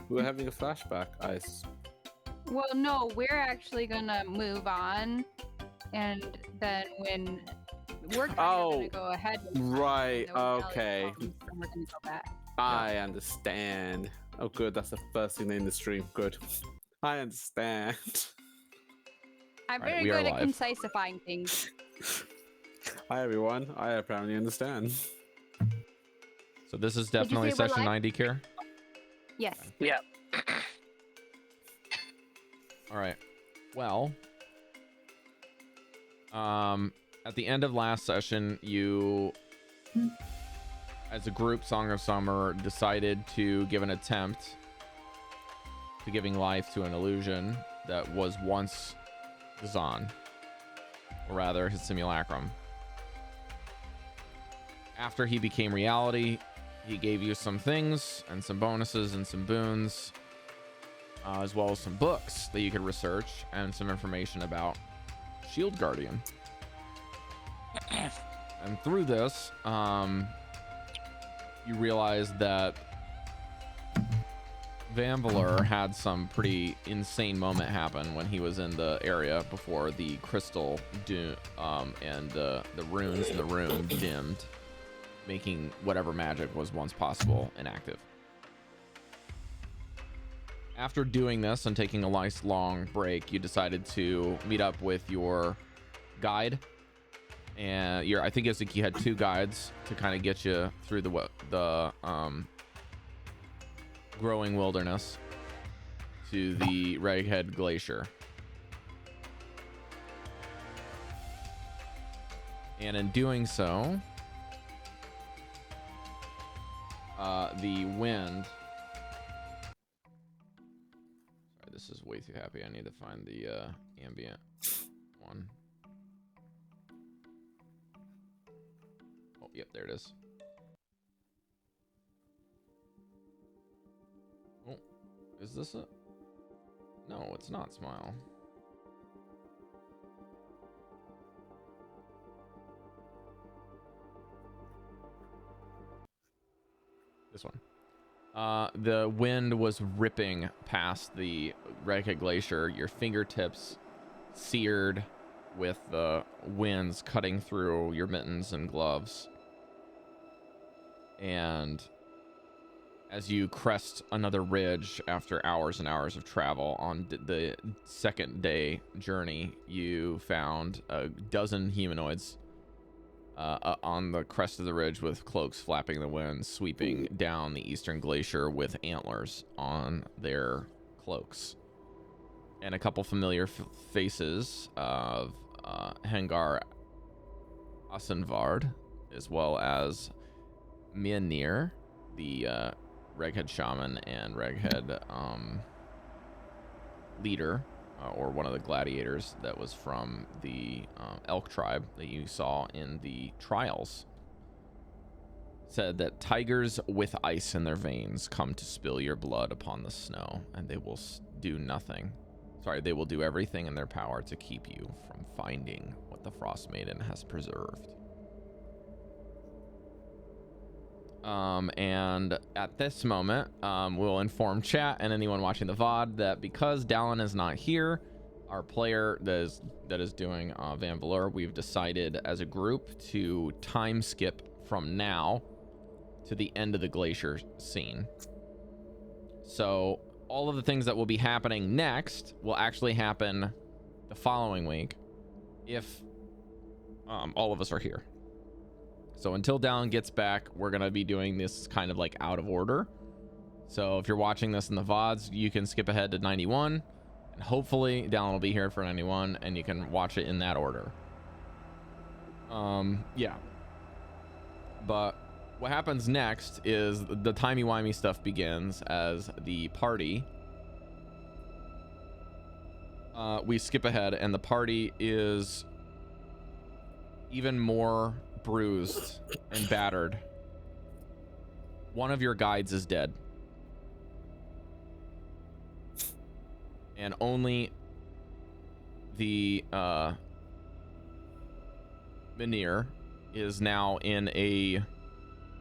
We're having a flashback, Ice. Well, no, we're actually gonna move on, and then when we're gonna go ahead. Right. And Okay. and we're gonna go back. I understand. Oh, good. That's the first thing in the stream. Good. I understand. I'm Right, very we are good at live. concisifying things. Hi, everyone. I apparently understand. So this is definitely say we're session live? 90, Kier? Yes. Yeah. All right. Well, at the end of last session, you, as a group, Song of Summer, decided to give an attempt to giving life to an illusion that was once Zan, or rather his simulacrum. After he became reality, he gave you some things and some bonuses and some boons, as well as some books that you could research and some information about Shield Guardian. And through this, you realize that Vanvalor had some pretty insane moment happen when he was in the area before the crystal and the runes in the room dimmed, making whatever magic was once possible inactive. After doing this and taking a nice long break, you decided to meet up with your guide, and I think you had two guides to kind of get you through the growing wilderness to the Reghead Glacier. And in doing so, the wind. Sorry, this is way too happy. I need to find the ambient one. Oh, yep, there it is. Oh, is this it? No, it's not Smile. This one. The wind was ripping past the Reghead Glacier, your fingertips seared with the winds cutting through your mittens and gloves. And as you crest another ridge after hours and hours of travel on the second day journey, you found a dozen humanoids on the crest of the ridge with cloaks flapping in the wind, sweeping down the eastern glacier with antlers on their cloaks. And a couple familiar faces of Hengar Asenvard, as well as Mjolnir, the Reghead shaman and Reghead leader, or one of the gladiators that was from the elk tribe that you saw in the trials, said that tigers with ice in their veins come to spill your blood upon the snow, and they will do nothing. Sorry, they will do everything in their power to keep you from finding what the Frost Maiden has preserved. And at this moment, we'll inform chat and anyone watching the VOD that because Dallan is not here, our player that is doing Vanvalor, we've decided as a group to time skip from now to the end of the glacier scene. So all of the things that will be happening next will actually happen the following week if all of us are here. So until Dallan gets back, we're going to be doing this kind of like out of order. So if you're watching this in the VODs, you can skip ahead to 91. And hopefully Dallan will be here for 91 and you can watch it in that order. Yeah. But what happens next is the timey-wimey stuff begins as the party. We skip ahead and the party is even more bruised and battered. One of your guides is dead, and only the Mjolnir is now in a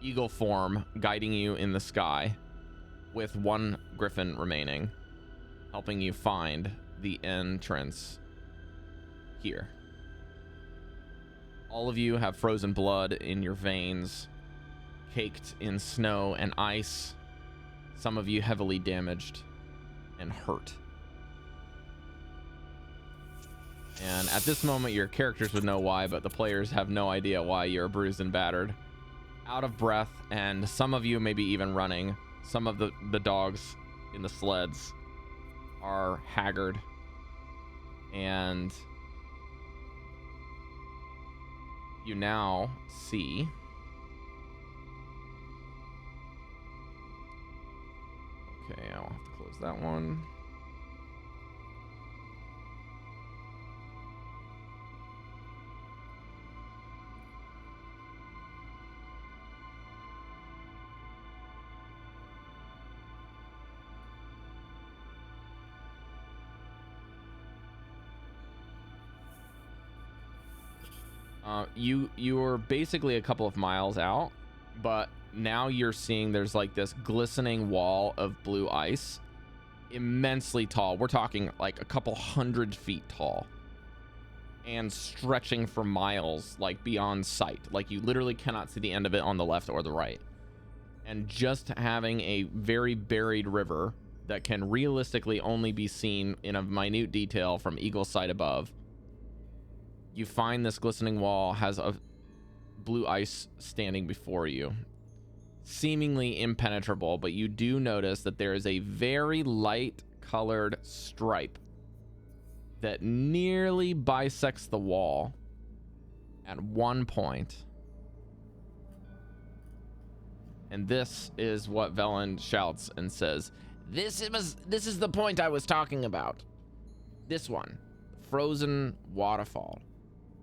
eagle form guiding you in the sky with one griffin remaining, helping you find the entrance here. All of you have frozen blood in your veins, caked in snow and ice. Some of you heavily damaged and hurt. And at this moment, your characters would know why, but the players have no idea why you're bruised and battered, out of breath, and some of you maybe even running. Some of the dogs in the sleds are haggard, and you now see okay, I'll have to close that one. You're basically a couple of miles out, but now you're seeing there's like this glistening wall of blue ice, immensely tall. We're talking like a couple 100 feet tall and stretching for miles, like beyond sight. Like you literally cannot see the end of it on the left or the right. And just having a very buried river that can realistically only be seen in a minute detail from Eagle's Sight above. You find this glistening wall has a blue ice standing before you, seemingly impenetrable, but you do notice that there is a very light colored stripe that nearly bisects the wall at one point. And this is what Velen shouts and says, this is the point I was talking about. This one, frozen waterfall.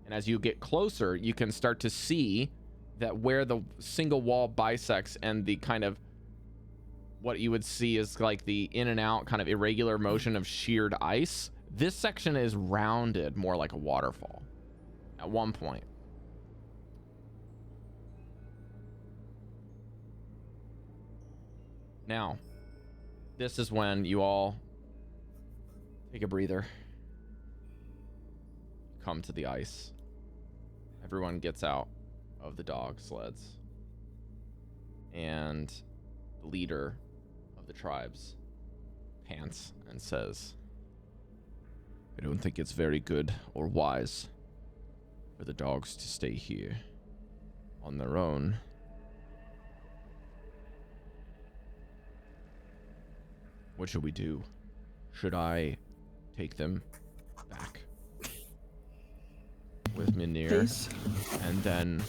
And as you get closer, you can start to see that where the single wall bisects and the kind of what you would see is like the in and out kind of irregular motion of sheared ice. This section is rounded more like a waterfall at one point. Now, this is when you all take a breather. Come to the ice. Everyone gets out of the dog sleds. And the leader of the tribes pants and says, I don't think it's very good or wise for the dogs to stay here on their own. What should we do? Should I take them back with Mynir? Please. And then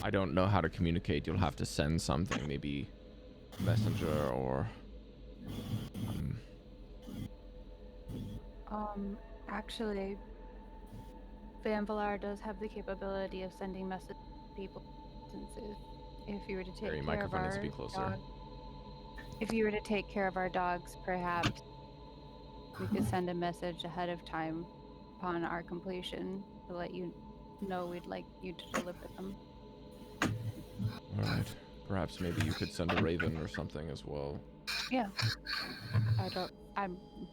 I don't know how to communicate. You'll have to send something, maybe messenger or actually, Vanvalor does have the capability of sending messages to people. If you were to take Your care of microphone needs our to be closer. dog, if you were to take care of our dogs, perhaps we could send a message ahead of time upon our completion to let you know we'd like you to deliver them. All right. Perhaps maybe you could send a raven or something as well. Yeah.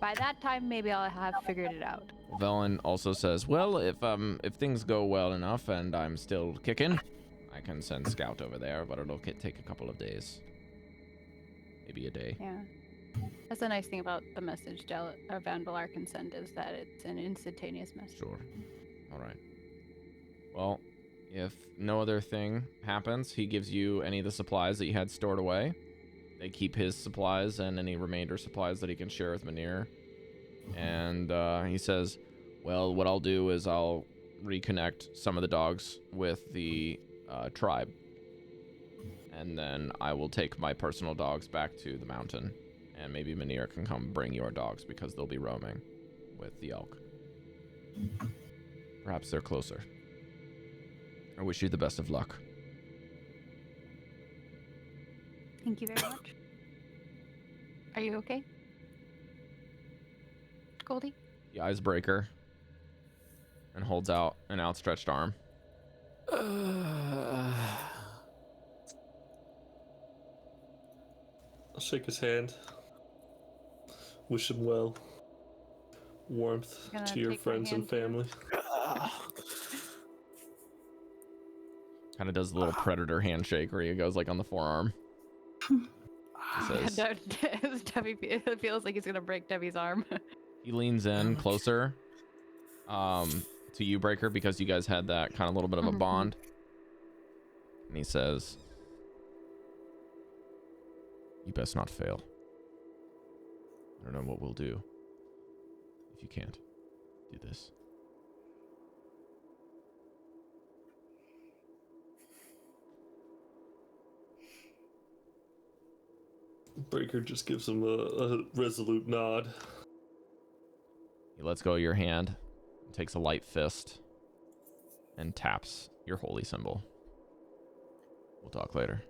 By that time, maybe I'll have figured it out. Velen also says, well, if things go well enough and I'm still kicking, I can send Scout over there, but it'll take a couple of days. Maybe a day. Yeah. That's the nice thing about the message Vanvalor can send is that it's an instantaneous message. Sure. All right. Well, if no other thing happens, he gives you any of the supplies that you had stored away. They keep his supplies and any remainder supplies that he can share with Mynir. And he says, well, what I'll do is I'll reconnect some of the dogs with the tribe. And then I will take my personal dogs back to the mountain. And maybe Mynir can come bring your dogs because they'll be roaming with the elk. Perhaps they're closer. I wish you the best of luck. Thank you very much. Are you okay, Goldy? The eyes Breker and holds out an outstretched arm. I'll shake his hand. Wish him well. Warmth Gonna to your take my friends and hand too? family. Kind of does the little predator handshake where he goes like on the forearm. He says, Devii feels like he's gonna break Debbie's arm. he leans in closer to you, Breker, because you guys had that kind of little bit of a bond. And he says, you best not fail. I don't know what we'll do if you can't do this. Breker just gives him a resolute nod. He lets go of your hand, takes a light fist, and taps your holy symbol. We'll talk later.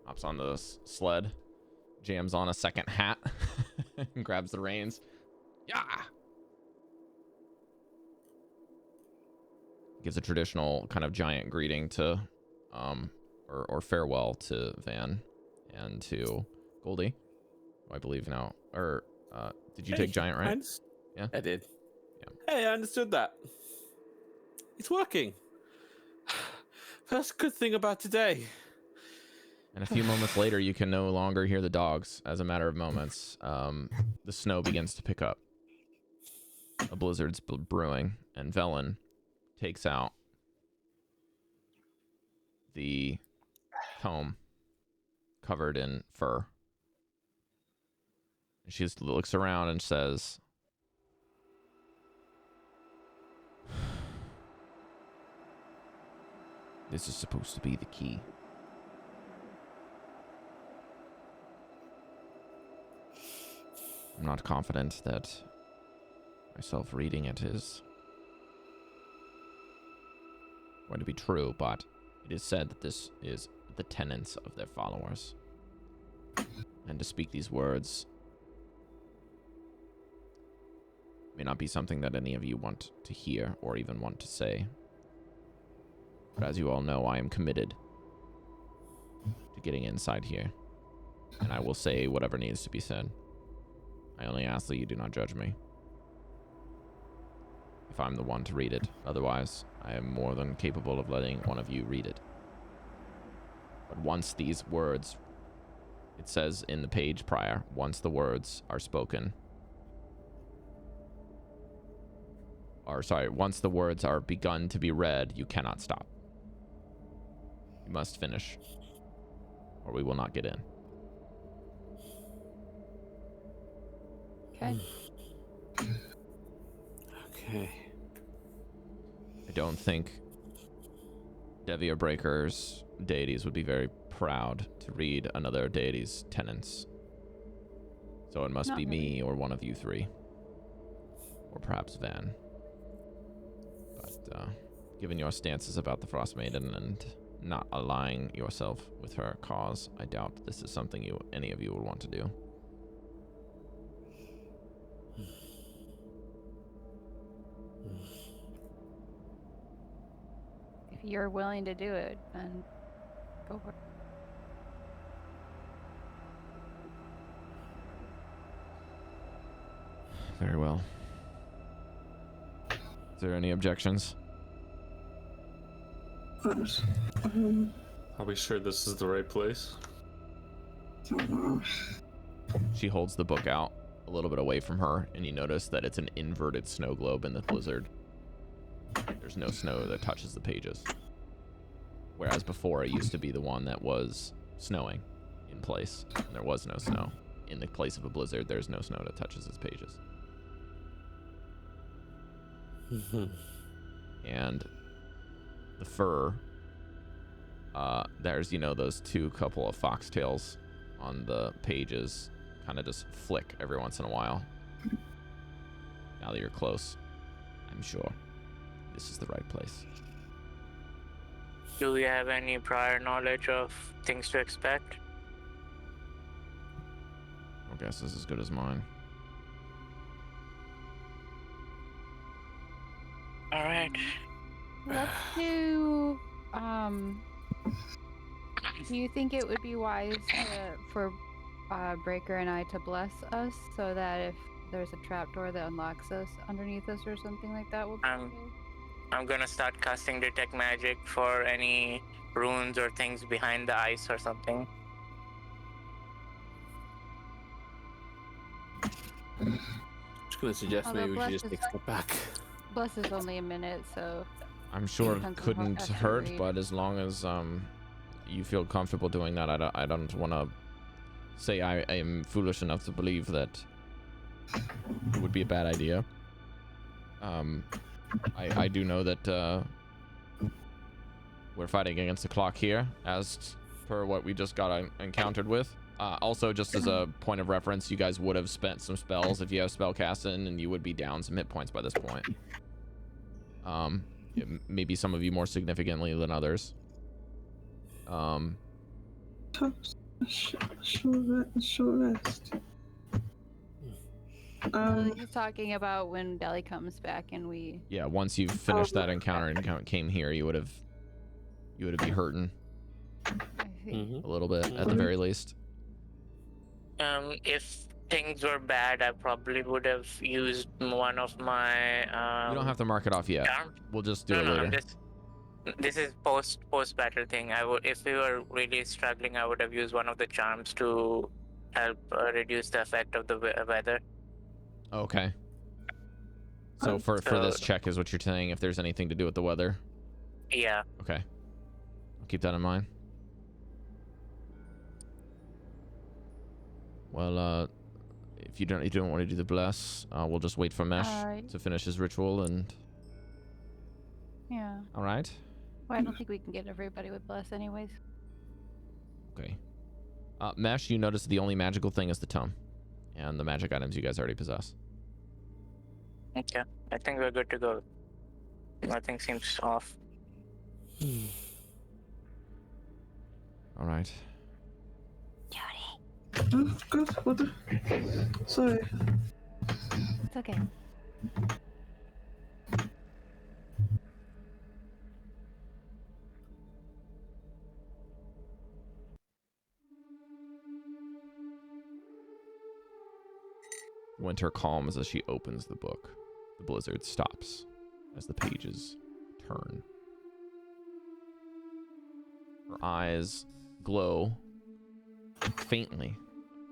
Hops on the sled, jams on a second hat, and grabs the reins. Yeah! Gives a traditional kind of giant greeting to, or farewell to Van and to Goldy, who I believe now, or did you take giant rank? Yeah, I did. Yeah. Hey, I understood that. It's working. First good thing about today. And a few moments later, you can no longer hear the dogs. As a matter of moments, the snow begins to pick up. A blizzard's brewing, and Velen takes out the tome covered in fur. And she just looks around and says, this is supposed to be the key. I'm not confident that myself reading it is going to be true, but it is said that this is the tenets of their followers. And to speak these words may not be something that any of you want to hear or even want to say. But as you all know, I am committed to getting inside here. And I will say whatever needs to be said. I only ask that you do not judge me if I'm the one to read it. Otherwise, I am more than capable of letting one of you read it. But once these words, it says in the page prior, once the words are spoken, or sorry, once the words are begun to be read, you cannot stop. You must finish, or we will not get in. Okay. Okay. I don't think Devii or Breker's deities would be very proud to read another deity's tenets. So it must Not be really. me or one of you three. Or perhaps Van. But given your stances about the Frost Maiden and not aligning yourself with her cause, I doubt this is something any of you would want to do. If you're willing to do it, then go for it. Very well. Is there any objections? Are we sure this is the right place? She holds the book out a little bit away from her, and you notice that it's an inverted snow globe in the blizzard. There's no snow that touches the pages. Whereas before, it used to be the one that was snowing in place, and there was no snow. In the place of a blizzard, there's no snow that touches its pages. And the fur, there's, those two couple of foxtails on the pages kind of just flick every once in a while. Now that you're close, I'm sure this is the right place. Do we have any prior knowledge of things to expect? Your guess is as good as mine. All right. Let's do Do you think it would be wise for Breker and I to bless us so that if there's a trapdoor that unlocks us underneath us or something like that, we'll be okay? I'm gonna start casting detect magic for any runes or things behind the ice or something. Just gonna suggest Although maybe we should bless just is- take a step back. Bless is only a minute, so I'm sure it Depends on how couldn't fast you hurt, read. but as long as you feel comfortable doing that, I don't want to say I am foolish enough to believe that it would be a bad idea. I do know that we're fighting against the clock here, as per what we just got encountered with. Also, just as a point of reference, you guys would have spent some spells if you have spell casting, and you would be down some hit points by this point. Maybe some of you more significantly than others. Short rest. he's talking about when Deli comes back and we. Yeah, once you've finished that encounter and came here, you would be hurting I see. a little bit at the very least. If things were bad, I probably would have used one of my. You don't have to mark it off yet. Charm. We'll just do it No, later. this is post battle thing. I would, if we were really struggling, I would have used one of the charms to help reduce the effect of the weather. Okay. So for this check is what you're saying, if there's anything to do with the weather? Yeah. Okay. I'll keep that in mind. Well, if you don't want to do the bless, we'll just wait for Mesh to finish his ritual and... Yeah. All right. Well, I don't think we can get everybody with bless anyways. Okay. Mesh, you notice the only magical thing is the tome. And the magic items you guys already possess. Okay. I think we're good to go. Nothing seems off. All right. Oh, God, what the... Sorry. It's okay. Winter calms as she opens the book. The blizzard stops as the pages turn. Her eyes glow faintly,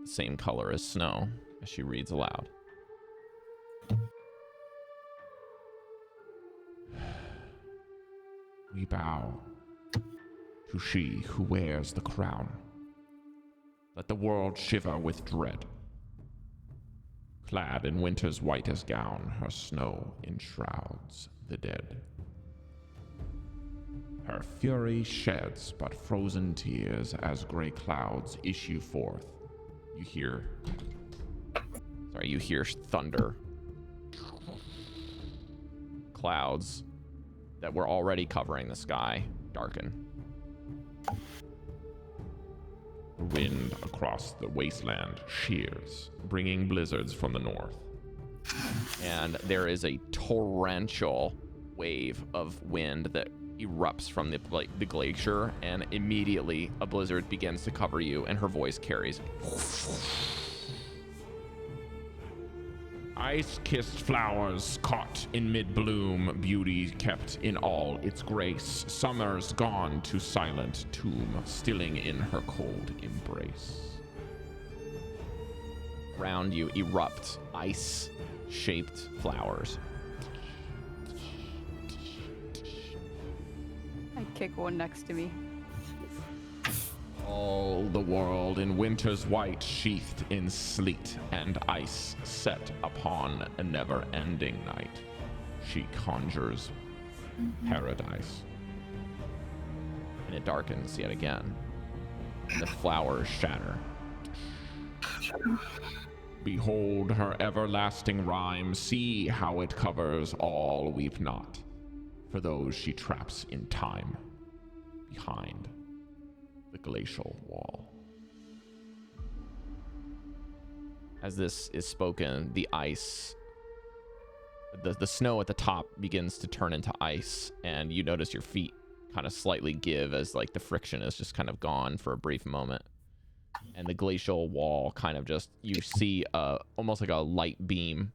the same color as snow, as she reads aloud. We bow to she who wears the crown. Let the world shiver with dread. Clad in winter's whitest gown, her snow enshrouds the dead. Her fury sheds but frozen tears as gray clouds issue forth. You hear thunder. Clouds that were already covering the sky darken. The wind across the wasteland shears, bringing blizzards from the north. And there is a torrential wave of wind that erupts from the glacier, and immediately a blizzard begins to cover you, and her voice carries. Ice-kissed flowers caught in mid-bloom, beauty kept in all its grace. Summer's gone to silent tomb, stilling in her cold embrace. Around you erupt ice-shaped flowers. I kick one next to me. All the world in winter's white, sheathed in sleet and ice, set upon a never-ending night. She conjures paradise. And it darkens yet again. And the flowers shatter. Behold her everlasting rhyme. See how it covers all. Weep not for those she traps in time behind the glacial wall. As this is spoken, the ice, the snow at the top begins to turn into ice, and you notice your feet kind of slightly give as like the friction is just kind of gone for a brief moment. And the glacial wall kind of just, you see almost like a light beam.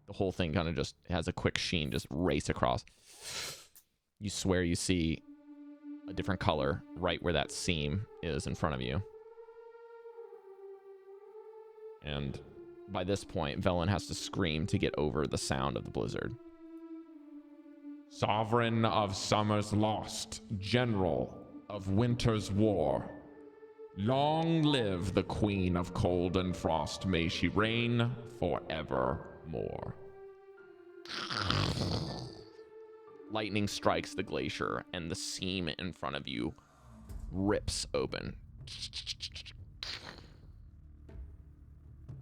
The whole thing kind of just has a quick sheen just race across. You swear you see a different color right where that seam is in front of you. And by this point, Velen has to scream to get over the sound of the blizzard. Sovereign of Summer's Lost, General of Winter's War. Long live the Queen of Cold and Frost, may she reign forevermore. Lightning strikes the glacier, and the seam in front of you rips open.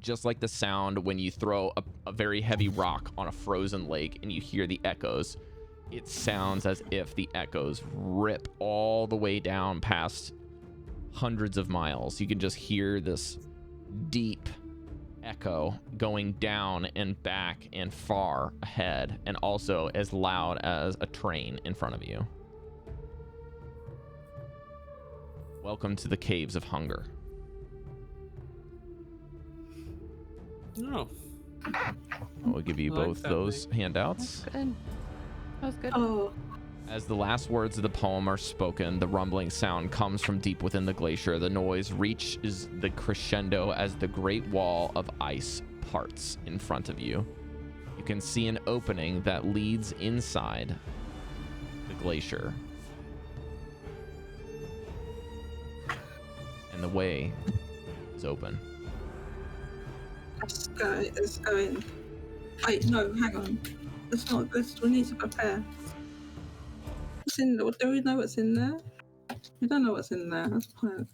Just like the sound when you throw a very heavy rock on a frozen lake and you hear the echoes, it sounds as if the echoes rip all the way down past hundreds of miles. You can just hear this deep echo going down and back and far ahead, and also as loud as a train in front of you. Welcome to the Caves of Hunger. Oh. We'll give you I like both that those thing. handouts. That's good. That was good. Oh, As the last words of the poem are spoken, the rumbling sound comes from deep within the glacier. The noise reaches the crescendo as the great wall of ice parts in front of you. You can see an opening that leads inside the glacier. And the way is open. let's go. Let's go in. Wait, no, hang on. That's not good. We need to prepare. What's in there? Do we know what's in there? We don't know what's in there. That's the point.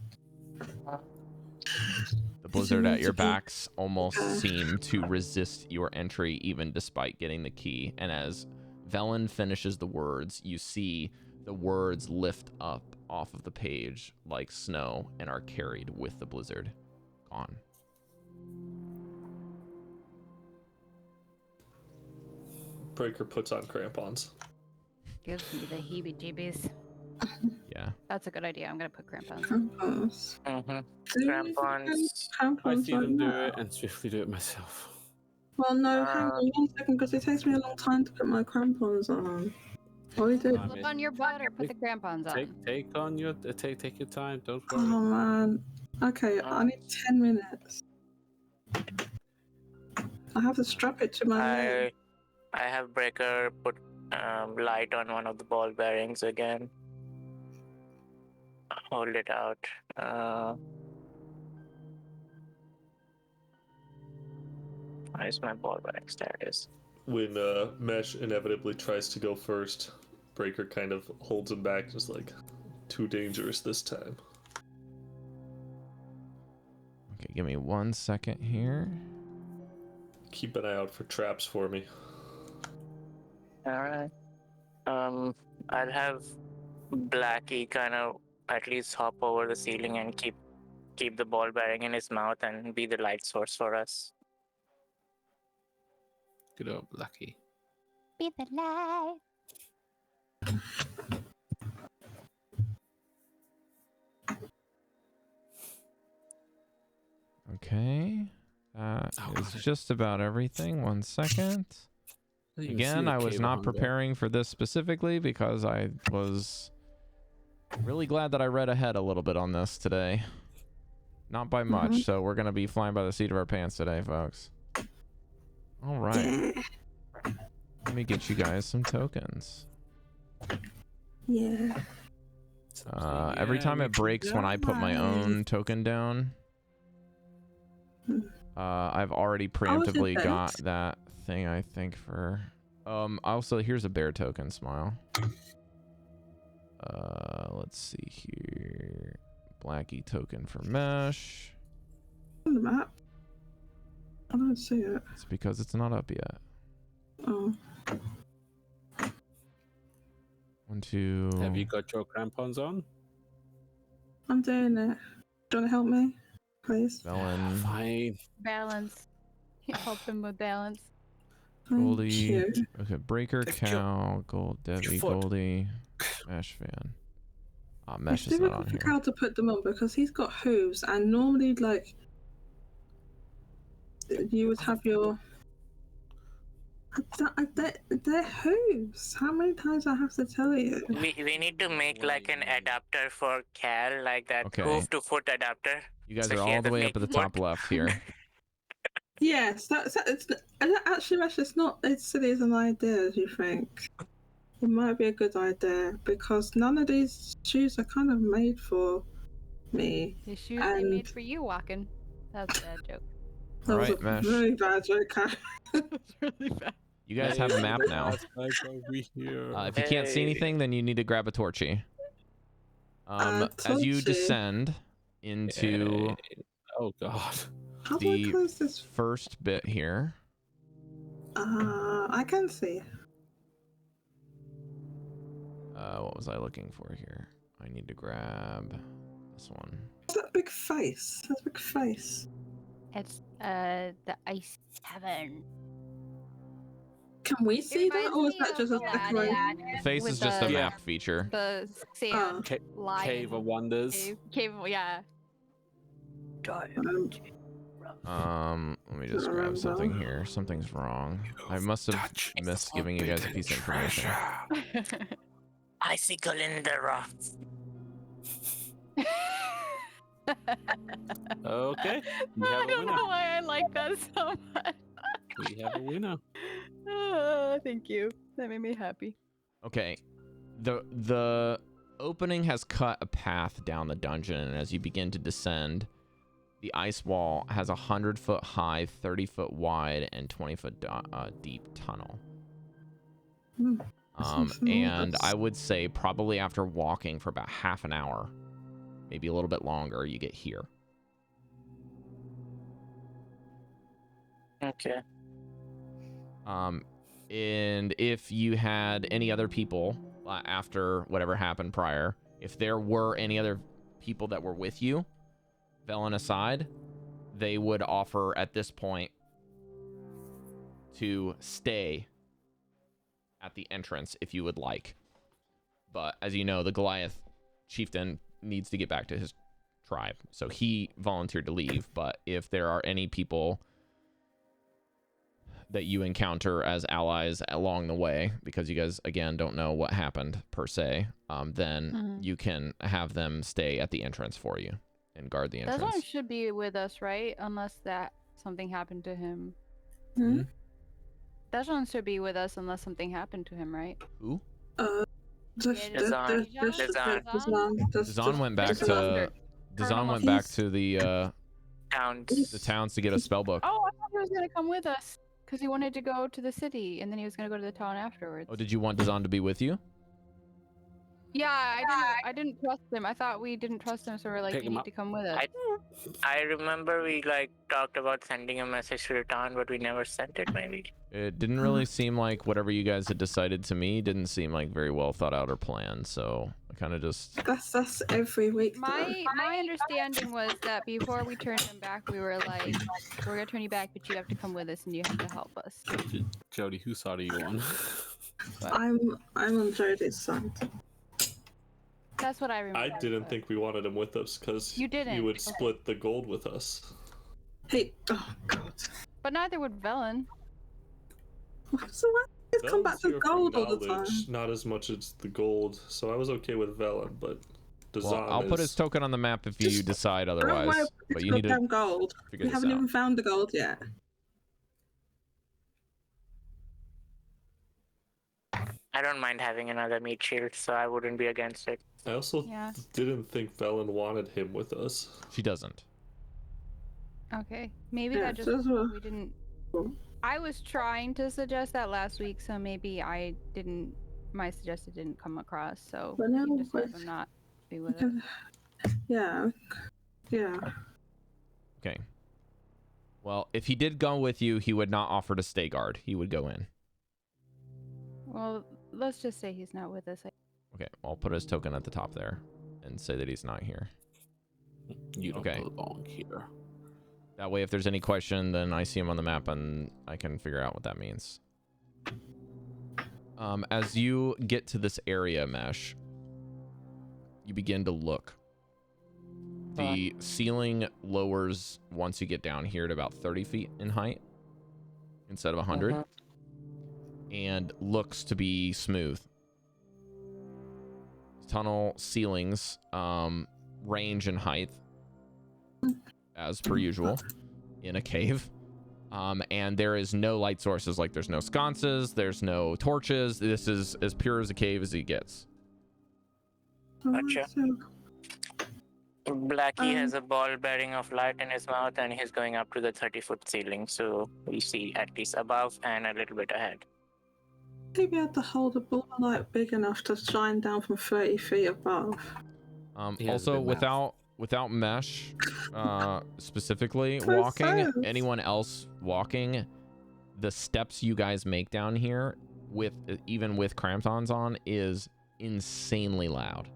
The blizzard at your to be- backs almost seem to resist your entry even despite getting the key. And as Velen finishes the words, you see the words lift up off of the page like snow and are carried with the blizzard. Gone. Breker puts on crampons. Gives me the heebie-jeebies. Yeah. That's a good idea. I'm gonna put crampons on. Crampons. Mm-hmm. Do we Crampons. I Crampons see right them do now? it and swiftly do it myself. Well, no, hang on 1 second, because it takes me a long time to put my crampons on. What we do? I Flip on your butt or put the crampons on. Take on your take your time. Don't worry. Oh man. Okay, I need 10 minutes. I have to strap it to my leg. I have Breker put light on one of the ball bearings again. Hold it out. Where's my ball bearings? There it is. When Mesh inevitably tries to go first, Breker kind of holds him back, just like, too dangerous this time. Okay, give me 1 second here. Keep an eye out for traps for me. Alright. I'll have Blackie kind of at least hop over the ceiling and keep the ball bearing in his mouth and be the light source for us. Good old Lucky. Be the light. Okay. That is just about everything. 1 second. Again, I was not preparing for this specifically because I was really glad that I read ahead a little bit on this today. Not by much, so we're going to be flying by the seat of our pants today, folks. All right. Let me get you guys some tokens. Yeah. Every time it breaks when I put my own token down, I've already preemptively got that thing, I think, for also here's a bear token. Smile. Let's see here. Blackie token for Mesh. On the map. I don't see it. It's because it's not up yet. Oh. 1, 2. Have you got your crampons on? I'm doing it. Do you want to help me? Please. Velen, Fine. Balance. Help him with balance. Thank Goldy. you. Okay, Breker, Take your- Cal, Gold, your Devii, foot. Goldy. Mesh fan. It's Mesh is not on difficult for here. Cal to put them on because he's got hooves, and normally, like, you would have your. They're hooves. How many times I have to tell you? We need to make like an adapter for Cal, like that Okay. hoof to foot adapter. You guys So are he all has the a way up at the big top foot. left here. Yes, it's actually, Mesh, it's not as silly as an idea as you think. It might be a good idea because none of these shoes are kind of made for me. His shoes are made And for you walking. That's a bad joke. that All was right, a Mesh. very bad joke. Cal. That's really bad. You guys have a map now. Guys over here. If you can't see Hey. anything, then you need to grab a torchy. As you Torchy. descend into Oh god. How do I the close this? first bit here, I can see. what was I looking for here? I need to grab this one. What's that big face? That big face. It's the Ice Tavern. Can we see that, reminds or is me that of just a Paladin. decoration? The face With is just a the- map feature. The Oh. sand lion. Cave of Wonders. Cave, yeah. Let me just grab something here. Something's wrong. I must have missed giving you guys a piece of information. Icicle in the rocks. Okay. We I have a don't know winner. why I like that so much. We have a winner. Thank you. That made me happy. Okay. The opening has cut a path down the dungeon, and as you begin to descend, the ice wall has a 100-foot high, 30-foot wide, and 20-foot deep tunnel. And I would say probably after walking for about half an hour, maybe a little bit longer, you get here. Okay. And if you had any other people after whatever happened prior, if there were any other people that were with you, Velen aside, they would offer at this point to stay at the entrance if you would like. But as you know, the Goliath chieftain needs to get back to his tribe, so he volunteered to leave. But if there are any people that you encounter as allies along the way, because you guys again don't know what happened per se, then you can have them stay at the entrance for you and guard the That one entrance. should be with us, right? Unless that something happened to him. Hmm? That one should be with us unless something happened to him, right? Who? Dazan. Dazan went back Mr. to Mustard. Dazan went He's- back to the towns to get a spell book. Oh, I thought he was gonna come with us because he wanted to go to the city and then he was gonna go to the town afterwards. Oh, did you want Dazan to be with you? Yeah, I didn't trust him. I thought we didn't trust him, so we're like, Pick you him need up. to come with us. I remember we like talked about sending a message to the town, but we never sent it. Maybe. It didn't really seem like whatever you guys had decided to me didn't seem like very well thought out or planned, so I kind of just... That's every week. My understanding was that before we turned him back, we were like, we're gonna turn you back, but you have to come with us and you have to help us. Jodie, whose side are you on? I'm on Jodie's side. That's what I remember. I didn't but- think we wanted him with us because You didn't, would okay. split the gold with us. Hey, oh god. But neither would Velen. So why did it come back Velen's to here for gold all the time? knowledge, not as much as the gold. So I was okay with Velen, but Dazan Well, I'll put is- his token on the map if you Just- decide I don't otherwise, want but to you need to goddamn gold. figure We this haven't out. even found the gold yet. I don't mind having another meat shield, so I wouldn't be against it. I also Yeah. didn't think Velen wanted him with us. She doesn't. Okay, maybe Yeah, that just so that's what- we didn't. Cool. I was trying to suggest that last week, so maybe I didn't. My suggestion didn't come across, so But you now can just have with- him not be with us. Yeah. Yeah. Okay. Well, if he did go with you, he would not offer to stay guard. He would go in. Well, let's just say he's not with us. Okay, I'll put his token at the top there and say that he's not here. You don't Okay. belong here. That way, if there's any question, then I see him on the map and I can figure out what that means. As you get to this area, Mesh, you begin to look. The ceiling lowers once you get down here to about 30 feet in height instead of 100, and looks to be smooth. Tunnel ceilings range in height as per usual in a cave. And there is no light sources, like there's no sconces, there's no torches. This is as pure as a cave as it gets. Gotcha. Blackie has a ball bearing of light in his mouth, and he's going up to the 30-foot ceiling, so we see at least above and a little bit ahead. Maybe I had to hold a ball of light big enough to shine down from 30 feet above. Also, without Mesh specifically Makes walking, sense. anyone else walking, the steps you guys make down here, even with crampons on, is insanely loud.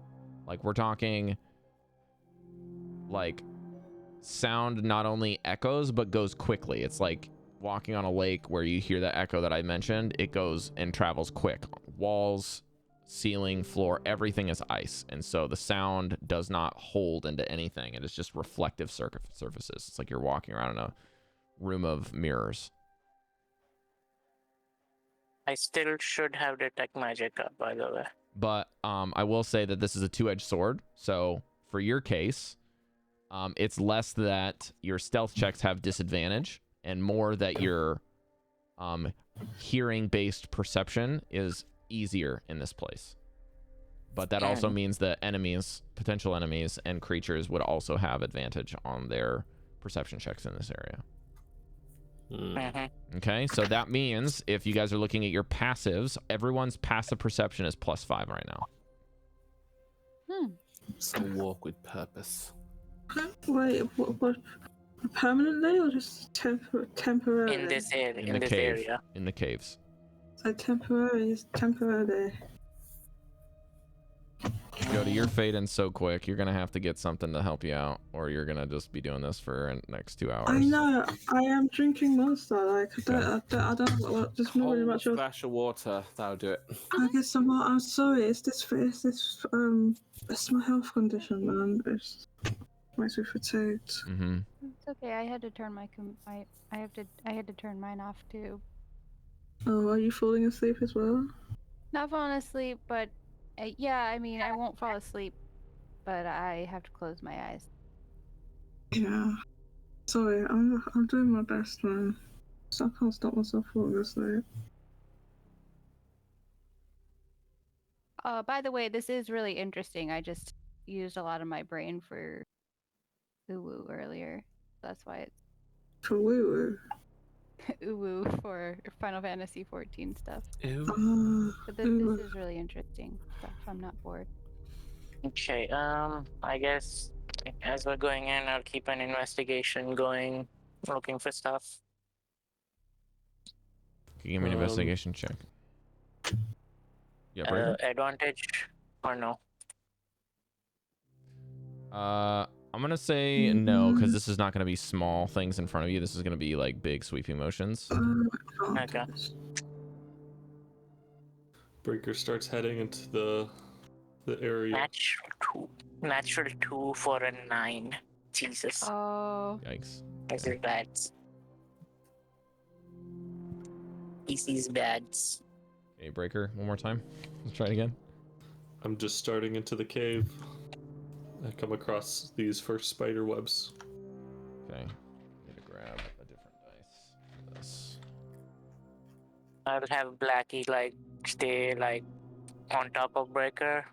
Like, we're talking, like, sound not only echoes but goes quickly. It's like walking on a lake where you hear that echo that I mentioned. It goes and travels quick. Walls, ceiling, floor, everything is ice, and so the sound does not hold into anything. It is just reflective surfaces. It's like you're walking around in a room of mirrors. I still should have detect magic up, by the way. But I will say that this is a two-edged sword, so for your case, it's less that your stealth checks have disadvantage and more that your hearing-based perception is easier in this place. But that also means that potential enemies and creatures would also have advantage on their perception checks in this area. Okay, so that means if you guys are looking at your passives, everyone's passive perception is +5 right now. So walk with purpose. Wait, what permanently or just temporarily? In this area. In the cave. In the caves. So temporarily. Jodie, you're fading so quick. You're gonna have to get something to help you out, or you're gonna just be doing this for the next 2 hours. I know. I am drinking Monster. Like I don't know what. There's not really much. Splash of water. That'll do it. I guess I'm sorry. It's my health condition, man. It makes me fatigued. It's okay. I had to turn I had to turn mine off too. Oh, are you falling asleep as well? Not falling asleep, but yeah. I mean, I won't fall asleep, but I have to close my eyes. Yeah. Sorry, I'm doing my best, man. So I can't stop myself falling asleep. By the way, this is really interesting. I just used a lot of my brain for woo earlier. That's why it's For woo woo for Final Fantasy 14 stuff. woo. But this is really interesting stuff. I'm not bored. Okay, I guess as we're going in, I'll keep an investigation going, looking for stuff. Can you give me an investigation check? Yeah, Breker? Advantage or no? I'm gonna say no, because this is not gonna be small things in front of you. This is gonna be like big sweeping motions. Okay. Breker starts heading into the area. Natural 2 for a 9. Jesus. Oh. Yikes. This is bad. This is bad. Okay, Breker, one more time. Let's try it again. I'm just starting into the cave. I come across these first spider webs. Okay. Need to grab a different dice for this. I'll have Blackie stay on top of Breker,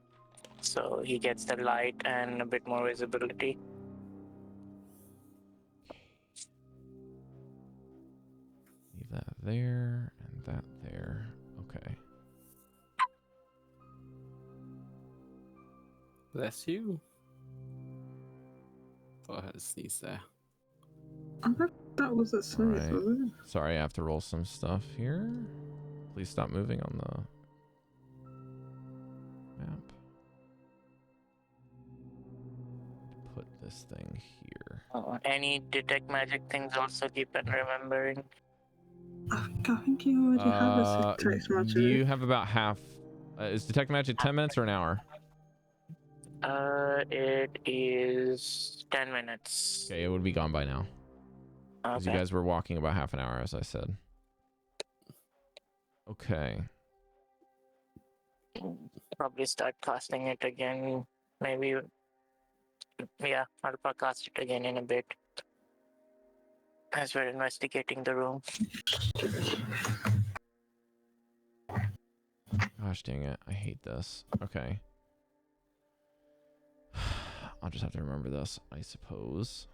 so he gets the light and a bit more visibility. Leave that there and that there. Okay. Bless you. Thought I had a sneeze there. I bet that was a sneeze, Alright. wasn't it? Sorry, I have to roll some stuff here. Please stop moving on the map. Put this thing here. Any detect magic things also keep on remembering. I think you already have a text magic. You have about half. Is detect magic 10 minutes or an hour? It is 10 minutes. Okay, it would be gone by now. Because you Okay. guys were walking about half an hour, as I said. Okay. Probably start casting it again. Maybe. Yeah, I'll cast it again in a bit. As we're investigating the room. Gosh dang it. I hate this. Okay. I'll just have to remember this, I suppose.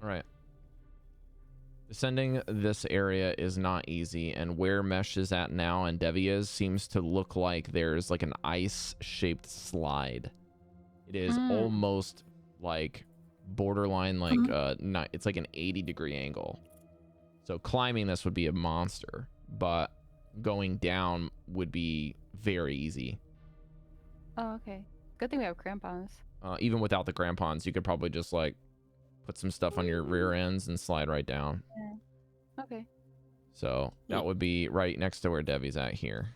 All right. Descending this area is not easy, and where Mesh is at now and Devii is seems to look like there's like an ice-shaped slide. It is almost like borderline like not, it's like an 80-degree angle. So climbing this would be a monster, but going down would be very easy. Oh, okay. Good thing we have crampons. Even without the crampons, you could probably just like put some stuff on your rear ends and slide right down. Yeah. Okay. So that would be right next to where Devi's at here.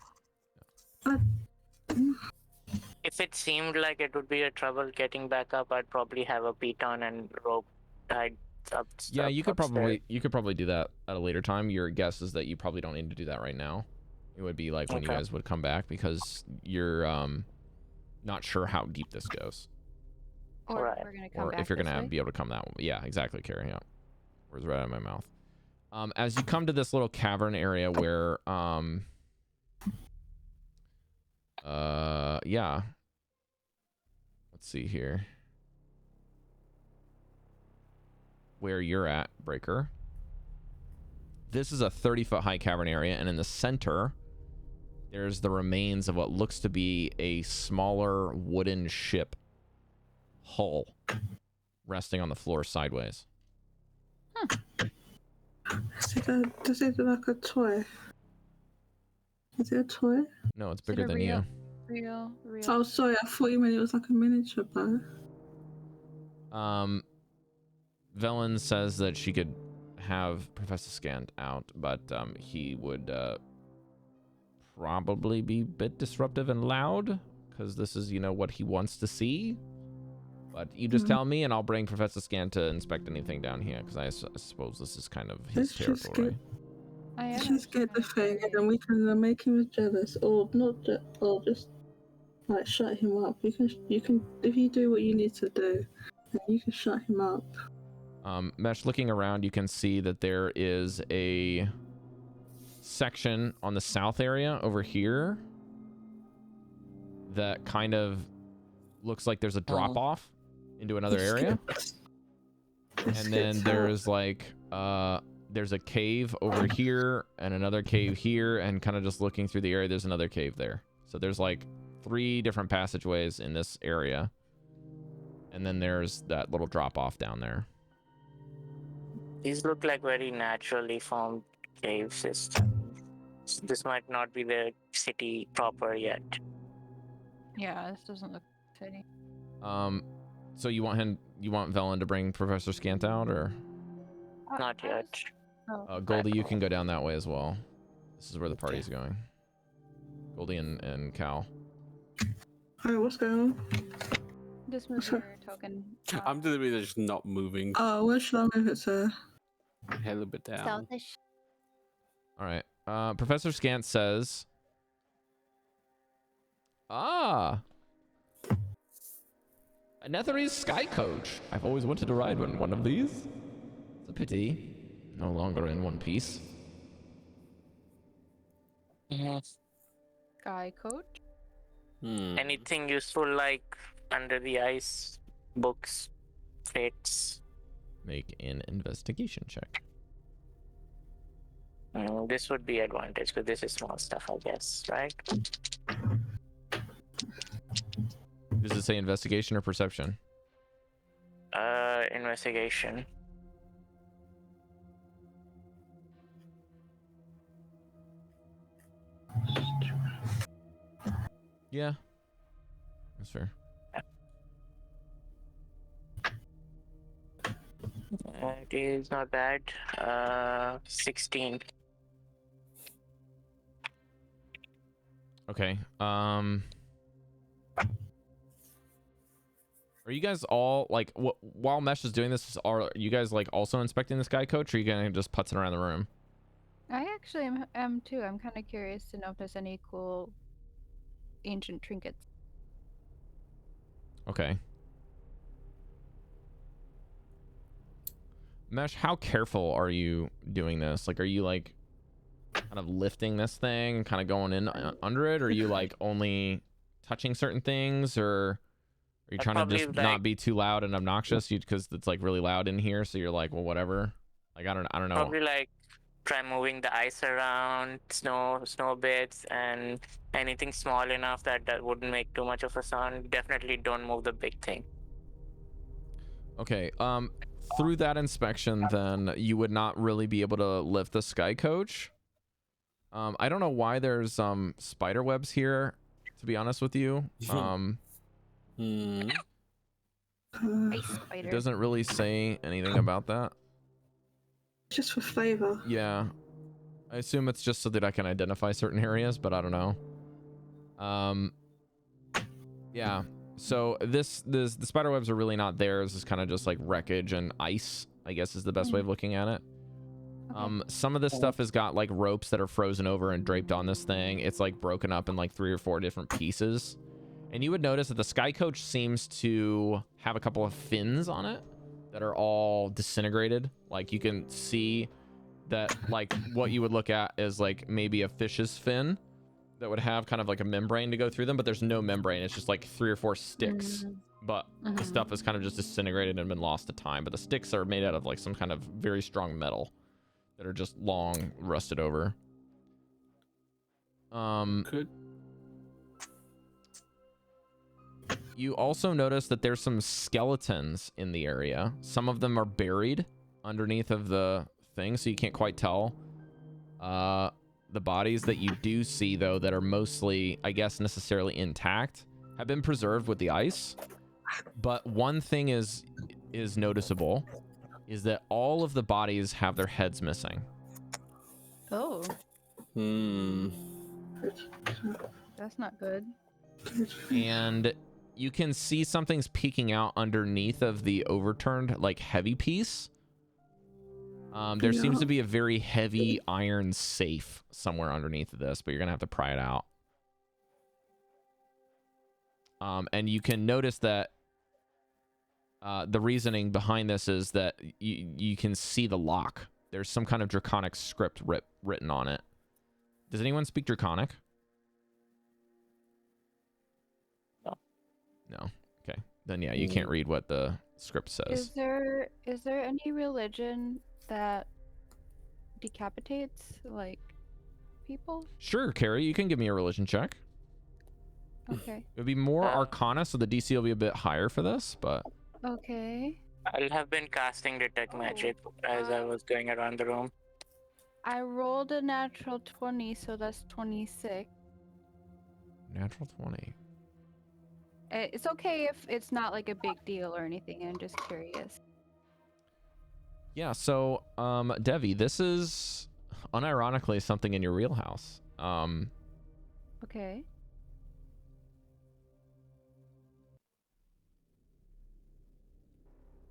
If it seemed like it would be a trouble getting back up, I'd probably have a piton and rope tied up. Yeah, you could upstairs. probably do that at a later time. Your guess is that you probably don't need to do that right now. It would be like when you guys would come back, because you're not sure how deep this goes. Or Right. we're gonna come Or back if you're this gonna way. be able to come that way. Yeah, exactly, Cari. Yeah. Words right out of my mouth. As you come to this little cavern area where yeah. Let's see here. Where you're at, Breker. This is a 30-foot high cavern area, and in the center there's the remains of what looks to be a smaller wooden ship hull resting on the floor sideways. Does it look like a toy? Is it a toy? No, it's Is it bigger a than real- you. Real. Oh, sorry, I thought you meant it was like a miniature bow. Velen says that she could have Professor Scant out, but he would probably be a bit disruptive and loud, because this is, you know, what he wants to see. But you just tell me, and I'll bring Professor Scant to inspect anything down here, because I suppose this is kind of his Let's just territory. Let's just get the thing, and then we can make him jealous, or not, or just like shut him up. You can, if you do what you need to do, then you can shut him up. Mesh, looking around, you can see that there is a section on the south area over here that kind of looks like there's a drop off into another area. And then there's like there's a cave over here and another cave here, and kind of just looking through the area, there's another cave there. So there's like 3 different passageways in this area, and then there's that little drop off down there. These look like very naturally formed cave systems. This might not be the city proper yet. Yeah, this doesn't look fitting. So you want Velen to bring Professor Scant out, or Not yet. Goldy, you can go down that way as well. This is where the party's going. Goldy and Cal. Hi, what's going on? Just move your token. I'm deliberately just not moving. Oh, where should I move it to? A little bit down. Selfish. All right. Professor Scant says, a Netherese sky coach. I've always wanted to ride one of these. It's a pity. No longer in one piece. Sky coach. Anything useful like under the ice, books, fates? Make an investigation check. This would be advantage because this is small stuff, I guess, right? Does it say investigation or perception? Investigation. Yeah. That's fair. It is not bad. 16. Okay. Are you guys all like while Mesh is doing this? Are you guys like also inspecting this guy, Coach? Or are you gonna just putzing around the room? I actually am too. I'm kind of curious to know if there's any cool ancient trinkets. Okay. Mesh, how careful are you doing this? Like, are you like kind of lifting this thing, kind of going in under it, or are you like only touching certain things, or are you trying to just not be too loud and obnoxious? Because it's like really loud in here, so you're like, well, whatever. Like, I don't know. Probably like try moving the ice around, snow bits, and anything small enough that wouldn't make too much of a sound. Definitely don't move the big thing. Okay. Through that inspection, then you would not really be able to lift the Sky Coach. I don't know why there's spider webs here, to be honest with you. Ice spider. It doesn't really say anything about that. Just for flavor. Yeah. I assume it's just so that I can identify certain areas, but I don't know. Yeah. So the spider webs are really not there. This is kind of just like wreckage and ice, I guess is the best way of looking at it. Okay. Some of this stuff has got like ropes that are frozen over and draped on this thing. It's like broken up in like 3 or 4 different pieces. And you would notice that the Sky Coach seems to have a couple of fins on it that are all disintegrated. Like you can see that like what you would look at is like maybe a fish's fin that would have kind of like a membrane to go through them, but there's no membrane. It's just like 3 or 4 sticks. But the stuff is kind of just disintegrated and been lost to time. But the sticks are made out of like some kind of very strong metal that are just long rusted over. Good. You also notice that there's some skeletons in the area. Some of them are buried underneath of the thing, so you can't quite tell. The bodies that you do see, though, that are mostly, I guess, necessarily intact, have been preserved with the ice. But one thing is noticeable, is that all of the bodies have their heads missing. Oh. Hmm. That's not good. And you can see something's peeking out underneath of the overturned, like, heavy piece. There seems to be a very heavy iron safe somewhere underneath of this, but you're gonna have to pry it out. And you can notice that the reasoning behind this is that you can see the lock. There's some kind of draconic script written on it. Does anyone speak draconic? No. Okay. Then yeah, you can't read what the script says. Is there any religion that decapitates like people? Sure, Cari, you can give me a religion check. Okay. It would be more Arcana, so the DC will be a bit higher for this, but... Okay. I'll have been casting detect magic as I was going around the room. I rolled a natural 20, so that's 26. Natural 20. It's okay if it's not like a big deal or anything. I'm just curious. Yeah, so, Devii, this is unironically something in your wheelhouse. Okay.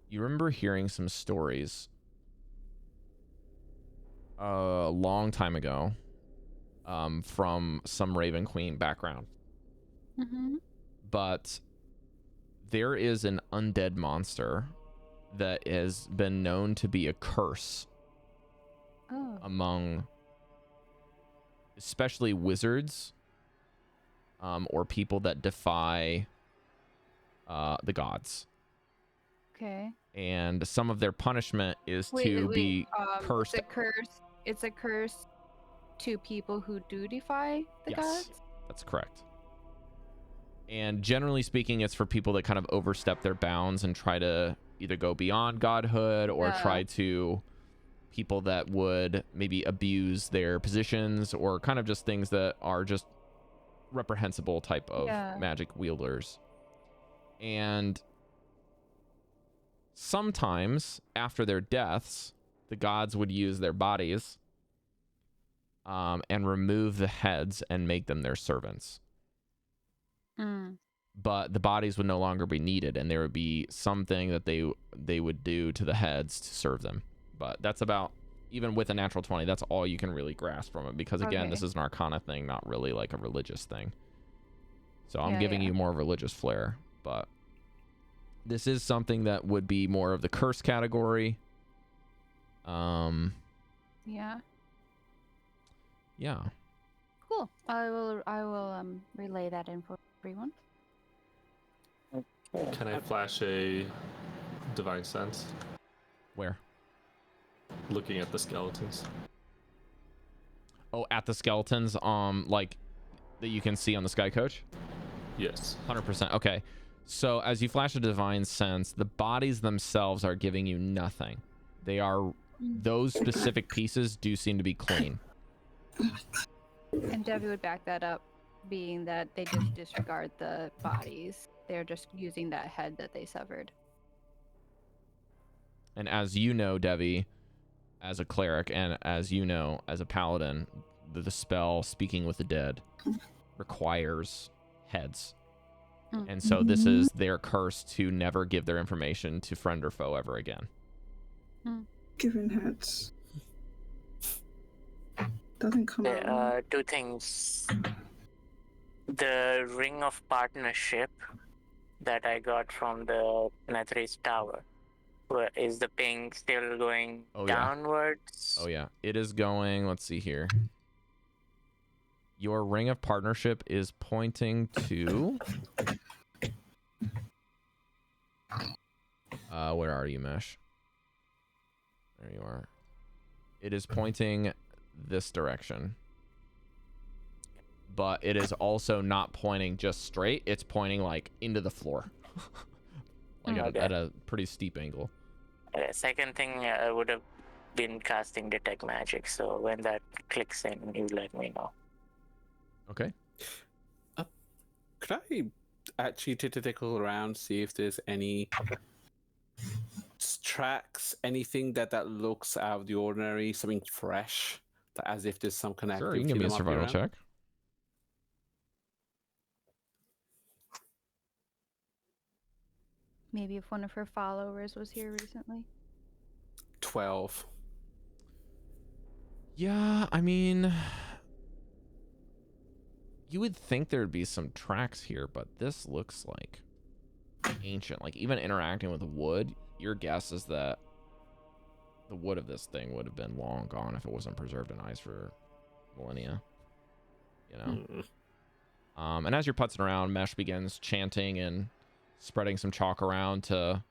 You remember hearing some stories a long time ago from some Raven Queen background. Mm-hmm. But there is an undead monster that has been known to be a curse among especially wizards or people that defy the gods. Okay. And some of their punishment is to be cursed. It's a curse to people who do defy the gods? That's correct. And generally speaking, it's for people that kind of overstep their bounds and try to either go beyond godhood or try to people that would maybe abuse their positions or kind of just things that are just reprehensible type of magic wielders. And sometimes after their deaths, the gods would use their bodies and remove the heads and make them their servants. But the bodies would no longer be needed, and there would be something that they would do to the heads to serve them. But that's about, even with a natural 20, that's all you can really grasp from it, because again, this is an arcana thing, not really like a religious thing. So I'm giving you more religious flair, but this is something that would be more of the curse category. Yeah. Cool. I will relay that info to everyone. Can I flash a divine sense? Where? Looking at the skeletons. Oh, at the skeletons, like that you can see on the Sky Coach? Yes. 100%. Okay. So as you flash a divine sense, the bodies themselves are giving you nothing. They are, those specific pieces do seem to be clean. And Devii would back that up, being that they just disregard the bodies. They're just using that head that they severed. And as you know, Devii, as a cleric, and as you know, as a paladin, the spell Speaking with the Dead requires heads. And so this is their curse to never give their information to friend or foe ever again. Giving heads. Doesn't come out. Two things. The ring of partnership that I got from the Netherese Tower. Is the ping still going downwards? Oh yeah, it is going, let's see here. Your ring of partnership is pointing to... where are you, Mesh? There you are. It is pointing this direction. But it is also not pointing just straight. It's pointing like into the floor. Like at a pretty steep angle. Second thing, I would have been casting Detect Magic, so when that clicks in, you let me know. Okay. Could I actually take a look around, see if there's any tracks, anything that looks out of the ordinary, something fresh, that as if there's some kind of Sure, you can give me a survival check. Maybe if one of her followers was here recently. 12. Yeah, I mean, you would think there'd be some tracks here, but this looks like ancient. Like even interacting with wood, your guess is that the wood of this thing would have been long gone if it wasn't preserved in ice for millennia. You know? And as you're putzing around, Mesh begins chanting and spreading some chalk around to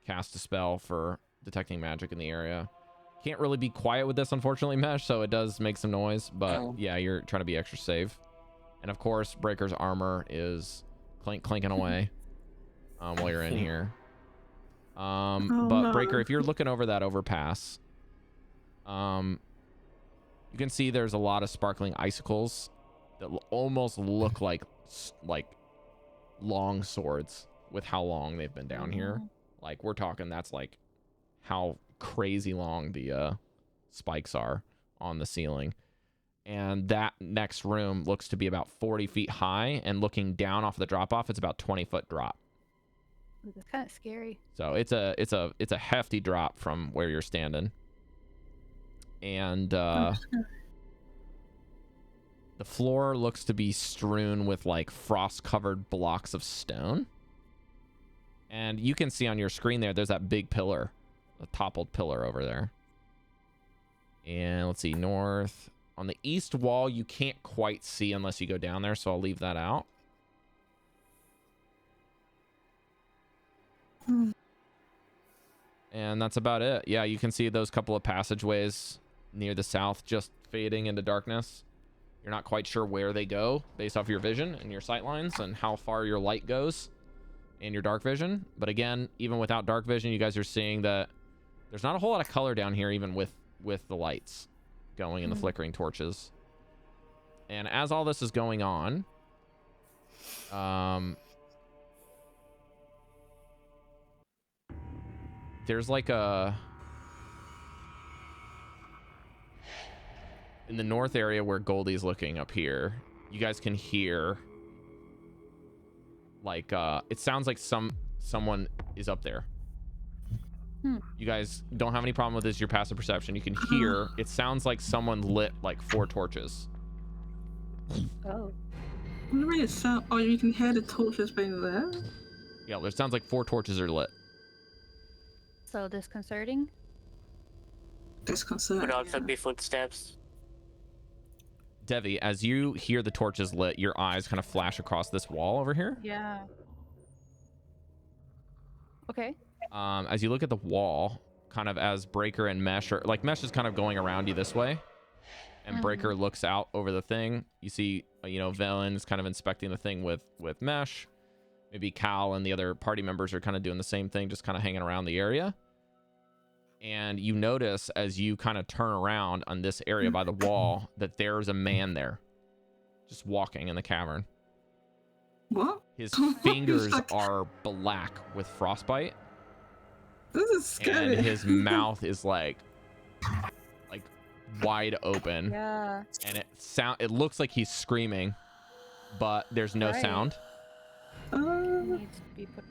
cast a spell for detecting magic in the area. Can't really be quiet with this, unfortunately, Mesh, so it does make some noise, but yeah, you're trying to be extra safe. And of course, Breker's armor is clinking away while you're in here. But Breker, if you're looking over that overpass, you can see there's a lot of sparkling icicles that almost look like long swords with how long they've been down here. Like we're talking, that's like how crazy long the spikes are on the ceiling. And that next room looks to be about 40 feet high, and looking down off the drop off, it's about 20-foot drop. It's kind of scary. So it's a hefty drop from where you're standing. And the floor looks to be strewn with like frost-covered blocks of stone. And you can see on your screen there's that big pillar, a toppled pillar over there. And let's see, north. On the east wall, you can't quite see unless you go down there, so I'll leave that out. And that's about it. Yeah, you can see those couple of passageways near the south just fading into darkness. You're not quite sure where they go based off your vision and your sight lines and how far your light goes and your dark vision. But again, even without dark vision, you guys are seeing that there's not a whole lot of color down here, even with the lights going and the flickering torches. And as all this is going on, there's like a... In the north area where Goldie's looking up here, you guys can hear like it sounds like someone is up there. You guys don't have any problem with this, your passive perception. You can hear it sounds like someone lit like 4 torches. Oh. What do you sound? Oh, you can hear the torches being lit? Yeah, it sounds like 4 torches are lit. So disconcerting? Disconcerting. Could also be footsteps. Devii, as you hear the torches lit, your eyes kind of flash across this wall over here. Yeah. Okay. As you look at the wall, kind of as Breker and Mesh are... Like, Mesh is kind of going around you this way. And Breker looks out over the thing. You see, you know, Velen is kind of inspecting the thing with Mesh. Maybe Cal and the other party members are kind of doing the same thing, just kind of hanging around the area. And you notice as you kind of turn around on this area by the wall that there's a man there just walking in the cavern. What? His fingers are black with frostbite. This is scary. And his mouth is like wide open. Yeah. And it looks like he's screaming, but there's no sound. Needs to be put.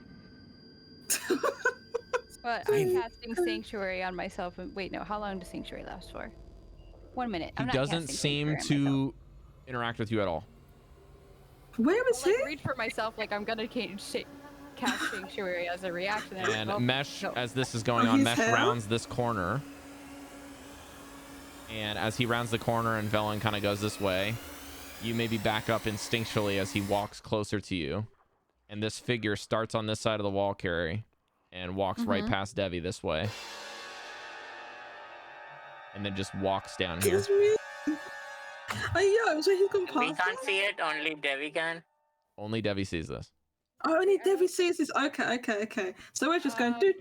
But I'm casting Sanctuary on myself. Wait, no. How long does Sanctuary last for? 1 minute. He doesn't seem to interact with you at all. Where is he? Read for myself like I'm gonna cast Sanctuary as a reaction. And Mesh, as this is going on, Mesh rounds this corner. And as he rounds the corner and Velen kind of goes this way, you maybe back up instinctually as he walks closer to you. And this figure starts on this side of the wall, Cari, and walks right past Devii this way. And then just walks down here. Oh, yeah, so he's gone past. We can't see it, only Devii can. Only Devii sees this. Oh, only Devii sees this. Okay. So we're just going do.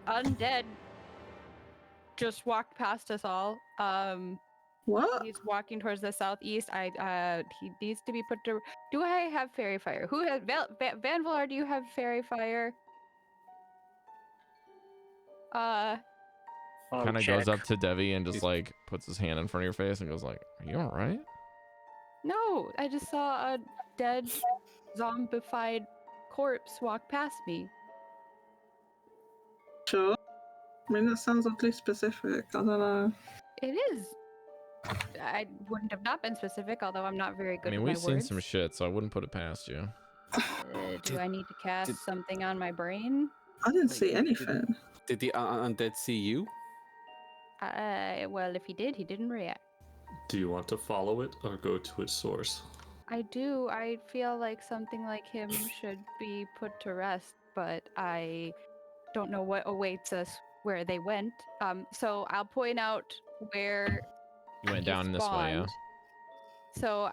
Undead just walked past us all. What? He's walking towards the southeast. He needs to be put to. Do I have fairy fire? Who has Vanvalor? Do you have fairy fire? Kind of goes up to Devii and just like puts his hand in front of your face and goes like, "Are you all right?" No, I just saw a dead, zombified corpse walk past me. Sure. I mean, that sounds oddly specific. I don't know. It is. I wouldn't have not been specific, although I'm not very good with my we've words. seen some shit, so I wouldn't put it past you. Do I need to cast something on my brain? I didn't see anything. Did the undead see you? Well, if he did, he didn't react. Do you want to follow it or go to its source? I do. I feel like something like him should be put to rest, but I don't know what awaits us where they went. So I'll point out where you went down this way, yeah. So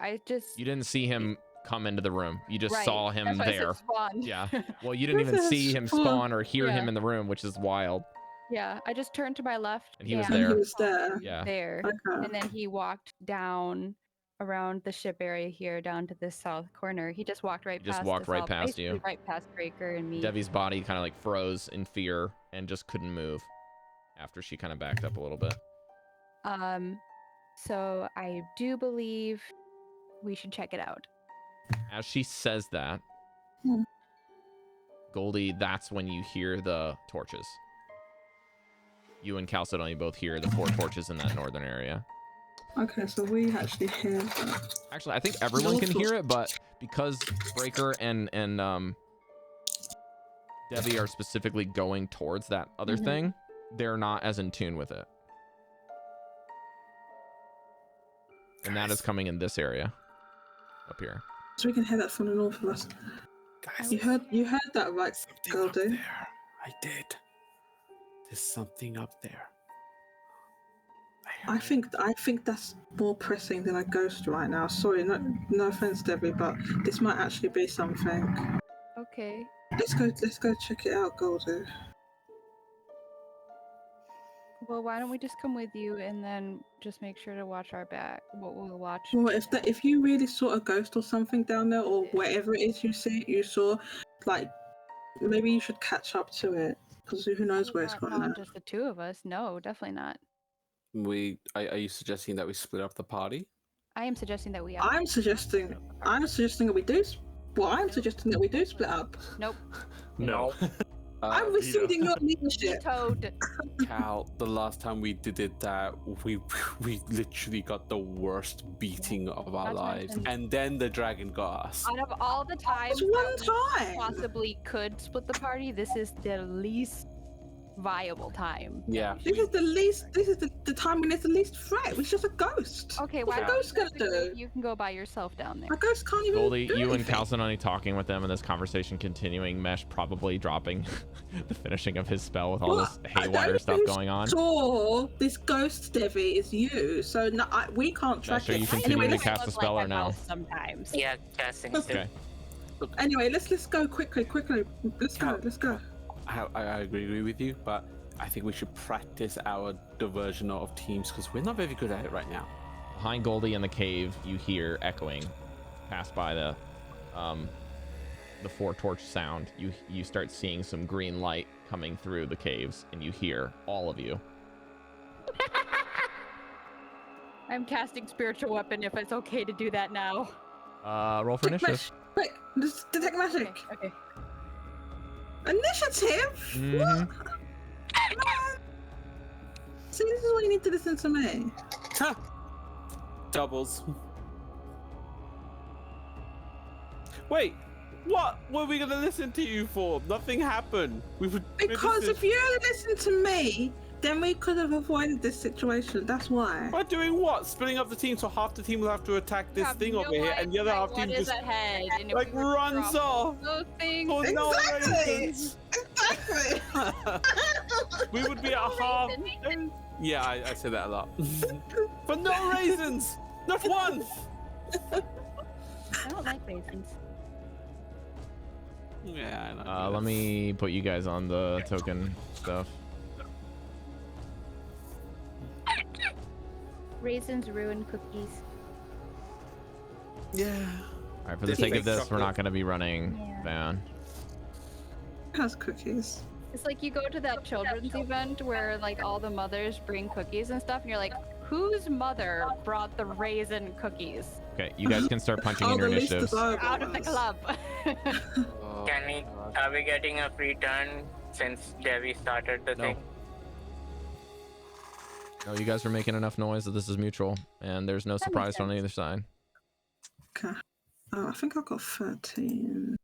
you didn't see him come into the room. You just saw him there. Yeah. Well, you didn't even see him spawn or hear him in the room, which is wild. Yeah, I just turned to my left. And he was there. He was there. Yeah. There. Okay. And then he walked down around the ship area here down to this south corner. He just walked right past us. Just walked right past you. Right past Breker and me. Devi's body kind of like froze in fear and just couldn't move after she kind of backed up a little bit. So I do believe we should check it out. As she says that, Goldy, that's when you hear the torches. You and Chalcedony both hear the 4 torches in that northern area. Okay, so we actually hear that. Actually, I think everyone can hear it, but because Breker and Devii are specifically going towards that other thing, they're not as in tune with it. And that is coming in this area up here. So we can hear that from the north of us. Guys, you heard that right, Goldy? I did. There's something up there. I think that's more pressing than a ghost right now. Sorry, no offense, Devii, but this might actually be something. Okay. Let's go check it out, Goldy. Well, why don't we just come with you and then just make sure to watch our back? We'll watch. Well, if you really saw a ghost or something down there, or wherever it is you saw, like maybe you should catch up to it, because who knows where it's Not going. just the two of us. No, definitely not. Are you suggesting that we split up the party? I am suggesting that we. I'm suggesting that we do. Well, I'm suggesting that we do split up. Nope. No. I'm rescinding your leadership. Toad. Cal, the last time we did that, we literally got the worst beating of our Not to lives, mention- and then the dragon got us. Out of all the times It's one that we time. possibly could split the party, this is the least viable time. Yeah. This is the least. This is the time when it's the least threat. It's just a ghost. Okay, What's why a ghost gonna do? You can go by yourself down there. A ghost can't even Goldy, do you and anything. Chalcedony talking with them and this conversation continuing. Mesh probably dropping the finishing of his spell with all this haywire stuff going on. Sure, this ghost Devii is you, so no, we can't track Mesh, are you it. continuing Anyway, to cast a spell or no? Sometimes. Yeah, casting. Okay. anyway, let's go quickly. Let's go. I agree with you, but I think we should practice our diversion of teams because we're not very good at it right now. Behind Goldy in the cave, you hear echoing, pass by the four torch sound. You start seeing some green light coming through the caves, and you hear all of you. I'm casting spiritual weapon if it's okay to do that now. Roll for initiative. Quick, just detect magic. Okay. Initiative. Mhm. What? See, this is why you need to listen to me. Doubles. Wait, what were we gonna listen to you for? Nothing happened. Because if you had listened to me, then we could have avoided this situation. That's why. We're doing what? Splitting up the team so half the team will have to attack this thing over here, and the other half team just ahead, and if like we were to runs drop off. those things. For no Exactly. reasons. Exactly. We would be at half. Yeah, I say that a lot. For no reasons. Not one. I don't like raisins. Yeah, I know. Let me put you guys on the token stuff. Raisins ruin cookies. Yeah. All right, for the Did he sake of make this, we're not chocolate? going to be running Yeah. Van. Has cookies. It's like you go to that children's event where like all the mothers bring cookies and stuff, and you're like, whose mother brought the raisin cookies? Okay, you guys can start punching in your the least initiatives. desirable Out of the ones. club. Oh, Can we? God. Are we getting a free turn since Devii started the No. thing? No, you guys are making enough noise that this is mutual, and there's no surprise on sense. either side. Okay. I think I got 13.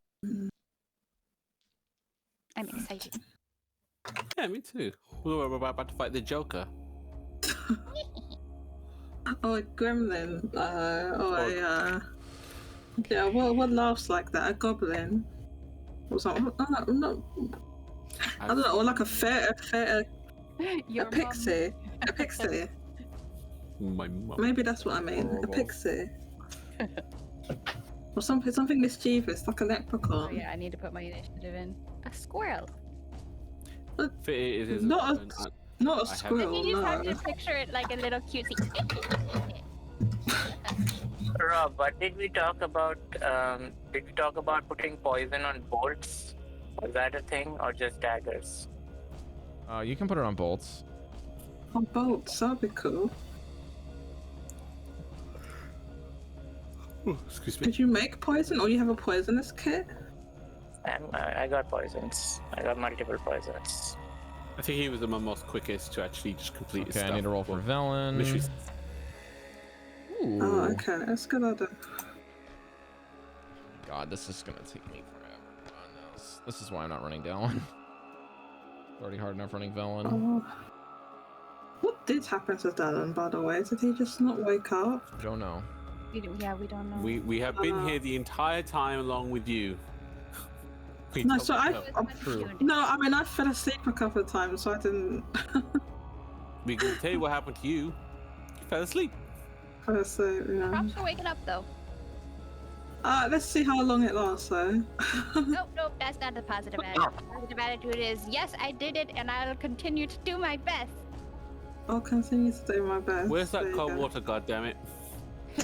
I'm excited. Yeah, me too. We're about to fight the Joker. Oh, a gremlin. Yeah, what laughs like that? A goblin. Or something. I don't know, or like a Your pixie. A pixie. My mom. Maybe that's what I mean. A pixie. Or something mischievous, like a Oh leprechaun. yeah, I need to put my initiative in. A squirrel. It is Not an- Not a I have- squirrel, You just have no. to picture it like a little cutie. Rob, what did we talk about? Did we talk about putting poison on bolts? Was that a thing, or just daggers? You can put it on bolts. On bolts, that'd be cool. Oh, excuse me. Did you make poison, or you have a poisonous kit? And I got poisons. I got multiple poisons. I think he was the most quickest to actually just complete his Okay, stuff. I need to roll for Well, Velen. literally- Ooh. Oh, okay, that's a good idea. God, this is gonna take me forever. God knows. This is why I'm not running Dallan. It's already hard enough running Velen. Oh. What did happen to Dallan, by the way? Did he just not wake up? Don't know. We don't know. We have been here the entire time along with you. We No, don't so I- know. True. No, I mean, I fell asleep a couple of times, so I didn't We can tell you what happened to you. You fell asleep. fall asleep, you know. Props for waking up though. Let's see how long it lasts, though. Nope, that's not the positive attitude. The positive attitude is, yes, I did it, and I'll continue to do my best. I'll continue to do my best. Where's There that you cold go. water, goddammit?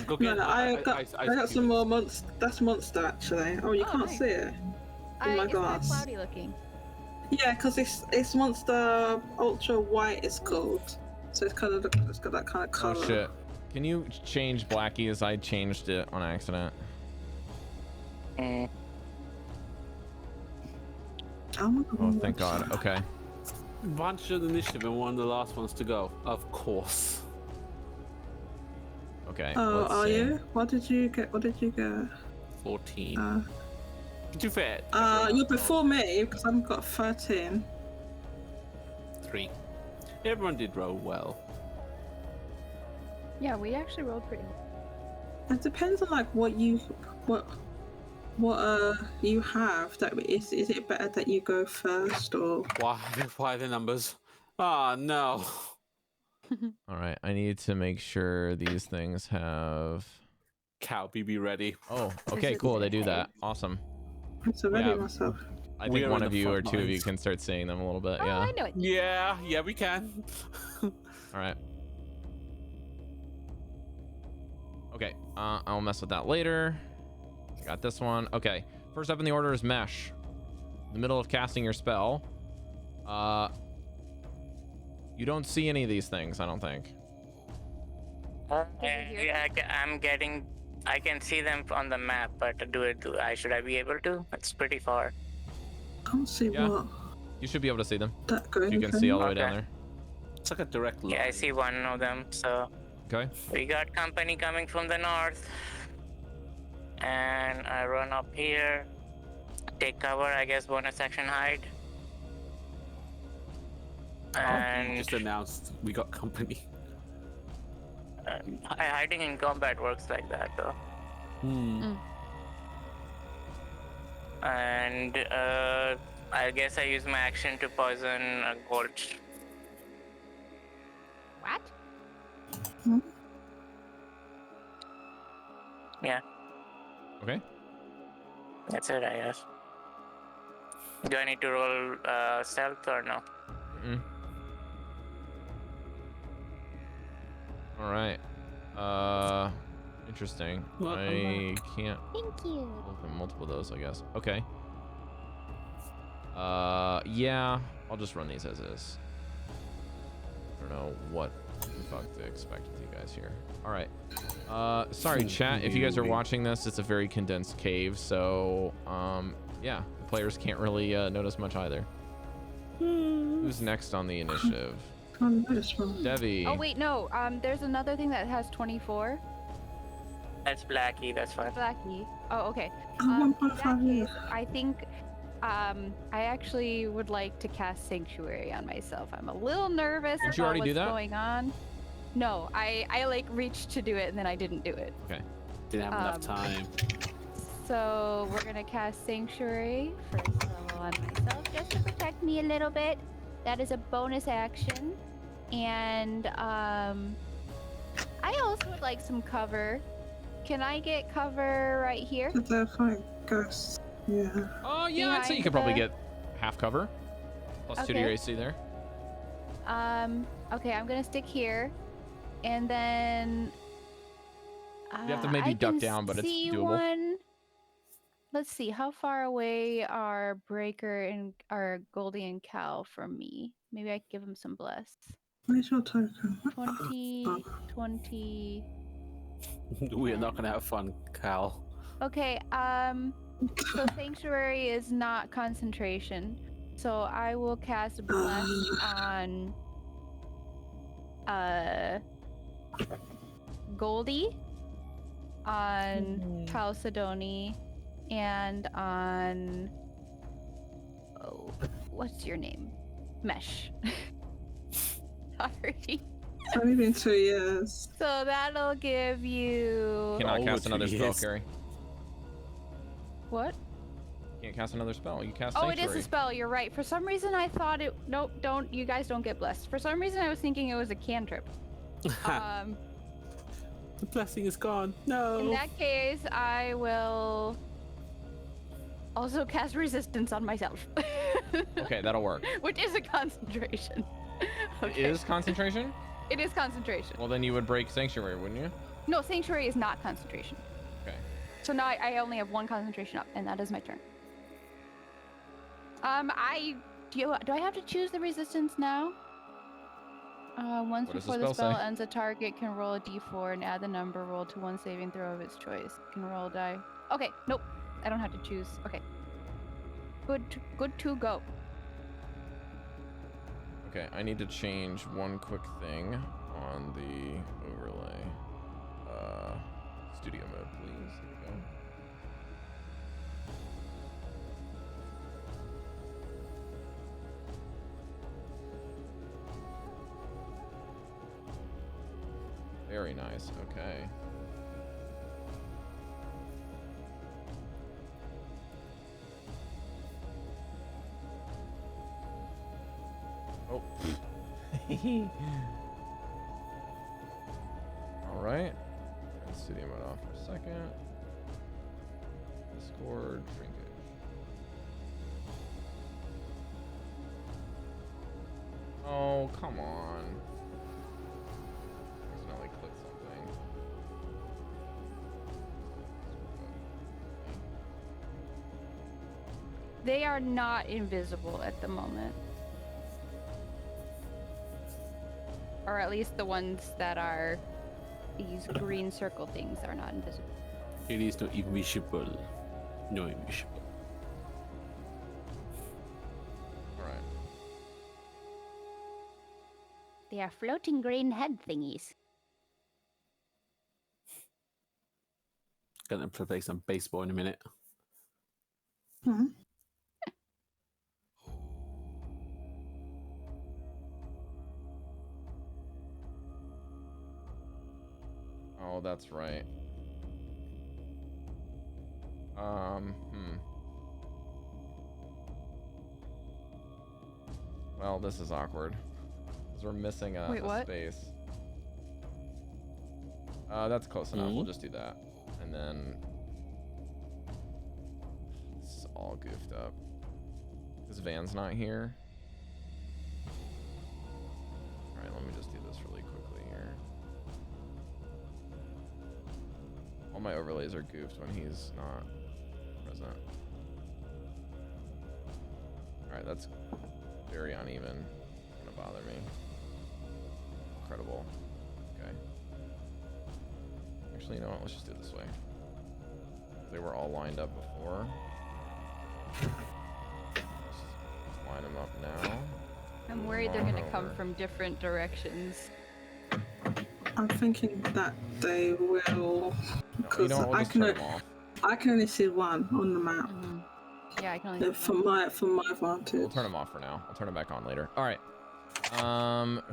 Go No, get no, I got ice some cubes. more monster. That's monster, actually. Oh, you Oh, can't nice. see it. in my It's not glass. cloudy looking. Yeah, because it's Monster Ultra White is called. So it's kind of it's got that kind of color. Oh shit. Can you change Blackie as I changed it on accident? Oh my god. Oh, thank God. Okay. Bunch of initiative and one of the last ones to go. Of course. Okay. Oh, let's are see. you? What did you get? 14. Uh, Too fair. you're before me because I've got 13. 3. Everyone did roll well. Yeah, we actually rolled pretty well. It depends on like what you have. That is it better that you go first or? Why the numbers? Ah, no. All right. I need to make sure these things have. Cow BB ready. Oh, okay, cool. They do that. Awesome. It's already Yeah. myself. I We think are one in of the you or front two of you lines. can start seeing them a little bit. Oh, Yeah. I know it. Yeah, we can. All right. Okay. I'll mess with that later. Got this one. Okay. First up in the order is Mesh. In the middle of casting your spell. You don't see any of these things, I don't think. Yeah, I can see them on the map, but should I be able to? It's pretty far. Can't see Yeah. what You should be able to see them. that green You can thing. see all the way Okay. down there. It's like a direct line. Yeah, I see one of them. So Okay. we got company coming from the north, and I run up here, take cover. I guess bonus action hide. And Just announced we got company. hiding in combat works like that, though. And I guess I use my action to poison a gold. What? Yeah, Okay. that's it, I guess. Do I need to roll stealth or no? Mm-mm. All right. Interesting. Well, I can't Thank you. open multiple of those, I guess. Okay. Yeah, I'll just run these as is. I don't know what the fuck to expect with you guys here. All right. Sorry, chat. If you guys are watching this, it's a very condensed cave, so yeah, the players can't really notice much either. Who's next on the initiative? Can't notice one. Devii. Oh wait, no. There's another thing that has 24. That's Blackie, that's fine. Blackie. Oh, okay. Oh, In 1.5 that years. case, I think I actually would like to cast Sanctuary on myself. I'm a little nervous Didn't you about already what's do that? going on. No, I like reached to do it and then I didn't do it. Okay. Didn't have enough time. So we're gonna cast Sanctuary first level on myself just to protect me a little bit. That is a bonus action. And I also would like some cover. Can I get cover right here? Did they find ghosts? Yeah. Oh yeah, I'd say you Behind could probably the- get half cover. Plus 2 to your Okay. AC there. Okay, I'm gonna stick here. And then You have to maybe I duck can down, but it's see doable. one. Let's see, how far away are Breker and are Goldy and Cal from me? Maybe I could give them some bless. Where's your token? 20, 20. We are not gonna have fun, Cal. Okay, so Sanctuary is not concentration. So I will cast Bless on Goldy, on Chalcedony, and on what's your name? Mesh. Sorry. It's only been 2 years. So that'll give you Cannot Oh, cast another spell, yes. Cari. what? Can't cast another spell. You cast Oh, it Sanctuary. is a spell. You're right. For some reason, I thought it. Nope, don't. You guys don't get blessed. For some reason, I was thinking it was a cantrip. The blessing is gone. No. In that case, I will also cast resistance on myself. Okay, that'll work. Which is a concentration. It is concentration? It is concentration. Well, then you would break Sanctuary, wouldn't you? No, Sanctuary is not concentration. Okay. So now I only have one concentration up, and that is my turn. Do I have to choose the resistance now? Once What does the before the spell spell say? ends, a target can roll a d4 and add the number rolled to one saving throw of its choice. Can roll a die. Okay, nope. I don't have to choose. Okay. Good to go. Okay, I need to change one quick thing on the overlay. Studio mode, please. There we go. Very nice. Okay. Oh. All right. Studio mode off for a second. Discord, shrinkage. Oh, come on. Accidentally clicked something. They are not invisible at the moment. Or at least the ones that are these green circle things are not invisible. It is not invisible. No invisible. Alright. They are floating green head thingies. Gonna play some baseball in a minute. Hmm. Oh, that's right. Well, this is awkward. Because we're missing a space. That's close enough. We'll just do that. And then... It's all goofed up. This Van's not here. Alright, let me just do this really quickly here. All my overlays are goofed when he's not present. Alright, that's very uneven. It's gonna bother me. Incredible. Okay. Actually, you know what? Let's just do it this way. They were all lined up before. Let's line them up now. I'm worried they're gonna come from different directions. I'm thinking that they will, because we'll I just turn can them off. only see one on the map. Mm-hmm. Yeah, I can only. From my vantage. We'll turn them off for now. I'll turn them back on later. All right.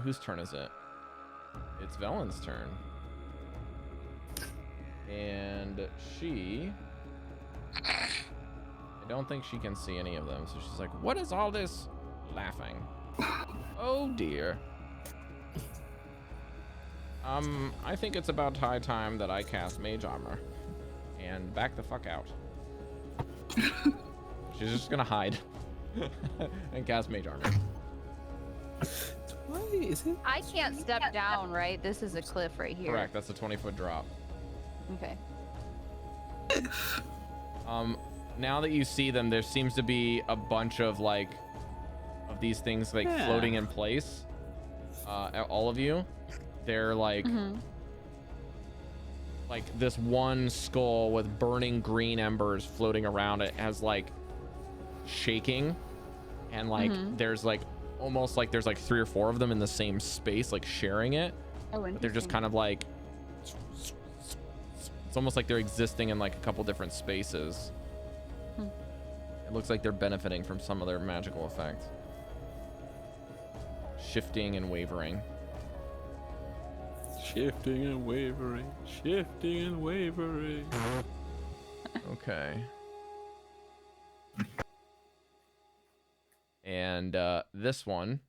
Whose turn is it? It's Velen's turn. And she... I don't think she can see any of them, so she's like, what is all this laughing? Oh dear. I think it's about high time that I cast Mage Armor and back the fuck out. She's just gonna hide and cast Mage Armor. Why is it? I can't step down, right? This is a cliff right here. Correct, that's a 20-foot drop. Okay. Now that you see them, there seems to be a bunch of like of these things like floating in place. All of you, they're like like this one skull with burning green embers floating around it has like shaking, and like there's like almost like there's like 3 or 4 of them in the same space, like sharing it. Oh, but they're just kind of like, it's almost like they're existing in like a couple different spaces. It looks like they're benefiting from some of their magical effects. Shifting and wavering. Shifting and wavering. Shifting and wavering. Okay. And this one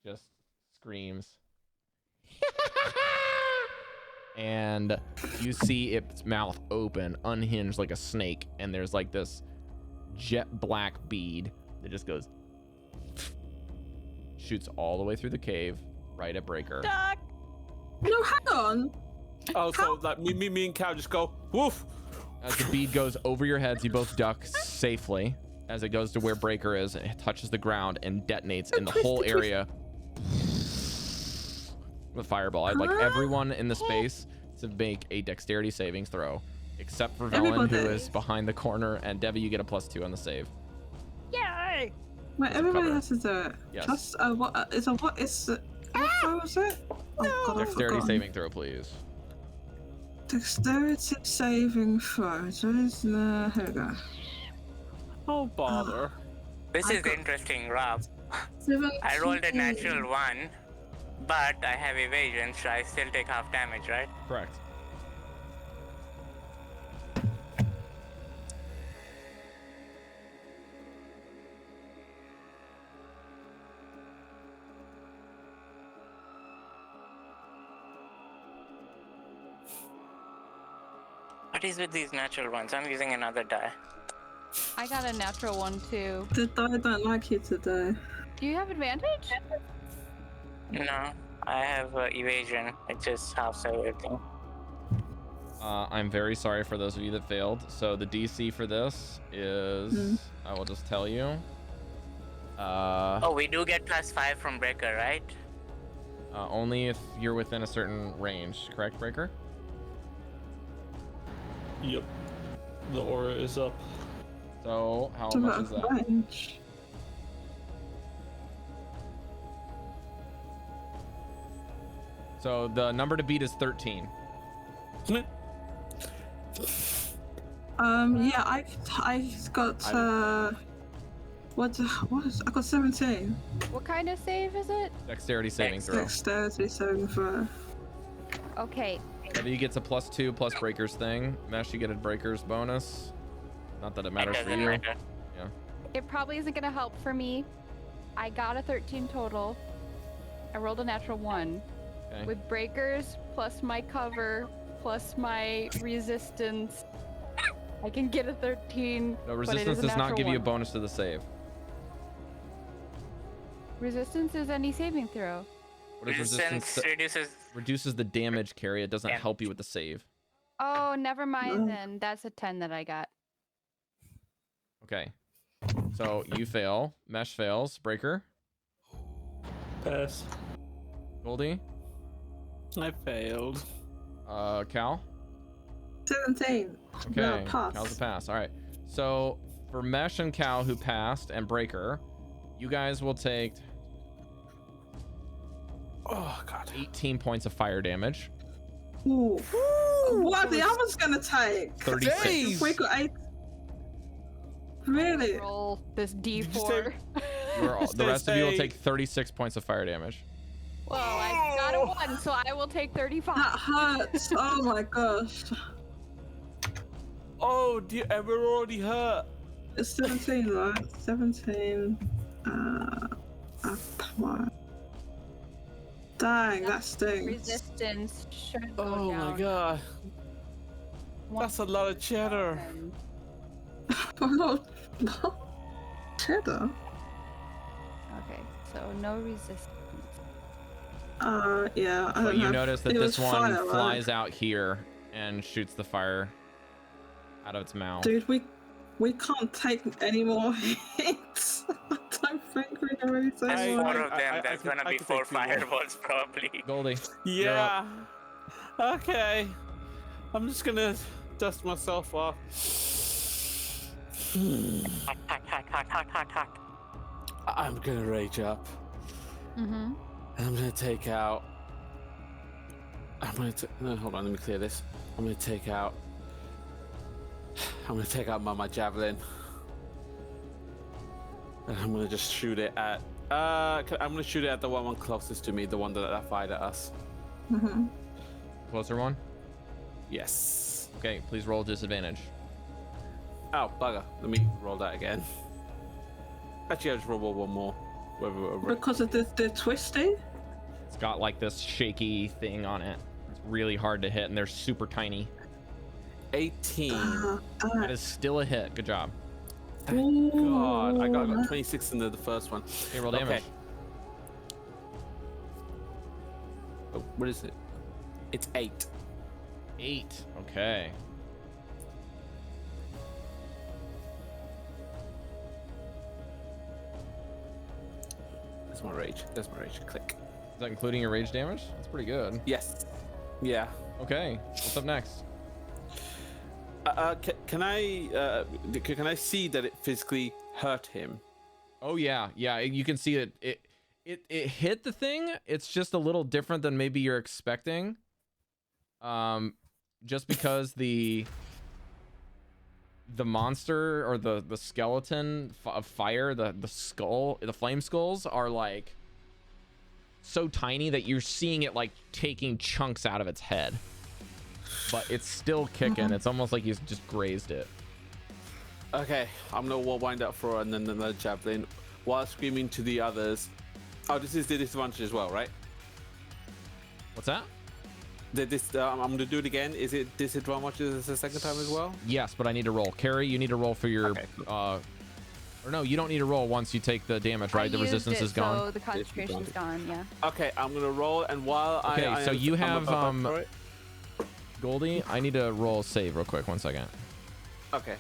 just screams. And you see its mouth open, unhinged like a snake, and there's like this jet black bead that just goes, shoots all the way through the cave, right at Breker. No, hang on. Oh, so like me and Cow just go woof, As the bead goes over your heads, you both duck safely. As it goes to where Breker is, it touches the ground and detonates in the whole area. With fireball. I'd like everyone in the space to make a dexterity savings throw, except for Velen, who is behind the corner, and Devii, you get a +2 on the save. Yay! Wait, everybody has to do it. Yes. Just, what is what was it? Oh, God, Dexterity saving throw, please. Dexterity saving throw. So it's here we go. Oh bother. This is interesting, Rob. I rolled a natural 1, but I have evasion, so I still take half damage, right? Correct. What is with these natural ones? I'm using another die. I got a natural 1 too. The die don't like you today. Do you have advantage? No, I have evasion. It just halves everything. I'm very sorry for those of you that failed. So the DC for this is, I will just tell you. Oh, we do get +5 from Breker, right? Only if you're within a certain range, correct, Breker? Yep. The aura is up. So how much is that? Range. So the number to beat is 13. Yeah, I got what is I got 17. What kind of save is it? Dexterity saving throw. Dexterity saving throw. Okay. Devii gets a +2 plus Breaker's thing. Mesh, you get a Breaker's bonus. Not that it matters for you. Matter. Yeah. It probably isn't gonna help for me. I got a 13 total. I rolled a natural 1. Okay. With breakers plus my cover plus my resistance, I can get a 13. No, but it resistance is a does not natural give you a 1. bonus to the save. Resistance is any saving throw. What is Resistance reduces the damage, Cari. It doesn't help you with the save. Oh, never mind then. That's a 10 that I got. Okay. So you fail. Mesh fails. Breker. Pass. Goldy. I failed. Cal. 17. Okay. No, pass. Cal's a pass. All right. So for Mesh and Cal, who passed, and Breker, you guys will take 18 points of fire damage. Ooh. What are the others gonna take? 36. We got 8. Really? Roll this D4. The rest of you will take 36 points of fire damage. Well, I got a 1, so I will take 35. That hurts. Oh my gosh. Oh, we're already hurt. It's 17, right? 17. What? Dang, that stings. Resistance should go Oh down. my god. That's a lot of cheddar. Cheddar? Okay, so no resistance. Yeah. I But don't you know. notice that It this was one fire, right? flies out here and shoots the fire out of its mouth. Dude, we can't take any more hits. I don't think we can really take There's more. 4 of them. There's gonna be can 4 take 2 more. fireballs probably. Goldie. Yeah. Okay. I'm just gonna dust myself off. Hot. I'm gonna rage up. Mm-hmm. And I'm gonna take out. No, hold on, let me clear this. I'm gonna take out my javelin. And I'm gonna just shoot it at. I'm gonna shoot it at the one closest to me, the one that fired at us. Mm-hmm. Closer one? Yes. Okay, please roll disadvantage. Oh, bugger. Let me roll that again. Actually, I'll just roll one more. Because of the twisty? It's got like this shaky thing on it. It's really hard to hit, and they're super tiny. 18. That is still a hit. Good job. Thank God. I got 26 in the first one. Okay, roll damage. Okay. Oh, what is it? It's 8. 8. Okay. There's my rage. There's my rage. Click. Is that including your rage damage? That's pretty good. Yes. Yeah. Okay. What's up next? Can I see that it physically hurt him? Oh yeah, yeah. You can see it hit the thing. It's just a little different than maybe you're expecting. Just because the monster or the skeleton of fire, the skull, the flame skulls are like so tiny that you're seeing it like taking chunks out of its head, but it's still kicking. It's almost like he's just grazed it. Okay, I'm gonna wind up for and then another javelin while screaming to the others. Oh, this is the disadvantage as well, right? What's that? I'm gonna do it again. Is it disadvantage the second time as well? Yes, but I need to roll. Cari, you need to roll for your okay. Or no, you don't need to roll once you take the damage, right? The resistance is gone. So the concentration's gone, yeah. Okay, I'm gonna roll, and while I so you have Goldy, I need to roll save real quick. 1 second. Okay.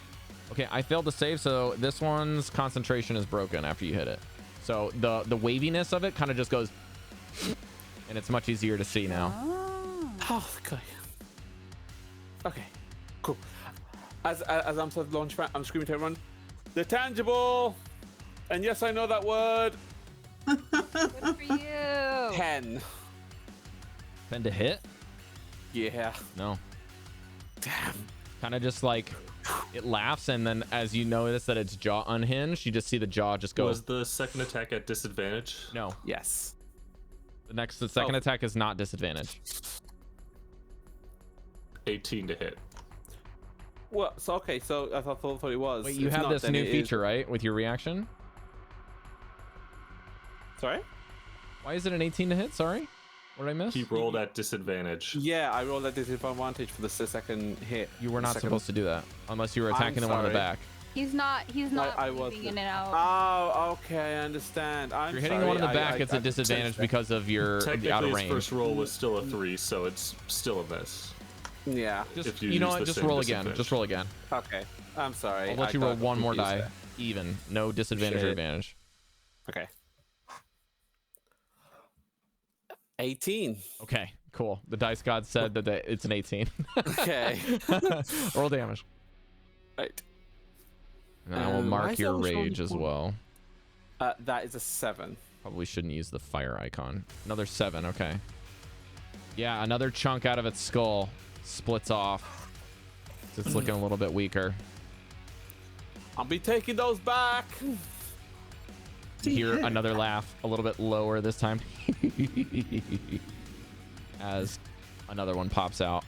Okay, I failed to save, so this one's concentration is broken after you hit it. So the waviness of it kind of just goes, and it's much easier to see now. Oh, okay. Okay, cool. As I'm sort of launch pad, I'm screaming to everyone, "The tangible!" And yes, I know that word. Good for you. 10. 10 to hit? Yeah. No. Damn. Kind of just like it laughs, and then as you notice that its jaw unhinged, you just see the jaw just go. Was the second attack at disadvantage? No. Yes. The second attack is not disadvantage. 18 to hit. Well, so okay, so I thought it was. Wait, you If have not, this then new it feature, right? With your reaction? Sorry? Why is it an 18 to hit? Sorry? What did I miss? He rolled at disadvantage. Yeah, I rolled at disadvantage for the second hit. You were not supposed to do that unless you were attacking the one in the back. He's not I moving in and out. Oh, okay, I understand. If you're hitting the one in the back, it's a disadvantage because of your out of range. His first roll was still a 3, so it's still a miss. Yeah. Just you know what? Just roll again. Just roll again. Okay. I'm sorry. I'll let you roll one more die. Even. No disadvantage or advantage. Okay. 18. Okay, cool. The dice god said that it's an 18. Okay. Roll damage. Right. And I will mark your rage as well. That is a 7. Probably shouldn't use the fire icon. Another 7. Okay. Yeah, another chunk out of its skull splits off. So it's looking a little bit weaker. I'll be taking those back. You hear another laugh, a little bit lower this time, as another one pops out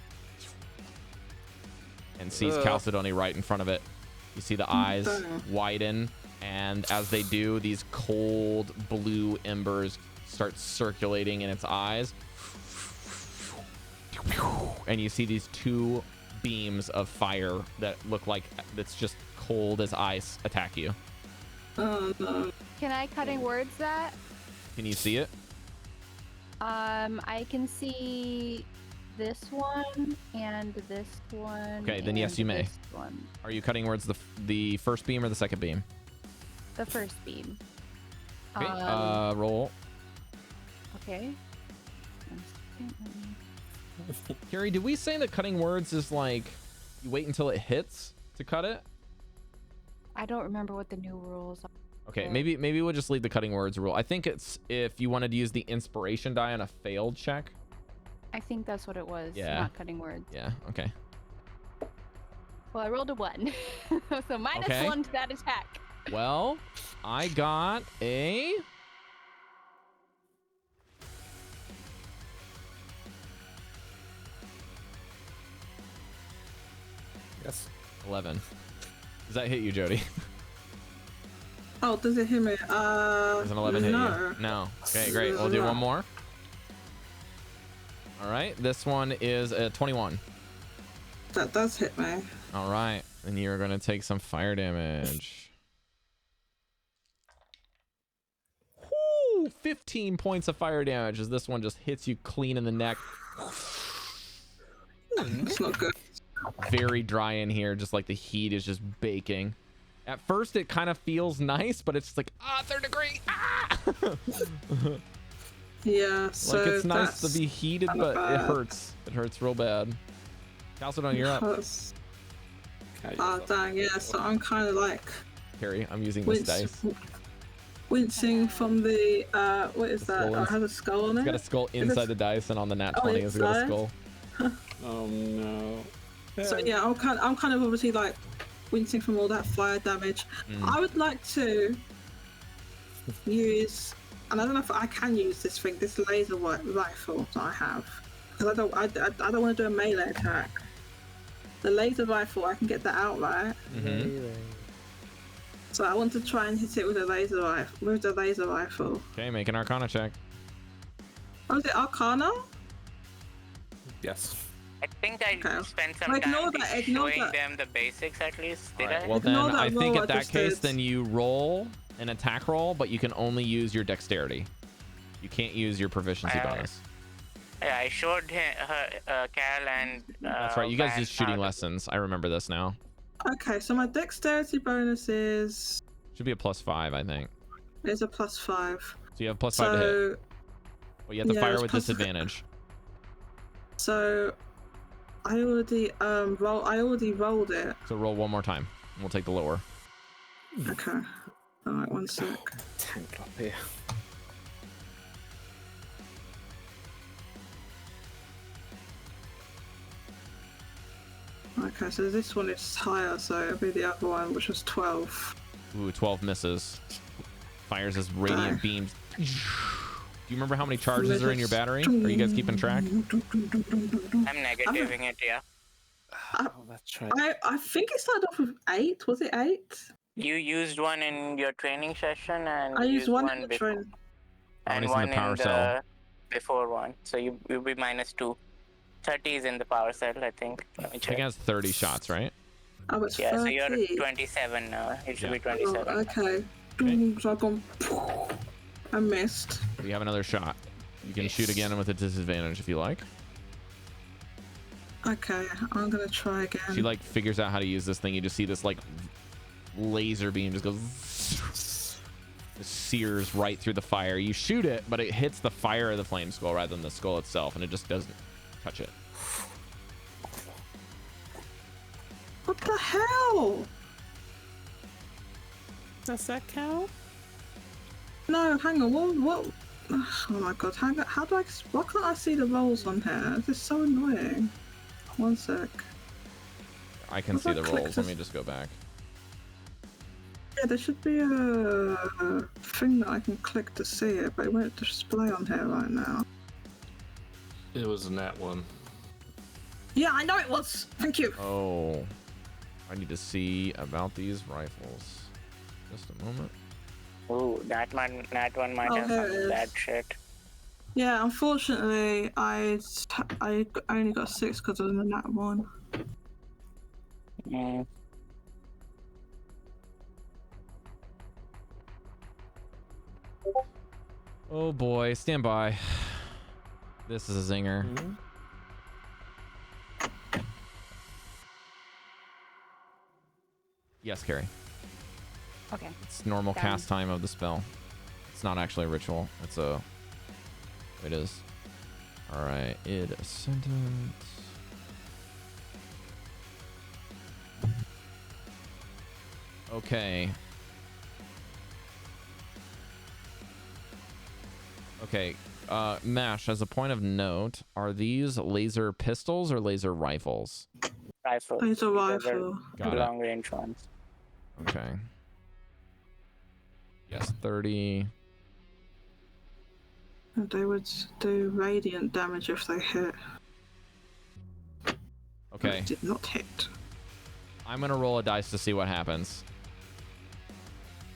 and sees Chalcedony right in front of it. You see the eyes widen, and as they do, these cold blue embers start circulating in its eyes, and you see these 2 beams of fire that look like it's just cold as ice attack you. Oh no. Can I cutting words that? Can you see it? I can see this one and this one. Okay, then yes, you may. This one. Are you cutting words the first beam or the second beam? The first beam. Okay, roll. Okay. Cari, did we say that cutting words is like you wait until it hits to cut it? I don't remember what the new rules are. Okay, maybe we'll just leave the cutting words rule. I think it's if you wanted to use the inspiration die on a failed check. I think that's what it was. Yeah. Not cutting words. Yeah, okay. Well, I rolled a 1. So minus 1 to that attack. Well, I got a... Yes. 11. Does that hit you, Jodie? Oh, does it hit me? Does an 11 hit you? No. Okay, great. We'll do one more. All right. This one is a 21. That does hit me. All right. And you're going to take some fire damage. Woo! 15 points of fire damage as this one just hits you clean in the neck. It's not good. Very dry in here, just like the heat is just baking. At first, it kind of feels nice, but it's like, third degree. Yeah, so like it's nice that's to be heated, but bad. it hurts. It hurts real bad. Chalcedony, you're up. Because- Oh dang, yeah. So I'm kind of like Cari, I'm using this dice. wincing from the what is The that? skull Oh, it has a skull on it. It's got a skull Is inside it- the dice, and on the nat Oh, 20, it's got a inside? skull. Oh no. So yeah, I'm kind of obviously like wincing from all that fire damage. I would like to use, and I don't know if I can use this laser rifle that I have, because I don't want to do a melee attack. The laser rifle, I can get that out, right? So I want to try and hit it with a laser rifle. Okay, make an Arcana check. Oh, is it Arcana? Yes. I think I Okay. spent some Ignore time that, ignore showing that. them the basics at least. Did Alright, I? well then, Ignore that I think roll in I that just case, did. then you roll an attack roll, but you can only use your dexterity. You can't use your proficiency bonus. Yeah, I showed Cal and. That's right. You guys Van did shooting how to- lessons. I remember this now. Okay, so my dexterity bonus is Should be a +5, I think. a +5. So you have +5 to hit, So but you have to yeah, fire it's with plus- disadvantage. so I already rolled it. So roll one more time. And we'll take the lower. Okay. All right, one sec. Tank up here. Okay, so this one is higher, so it'll be the other one, which was 12. Ooh, 12 misses. Fires as radiant Die. beams. Do you remember how many charges are in your battery? Are you guys keeping track? I'm negativing it, yeah. Oh, that's right. I think it started off with 8. Was it 8? You used one in your training session, and I used one in the before, train. How and many's in one the power in the cell? before one. So you'll be -2. 30 is in the power cell, I think. Let me I think check. it has 30 shots, right? Oh, it's Yeah, 30. so you're 27 now. It should Yeah. be 27. Oh, okay. So I've gone. I missed. We have another shot. You can shoot again with a disadvantage if you like. Okay, I'm gonna try again. She like figures out how to use this thing. You just see this like laser beam just goes, just sears right through the fire. You shoot it, but it hits the fire of the flame skull rather than the skull itself, and it just doesn't touch it. What the hell? Does that count? No, hang on. What? Oh my god. Hang on. How do I? Why can't I see the rolls on here? This is so annoying. One sec. I can What see if the I click rolls. Let this? me just go back. Yeah, there should be a thing that I can click to see it, but it won't display on here right now. It was a nat one. Yeah, I know it was. Thank you. Oh, I need to see about these rifles. Just a moment. Ooh, that one might Oh, have there it some is. bad shit. Yeah, unfortunately, I only got 6 because of the nat one. Mm. Oh boy, stand by. This is a zinger. Yes, Cari. Okay. It's normal Done. cast time of the spell. It's not actually a ritual. It's a. It is. All right. Id sentence. Okay. Okay. Mash, as a point of note, are these laser pistols or laser rifles? Rifle. It's a These are rifle. Got the it. long range ones. Okay. Yes, 30. And they would do radiant damage if they hit. Okay. It did not hit. I'm gonna roll a dice to see what happens.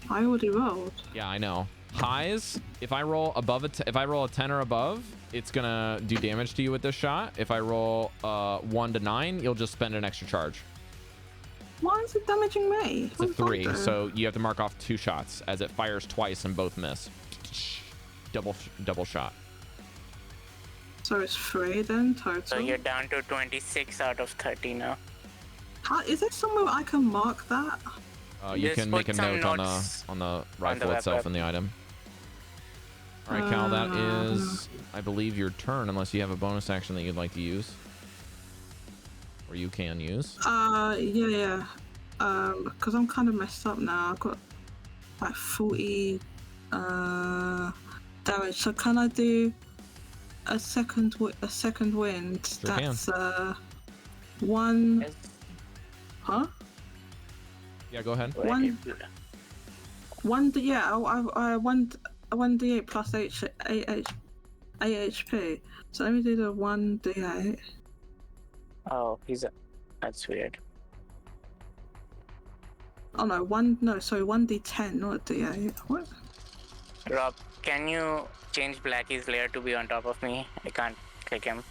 I already rolled. Yeah, I know. Highs, if I roll above if I roll a 10 or above, it's gonna do damage to you with this shot. If I roll 1 to 9, you'll just spend an extra charge. Why is it damaging me? It's a 3, so you have to mark off 2 shots as it fires twice and both miss. Double shot. So it's 3 then total. So you're down to 26 out of 30 now. How, is there somewhere I can mark that? You Just can make a put some note on notes the rifle web itself app. in the item. All right, Cal, that is, I believe, your turn, unless you have a bonus action that you'd like to use. Or you can use. Yeah. Because I'm kind of messed up now. I've got like 40 damage. So can I do a second wind? Sure That's one. Yes. Huh? Yeah, go ahead. One. Yeah. I 1d8 plus 8 HP. So let me do the 1d8. Oh, that's weird. Oh no, 1d10, not a d8. What? Rob, can you change Blackie's layer to be on top of me? I can't click him.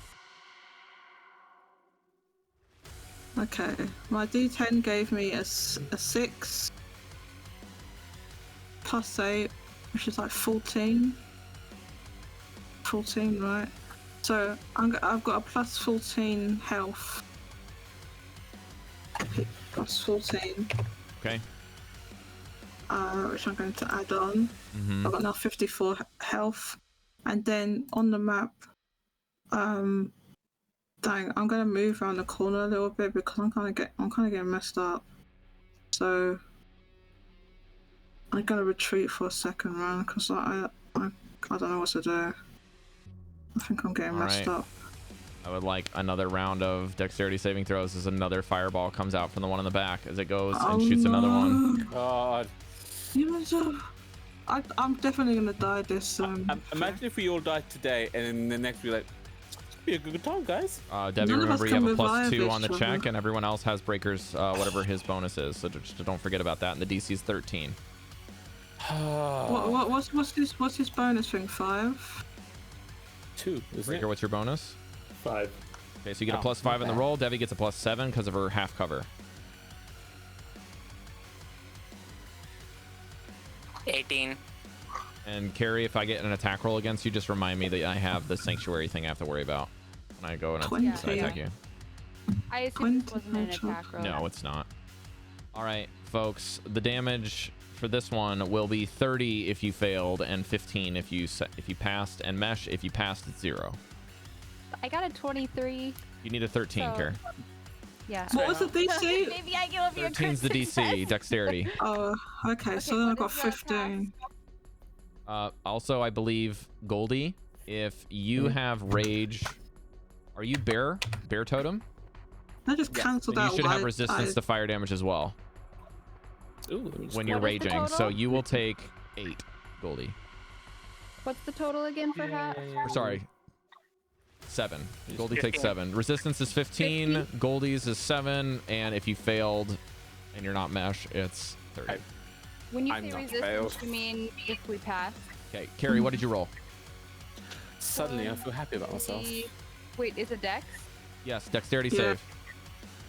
Okay, my d10 gave me a 6 plus 8, which is like 14. 14, right? So I've got a plus 14 health. Plus 14. Okay. Which I'm going to add on. I've got now 54 health. And then on the map, I'm going to move around the corner a little bit because I'm kind of getting messed up. So I'm going to retreat for a second round because I don't know what to do. I think I'm getting messed up. I would like another round of dexterity saving throws as another fireball comes out from the one in the back as it goes and shoots another one. God. I'm definitely going to die this. Imagine if we all died today and then the next week, like, it'd be a good time, guys. Devii, remember you have a +2 on the check, and everyone else has Breaker's whatever his bonus is. So just don't forget about that. And the DC is 13. What's his bonus thing? 5? 2. Breaker, what's your bonus? 5. Okay, so you get a +5 in the roll. Devii gets a +7 because of her half cover. 18. And Cari, if I get an attack roll against you, just remind me that I have the sanctuary thing I have to worry about when I go and attack you. I assume this wasn't an attack roll. No, it's not. All right, folks. The damage for this one will be 30 if you failed, and 15 if you passed, and Mesh if you passed, it's 0. I got a 23. You need a 13, So- Cari. Yeah. What was the DC? Maybe I give you a 13's the DC, dexterity. Oh, okay. So then I got 15. Also, I believe Goldy, if you have rage, are you bear totem? I just cancelled Then out. you should have resistance to fire damage as well when you're What is the raging. So total? you will take 8, Goldy. What's the total again for that? Or sorry, 7. Goldy takes 7. Resistance is 15. Goldy's is 7. And if you failed and you're not Mesh, it's 30. When you I'm say not resistance, failed. you mean if we pass? Okay, Cari, what did you roll? Suddenly, I feel happy about myself. Wait, is it Dex? Yes, dexterity Yeah. save.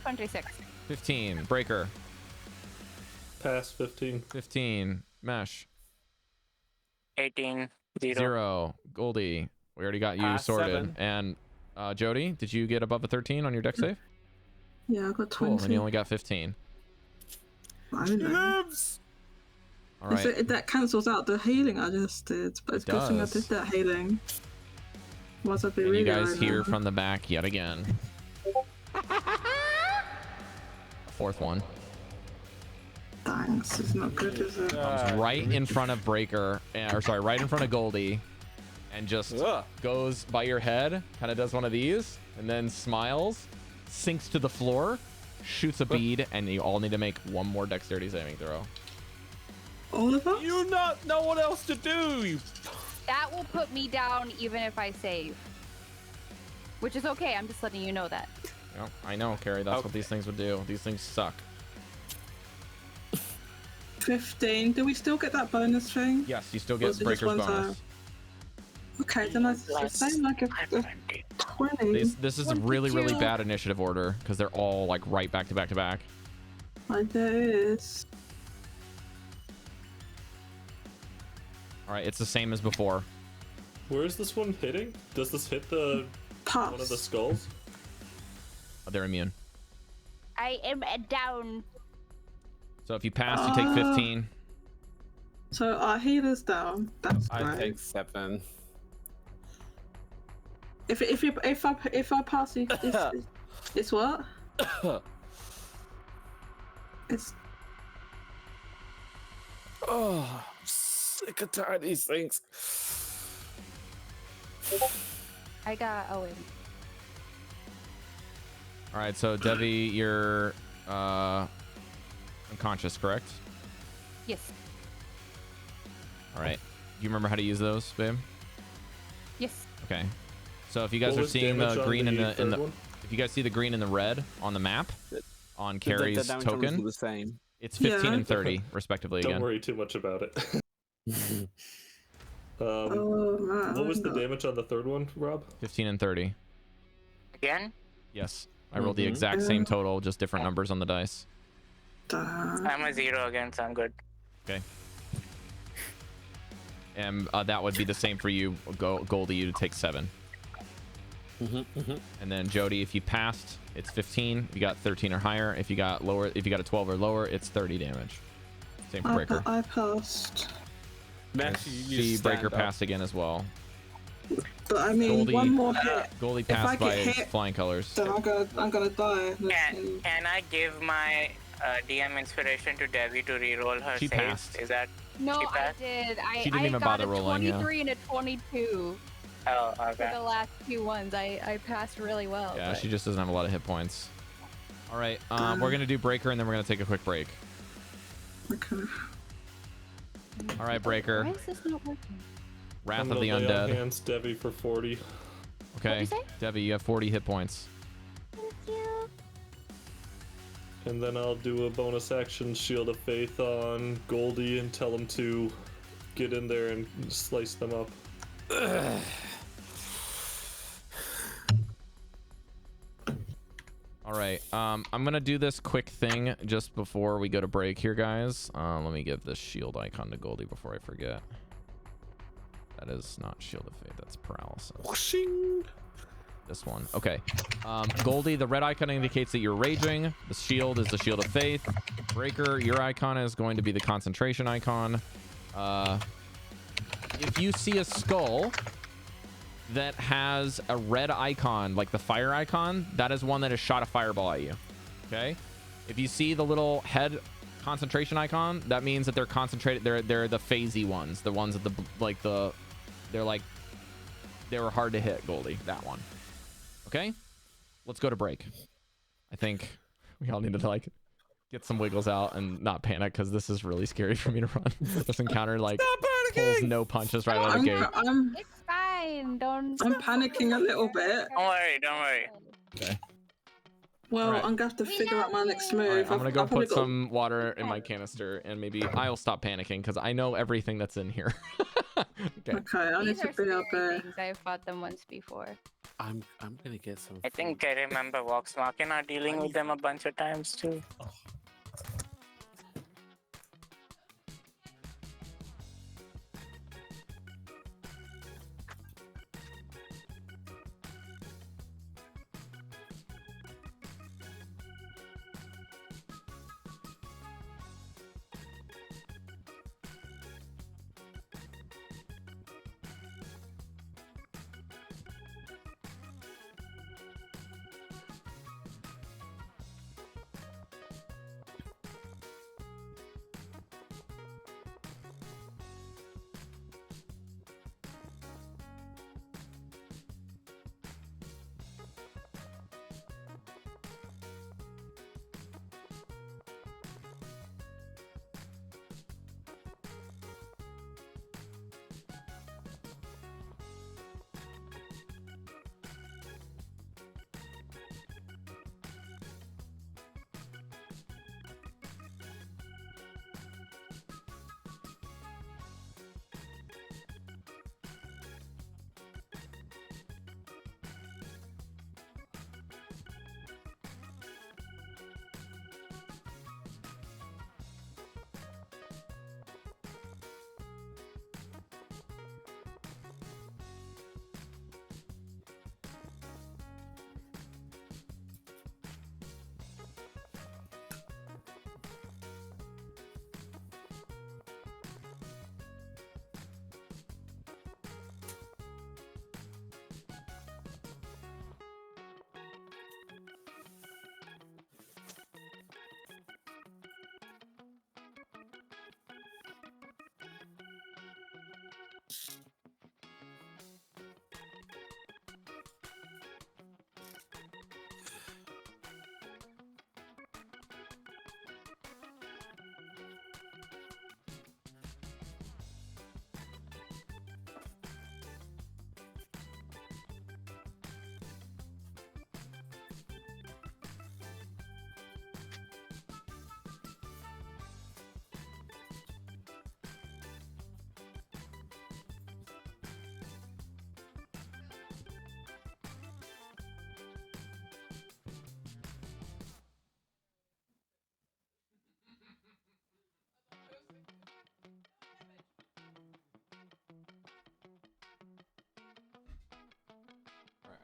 26. 15. Breaker. Pass 15. 15. Mesh. 18. 0. Goldy. We already got you sorted. 7. And Jodie, did you get above a 13 on your dex save? Yeah, I got 20. Cool, and you only got 15. I don't know. All right. That cancels out the healing I just did, but it's a good thing I does. did that healing. Was I be And really you guys right hear now? from the back yet again. Fourth one. Dang, this is not good, is it? Comes right in front of Breaker, or sorry, right in front of Goldy, and just goes by your head, kind of does one of these, and then smiles, sinks to the floor, shoots a bead, and you all need to make one more dexterity saving throw. All of us? You not know what else to do. You... That will put me down even if I save. Which is okay, I'm just letting you know that. Yep, I know, Cari, that's what these things would do. These things suck. 15. Do we still get that bonus thing? Yes, you still Or get is it just Breaker's one bonus. time? Okay, then I say like a 20. This is really, really bad initiative order because they're all like right back to back to back. Like this. All right, it's the same as before. Where is this one hitting? Does this hit the one of the skulls? They're immune. I am down. So if you pass, you take 15. So our healer's down. That's I great. take 7. If I pass, it's what? It's Oh, I'm sick of tired of these things. I got Owen. All right, so Devii, you're unconscious, correct? Yes. All right. Do you remember how to use those, babe? Yes. Okay. So if you guys What are was seeing the damage on green and the the third one? if you guys see the green and the red on the map on Cari's the damage on token, the same. it's 15 Yeah. and 30 respectively Don't again. worry too much about it. oh man. What was the damage on the third one, Rob? 15 and 30. Again? Yes. I rolled the exact same total, just different numbers on the dice. I'm a 0 again, so I'm good. Okay. And that would be the same for you, Goldy. You to take 7. And then Jodie, if you passed, it's 15. If you got 13 or higher, if you got lower, if you got a 12 or lower, it's 30 damage. Same for Breker. I passed. Max, you See, stand Breker up. passed again as well. But I mean, Goldie- one more hit, Goldie I passed by get his hit, flying colors. then I'm gonna die. Can I give my DM inspiration to Devii to reroll her She saves? passed. Is that No, She I passed? did. She didn't I even got bother a rolling, yeah. 23 and a 22 oh for okay? the last 2 ones. I passed really well. Yeah, but- she just doesn't have a lot of hit points. All right, we're gonna do Breaker and then we're gonna take a quick break. Okay. All right, Breaker. Why is this not working? Wrath I'm of the gonna lay on Undead. hands Devii for 40. Okay, What'd you Devii, you have 40 hit points. Thank you. And then I'll do a bonus action Shield of Faith on Goldy and tell him to get in there and slice them up. All right, I'm gonna do this quick thing just before we go to break here, guys. Let me give this shield icon to Goldy before I forget. That is not Shield of Faith, that's Paralysis. Whooshing. This one. Okay. Goldy, the red icon indicates that you're raging. The shield is the Shield of Faith. Breaker, your icon is going to be the concentration icon. If you see a skull that has a red icon, like the fire icon, that is one that has shot a fireball at you. Okay? If you see the little head concentration icon, that means that they're concentrated. They're the phasey ones, the ones that they were hard to hit. Goldy, that one. Okay, let's go to break. I think we all need to like get some wiggles out and not panic because this is really scary for me to run. This encounter like pulls no punches right out of the gate. It's fine. Don't. I'm panicking a little bit. Don't worry, don't worry. Okay. Well, Alright. I'm gonna have to figure out my next move. All right, I'm gonna go I've probably put got- some water in my canister and maybe I'll stop panicking because I know everything that's in here. Okay. Okay, I need These to are be up scary there. things. I've fought them once before. I'm gonna get some. I think I remember Vox Machina dealing with them a bunch of times too.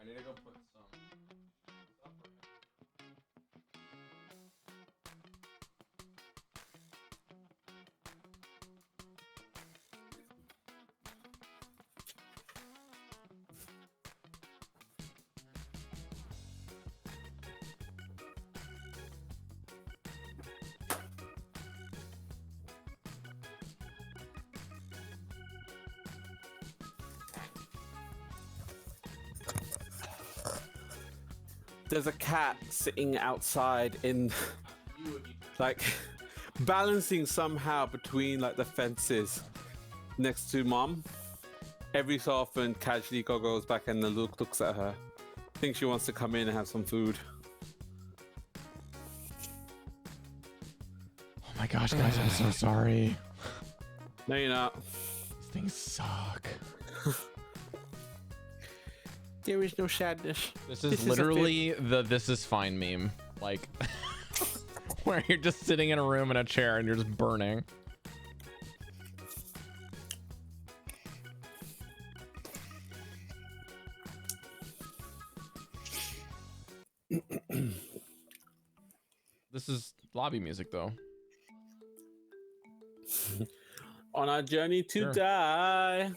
I need to go put some. There's a cat sitting outside in, like, balancing somehow between like the fences next to Mom. Every so often, casually goes back and looks at her. Thinks she wants to come in and have some food. Oh my gosh, guys, I'm so sorry. No, you're not. These things suck. There is no sadness. This is literally the "this is fine" meme. Like, where you're just sitting in a room in a chair and you're just burning. This is lobby music, though. On our journey to Sure. die.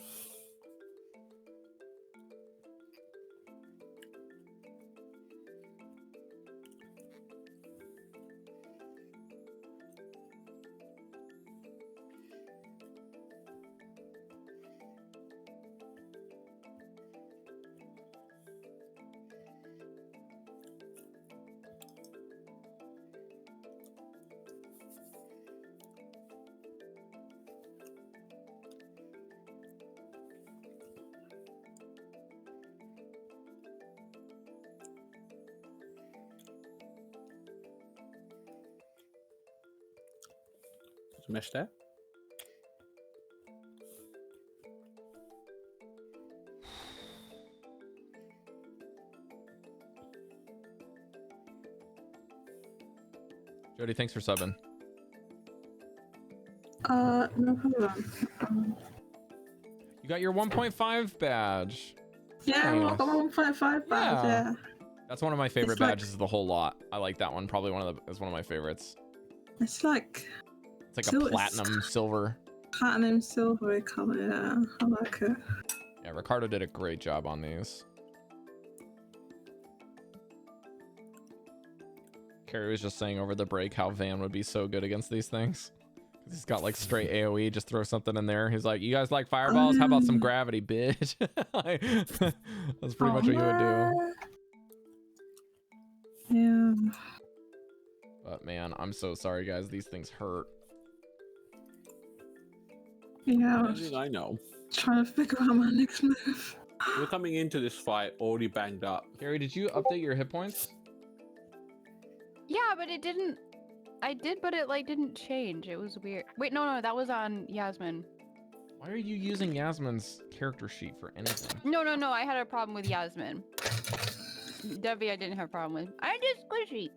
Mesh there. Jodie, thanks for subbing. No problem. You got your 1.5 badge. Yeah, Nice. I got my 1.5 badge, yeah. That's one of my favorite It's like- badges of the whole lot. I like that one. Probably is one of my favorites. It's like It's like So a it's- platinum silver. platinum silvery color, yeah. I like it. Yeah, Ricardo did a great job on these. Cari was just saying over the break how Van would be so good against these things. 'Cause he's got like straight AoE, just throw something in there. He's like, you guys like fireballs? How about some gravity, bitch? That's pretty much what he would do. Yeah. But man, I'm so sorry, guys. These things hurt. Yeah, I was Everything I know. trying to figure out my next move. We're coming into this fight already banged up. Cari, did you update your hit points? Yeah, but it didn't. I did, but it like didn't change. It was weird. Wait, no, that was on Yasmin. Why are you using Yasmin's character sheet for anything? No, I had a problem with Yasmin. Devii, I didn't have a problem with. I just squishy.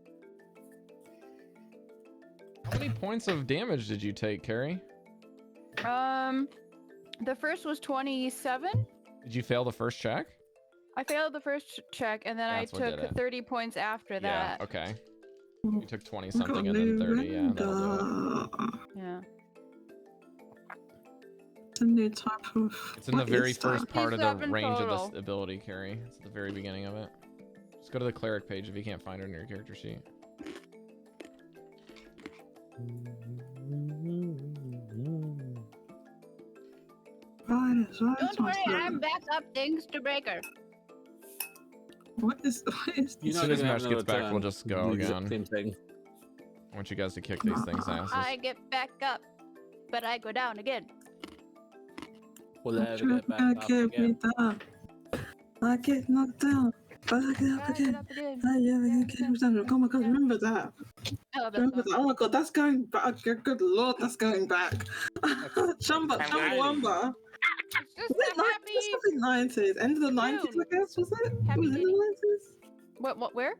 How many points of damage did you take, Cari? The first was 27. Did you fail the first check? I failed the first check, and then That's what I did took it. 30 points after that. Yeah, okay. You took 20 Got something and then 30, yeah, that'll do it. Yeah. It's a new type of. It's in the what very is that? first part of the 57 range of total. this ability, Cari. It's at the very beginning of it. Just go to the Cleric page if you can't find it in your character sheet. Right, Don't worry, I'm back up thanks to Breker. What is As soon as Mesh gets back, we'll just go again. Same thing. I want you guys to kick these things' asses. I get back up, but I go down again. We'll never trying get back to up get me again. down? I get knocked down, but I get up I get again. up again. I never get me down. Oh my god, remember that. I love that Remember song. that. Oh my god, that's going back. Good lord, that's going back. Chumbawamba. It's just Was it a happy. the 90s? End of the 90s, I guess, was it? Happy Was it in Dating. the 90s? What, where?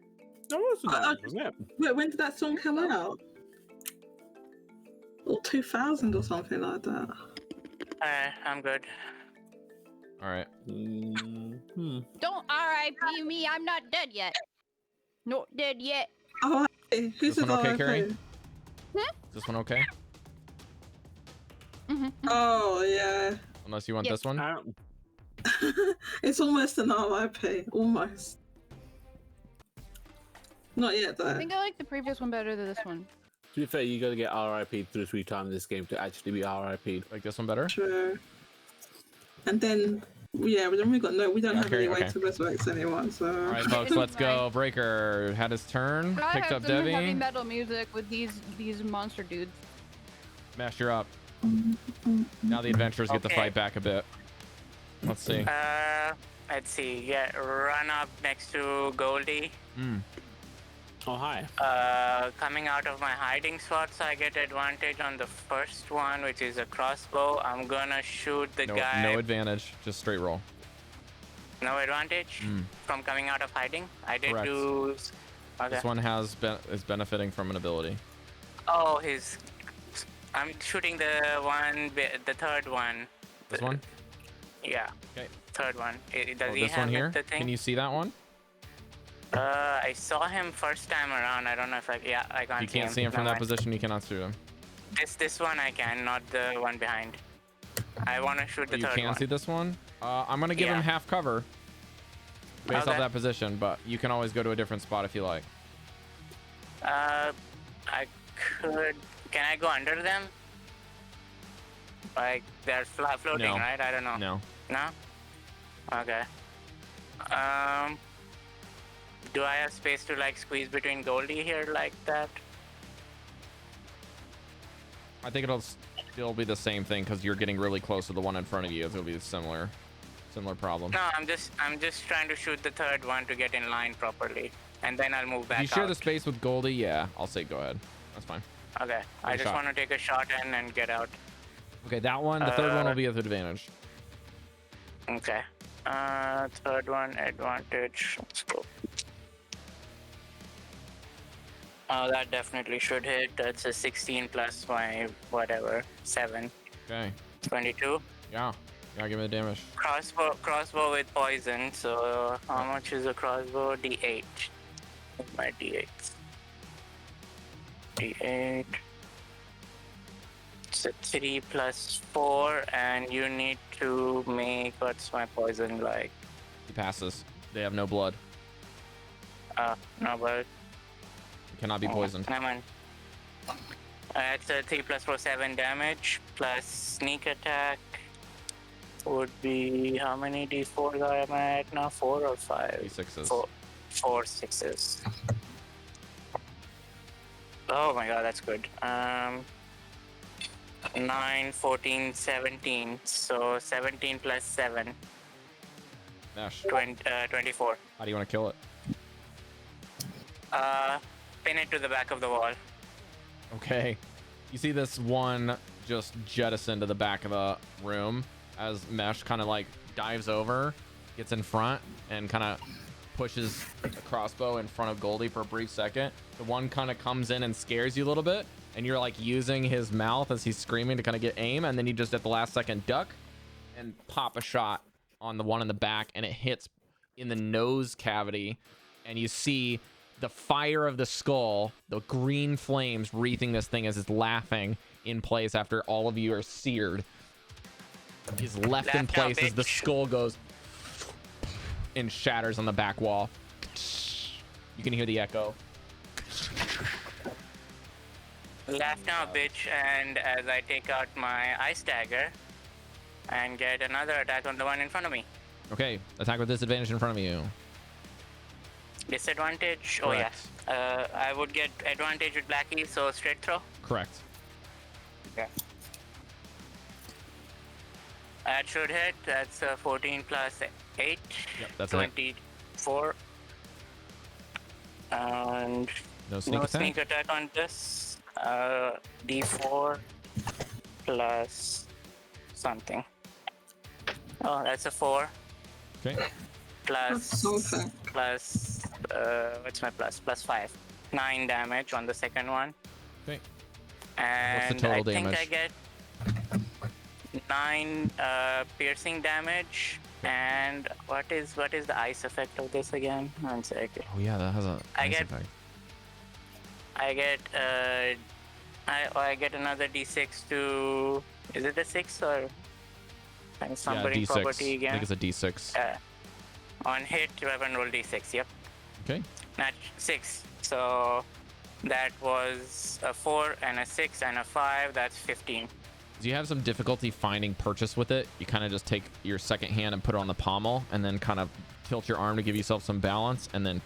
No, it wasn't I- that, wasn't it? Wait, when did that song come out? Or 2000 or something like that. I'm good. All right. Don't RIP me. I'm not dead yet. Not dead yet. Oh, hey, who's This one the okay, Cari? RIP? Is this one okay? Oh, yeah. Unless you want Yes. this one. It's almost an RIP. Almost. Not yet, I though. think I like the previous one better than this one. To be fair, you gotta get RIP'd 3 times in this game to actually be RIP'd. Like this one better? True. And then, yeah, we don't have Cari, any way okay. to resurrect anyone, so. All right, folks, let's go. Breker had his turn. I Picked have up some heavy Devii. metal music with these monster dudes. Mash, you're up. Now the adventurers get to Okay. fight back a bit. Let's see. Let's see. Yeah, run up next to Goldy. Oh, hi. Coming out of my hiding spot, so I get advantage on the first one, which is a crossbow. I'm gonna shoot the guy. No advantage, just straight roll. No advantage from coming out of hiding. I did Correct. lose. Okay. This one is benefiting from an ability. Oh, I'm shooting the third one. This one? Yeah. Okay. Third one. Does Oh, he this have one here? the thing? Can you see that one? I saw him first time around. I don't know if I can't. You can't see him from No, that position. You cannot shoot him. This one I can, not the one behind. I want to shoot the You third can one. see this one. I'm gonna give him Yeah. half cover based off Okay. that position, but you can always go to a different spot if you like. I could. Can I go under them? Like they're floating, No. right? I don't know. No. No? Okay. Do I have space to like squeeze between Goldy here like that? I think it'll still be the same thing because you're getting really close to the one in front of you. It'll be a similar problem. No, I'm just trying to shoot the third one to get in line properly, and then I'll move back If you share out. the space with Goldy, yeah, I'll say go ahead. That's fine. Okay. I just shot. want to take a shot in and get out. Okay, that one, the third one will be with advantage. Okay. Third one advantage. Let's go. Oh, that definitely should hit. That's a 16 plus my whatever 7. Okay. 22. Yeah. Yeah, give me the damage. Crossbow with poison. So how much is a crossbow? D8. My D8. D8. It's a 3 plus 4, and you need to make what's my poison like? He passes. They have no blood. No, but Cannot be poisoned. never mind. It's a 3 plus 4, 7 damage plus sneak attack would be how many d4s am I at now? 4 or 5? D6s. 4 6s. Oh my god, that's good. 9, 14, 17. So 17 plus 7, Nash, 24. how do you want to kill it? Pin it to the back of the wall. Okay. You see this one just jettison to the back of the room as Mesh kind of like dives over, gets in front, and kind of pushes the crossbow in front of Goldy for a brief second. The one kind of comes in and scares you a little bit, and you're like using his mouth as he's screaming to kind of get aim, and then you just at the last second duck and pop a shot on the one in the back, and it hits in the nose cavity, and you see the fire of the skull, the green flames wreathing this thing as it's laughing in place after all of you are seared. Is left in Laugh now, place as the bitch. skull goes and shatters on the back wall. You can hear the echo. Laugh now, bitch, and as I take out my ice dagger and get another attack on the one in front of me. Okay, attack with disadvantage in front of you. Disadvantage? Correct. Oh yeah. I would get advantage with Blackie, so straight throw. Correct. Okay. That should hit. That's 14 plus 8. Yep, that's it. 24. And No sneak no attack. sneak attack on this. D4 plus something. Oh, that's a 4. Okay. Plus Something. plus what's my plus? Plus 5. 9 damage on the second one. Okay. And total I think damage? I get 9 piercing damage And what is the ice effect of this again? 1 second. Oh yeah, that has a I nice get- effect. I get another d6 to. Is it a 6 or? And somebody D6. property again. I think it's a D6. On hit, weapon roll d6. Yep. Okay. Not 6. So that was a 4 and a 6 and a 5. That's 15. Do you have some difficulty finding purchase with it? You kind of just take your second hand and put it on the pommel, and then kind of tilt your arm to give yourself some balance, and then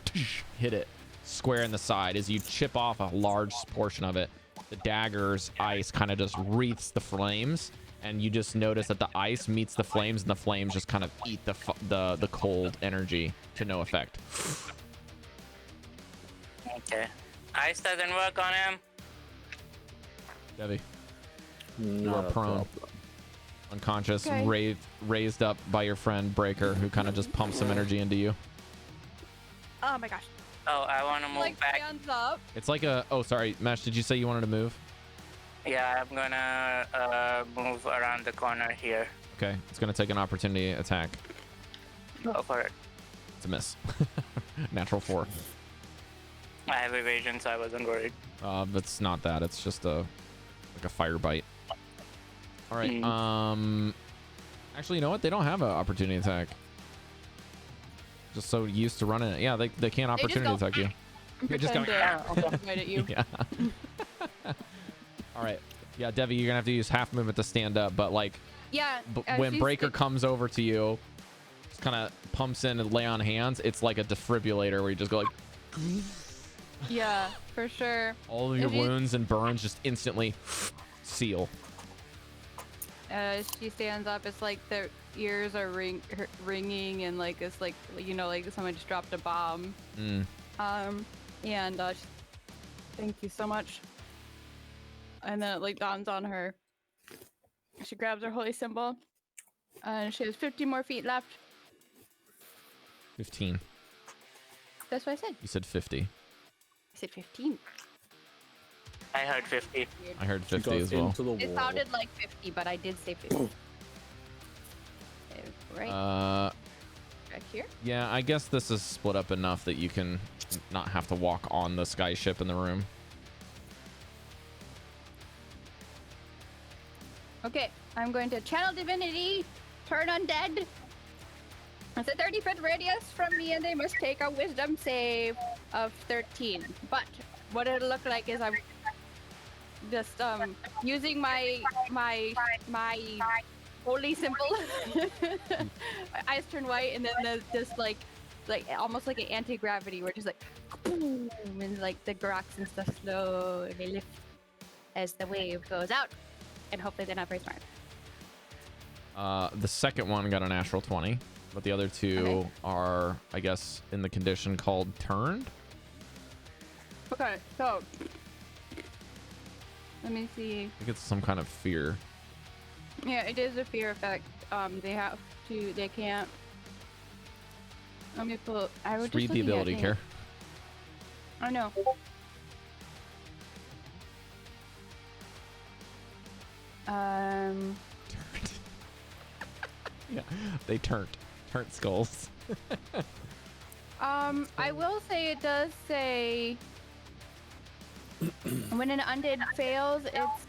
hit it square in the side. As you chip off a large portion of it, the dagger's ice kind of just wreaths the flames, and you just notice that the ice meets the flames, and the flames just kind of eat the cold energy to no effect. Okay. Ice doesn't work on him. Devii, you No are prone, problem. unconscious, Okay. raised up by your friend Breker, who kind of just pumps some energy into you. Oh my gosh. Oh, I want to move Like back. hands up. It's like a... Oh, sorry, Mesh, did you say you wanted to move? Yeah, I'm gonna move around the corner here. Okay, it's going to take an opportunity attack. Go for it. It's a miss. Natural 4. I have evasion, so I wasn't worried. It's not that. It's just like a fire bite. All right. Actually, you know what? They don't have an opportunity attack. Just so used to running it. Yeah, they can't opportunity attack you. They just go right at you. Yeah. All right. Yeah, Devii, you're gonna have to use half movement to stand up, but like Yeah. when Breker comes over to you, just kind of pumps in and lay on hands. It's like a defibrillator where you just go like. Yeah, for sure. All of your If you- wounds and burns just instantly seal. She stands up. It's like their ears are ringing, and like it's like like someone just dropped a bomb. And thank you so much. And then it like dawns on her. She grabs her holy symbol, and she has 50 more feet left. 15. That's what I said. You said 50. I said 15. I heard 50. I heard She 50 goes as well. into the It wall. sounded like 50, but I did say 50. Right back here. Yeah, I guess this is split up enough that you can not have to walk on the sky ship in the room. Okay, I'm going to channel divinity, turn undead. It's a 30-foot radius from me, and they must take a wisdom save of 13. But what it'll look like is I'm just using my holy symbol. My eyes turn white, and then there's just like almost like an anti-gravity, where just like boom, and like the rocks and stuff slowly lift as the wave goes out. And hopefully they're not very smart. The second one got a natural 20, but the other two are, I guess, in the condition called turned. Okay, so let me see. I think it's some kind of fear. Yeah, it is a fear effect. They can't. Let me pull. I would Just read the ability, Care. I know. Yeah, they turned skulls. I will say it does say when an undead fails its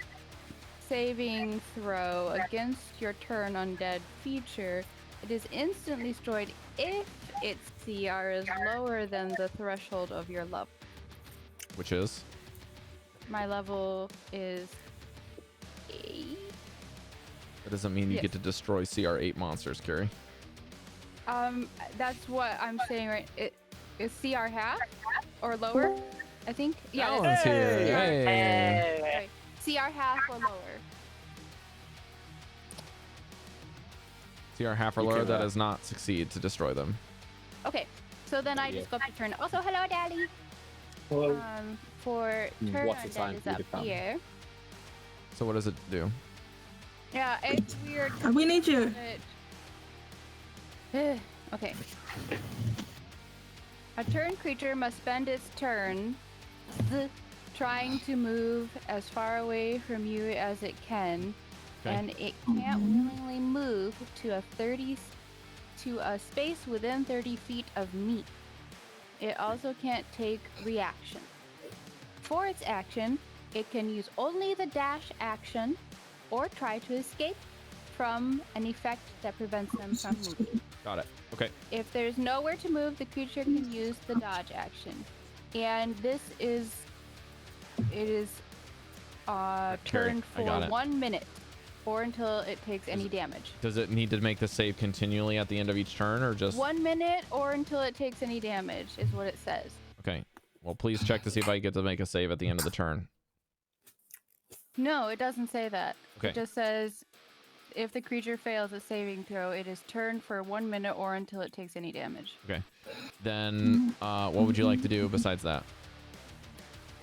saving throw against your turn undead feature, it is instantly destroyed if its CR is lower than the threshold of your level. Which is? My level is 8. That doesn't mean you Yes. get to destroy CR8 monsters, Cari. That's what I'm saying, right? It is CR half or lower, I think. Yeah, Dallan's it's here. CR. Hey. Okay. CR half or lower. CR half or You lower, can, that does not succeed to destroy them. Okay, so then I just go up to turn. Also, hello, Daddy. Hello. For turn What a time that is for you up to come. here. So what does it do? Yeah, it's weird. We need you. Okay. A turn creature must spend its turn trying to move as far away from you as it can, Okay. and it can't willingly move to a 30 to a space within 30 feet of me. It also can't take reaction. For its action, it can use only the dash action or try to escape from an effect that prevents them from moving. Got it. Okay. If there's nowhere to move, the creature can use the dodge action. And it is Carry. turned I got for it. 1 minute or until it takes any damage. Does it need to make the save continually at the end of each turn, or just 1 minute or until it takes any damage is what it says. Okay. Well, please check to see if I get to make a save at the end of the turn. No, it doesn't say that. Okay. It just says if the creature fails a saving throw, it is turned for 1 minute or until it takes any damage. Okay. Then, what would you like to do besides that?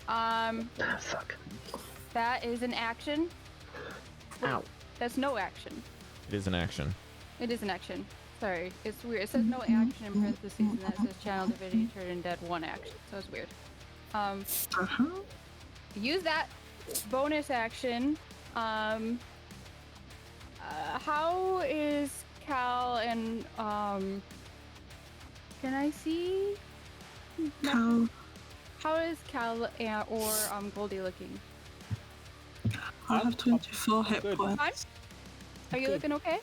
Fuck. That is an action. Ow. That's no action. It is an action. It is an action. Sorry, it's weird. It says no action in parentheses, and then it says channel divinity turn and dead 1 action. So it's weird. Use that bonus action. How is Cal and can I see? How? How is Cal or Goldy looking? I have 24 hit Good. points. Are you Good. looking okay?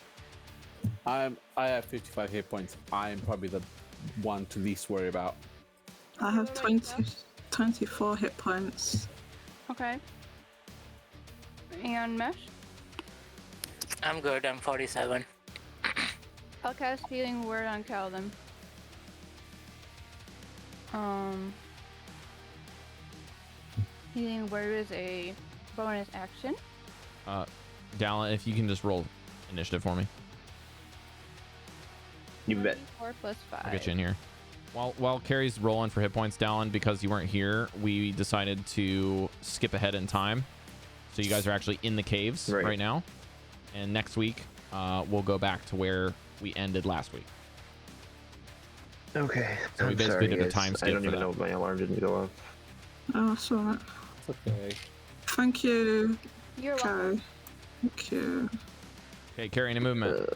I have 55 hit points. I'm probably the one to least worry about. I have 24 hit points. Okay. And Mesh? I'm good. I'm 47. I'll cast Healing Word on Cal then. Healing Word is a bonus action. Dallan, if you can just roll initiative for me. You bet. 4 plus 5. I'll get you in here. While Cari's rolling for hit points, Dallan, because you weren't here, we decided to skip ahead in time. So you guys are actually in the caves right now. And next week, we'll go back to where we ended last week. Okay. So we I'm basically sorry, did a guys. time skip I don't for even that. know if my alarm didn't go off. Oh, that's alright. It's okay. Thank you, You're welcome. Cari. Thank you. Okay, Cari, any movement.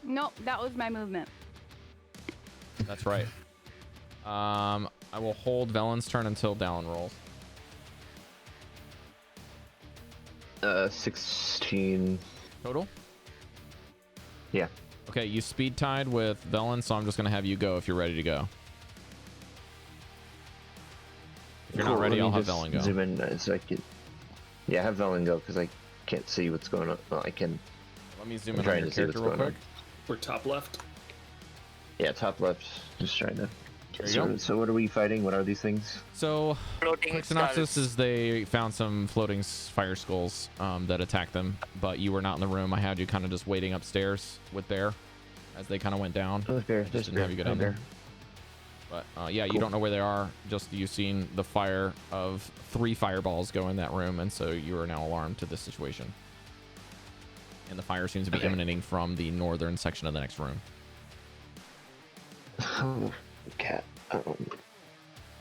Nope, that was my movement. That's right. I will hold Velen's turn until Dallan rolls. 16. Total? Yeah. Okay, you speed tied with Velen, so I'm just going to have you go if you're ready to go. If you're not ready, I'll have Velen go. Zoom in so I can. Yeah, have Velen go because I can't see what's going on. Well, I can. Let me zoom I'm in on trying your to see what's character real going quick. We're top left. Yeah, top left. Just trying to. There you go. So what are we fighting? What are these things? So, Floating quick synopsis skulls. is they found some floating fire skulls that attacked them, but you were not in the room. I had you kind of just waiting upstairs with Bear as they kind of went down. Oh, there. I just didn't have you go down there. But yeah, you don't know where they are. Just you've seen the fire of 3 fireballs go in that room, and so you are now alarmed to this situation. And the fire seems to be emanating from the northern section of the next room. Oh, cat.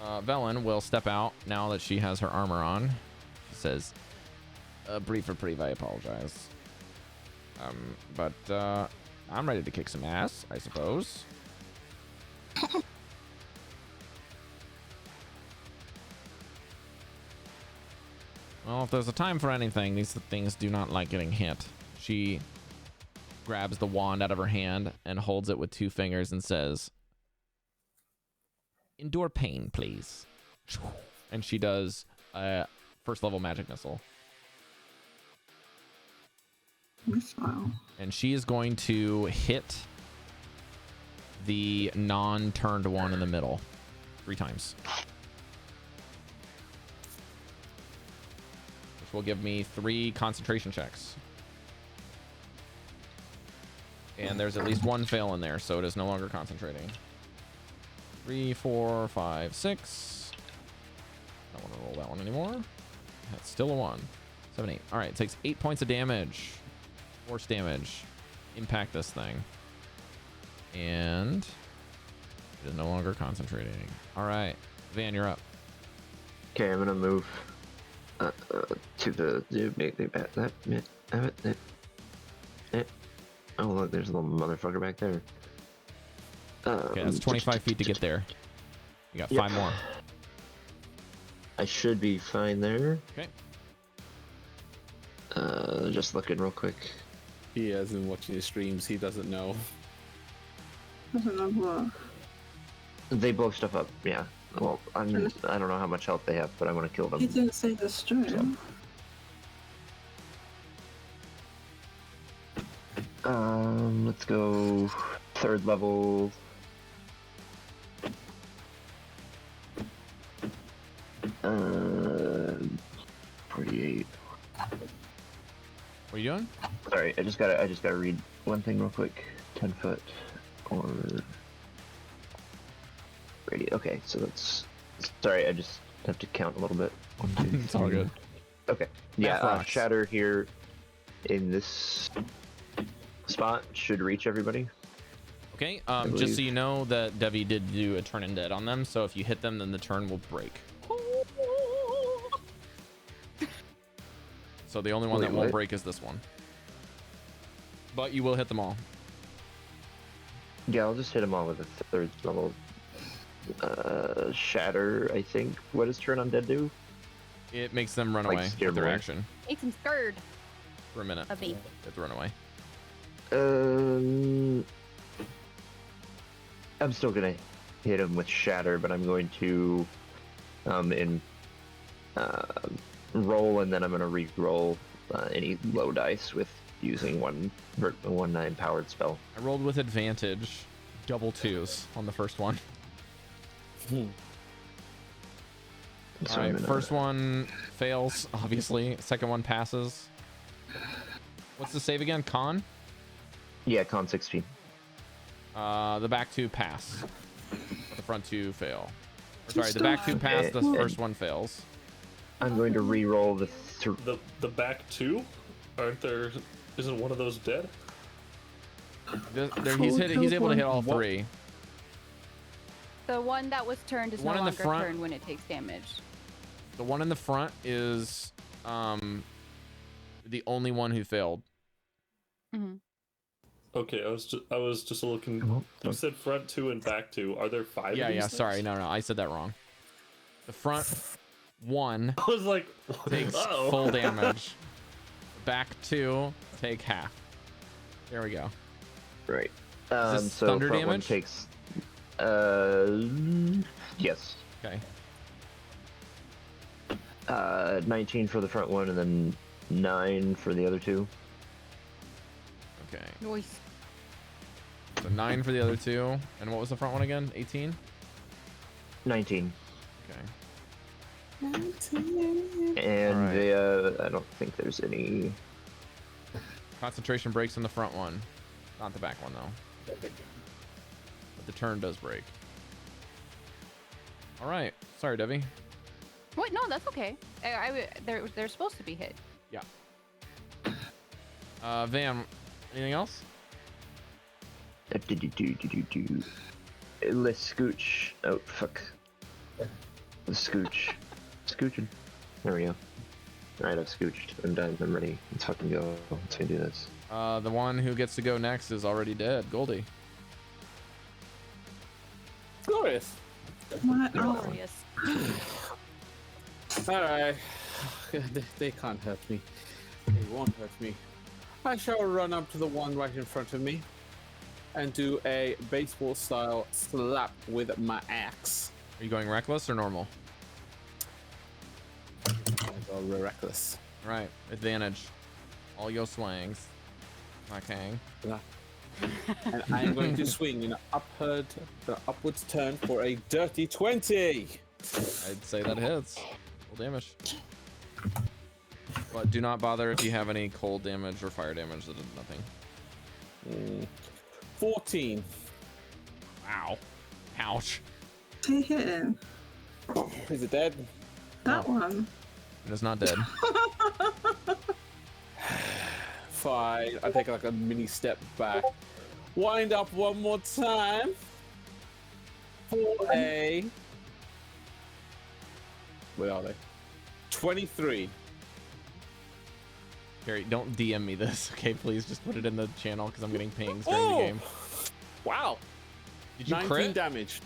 Velen will step out now that she has her armor on. She says, brief or brief, I apologize. But I'm ready to kick some ass, I suppose. Well, if there's a time for anything, these things do not like getting hit. She grabs the wand out of her hand and holds it with 2 fingers and says, endure pain, please. And she does a 1st level magic missile. Missile. And she is going to hit the non-turned one in the middle 3 times. Which will give me 3 concentration checks. And there's at least 1 fail in there, so it is no longer concentrating. 3, 4, 5, 6. I don't want to roll that one anymore. That's still a 1. 7, 8. All right, it takes 8 points of damage. Force damage. Impact this thing. And it is no longer concentrating. All right, Van, you're up. Okay, I'm gonna move to the. Oh look, there's a little motherfucker back there. Okay, that's 25 feet to get there. You got 5 more. I should be fine there. Okay. Just looking real quick. He hasn't been watching his streams. He doesn't know. Doesn't know what. They blow stuff up. Yeah. Well, I don't know how much health they have, but I want to kill them. He didn't say the stream. Let's go 3rd level. Uh, 48. What are you doing? Sorry, I just gotta read one thing real quick. 10 foot or radius. Okay, so that's. Sorry, I just have to count a little bit. 1, 2, It's all good. Okay. Yeah, rocks. shatter here in this spot should reach everybody. Okay, believe. just so you know that Devii did do a turn undead on them, so if you hit them, then the turn will break. So the only one Wait, that won't what? break is this one. But you will hit them all. Yeah, I'll just hit them all with a 3rd level shatter, I think. What does turn undead do? It makes them run Like away steer with their more? action Makes him scared for a minute. of me. They have to run away. I'm still gonna hit him with shatter, but I'm going to roll, and then I'm gonna re-roll any low dice with using one 9 powered spell. I rolled with advantage, double 2s on the first one. So All right, I'm gonna- first one fails, obviously. Second one passes. What's the save again? Con? Yeah, con 16. The back 2 pass. The front 2 fail. Or, sorry, the Still back 2 pass. The okay. first one fails. I'm going to re-roll the The back 2? Aren't there? Isn't one of those dead? He's able to hit all 3. The one that was turned is no One in the longer front- turned when it takes damage. The one in the front is the only one who failed. Hmm. Okay, I was just looking. You said front 2 and back 2. Are there 5? Yeah, of these yeah. things? Sorry, no, I said that wrong. The front 1 I was like, takes uh-oh. full damage. Back 2 take half. There we go. right. this So thunder front one damage? takes. Yes. Okay. 19 for the front one, and then 9 for the other 2. Okay. Nice. So 9 for the other 2. And what was the front one again? 18? 19. Okay. And Alright. I don't think there's any. Concentration breaks on the front one. Not the back one, though. But the turn does break. All right. Sorry, Devii. What? No, that's okay. They're supposed to be hit. Yeah. Van, anything else? Let's scooch. Oh, fuck. Let's scooch. Scooching. There we go. Alright, I've scooched. I'm done. I'm ready. Let's fucking go. Let's go do this. The one who gets to go next is already dead. Goldy. Glorious. My Glorious. Alright. They can't hurt me. They won't hurt me. I shall run up to the one right in front of me and do a baseball style slap with my axe. Are you going reckless or normal? I go reckless. All right. Advantage. All your swings. Okay. And I am going to swing an upwards turn for a dirty 20. I'd say that hits. Full damage. But do not bother if you have any cold damage or fire damage. That does nothing. 14. Wow. Ouch. He hit him. Is it dead? That one. It is not dead. Fine. I take like a mini step back. Wind up one more time. For a... Where are they? 23. Cari, don't DM me this, okay? Please just put it in the channel because I'm getting pings during the game. Wow. Did you 19 crit? damage.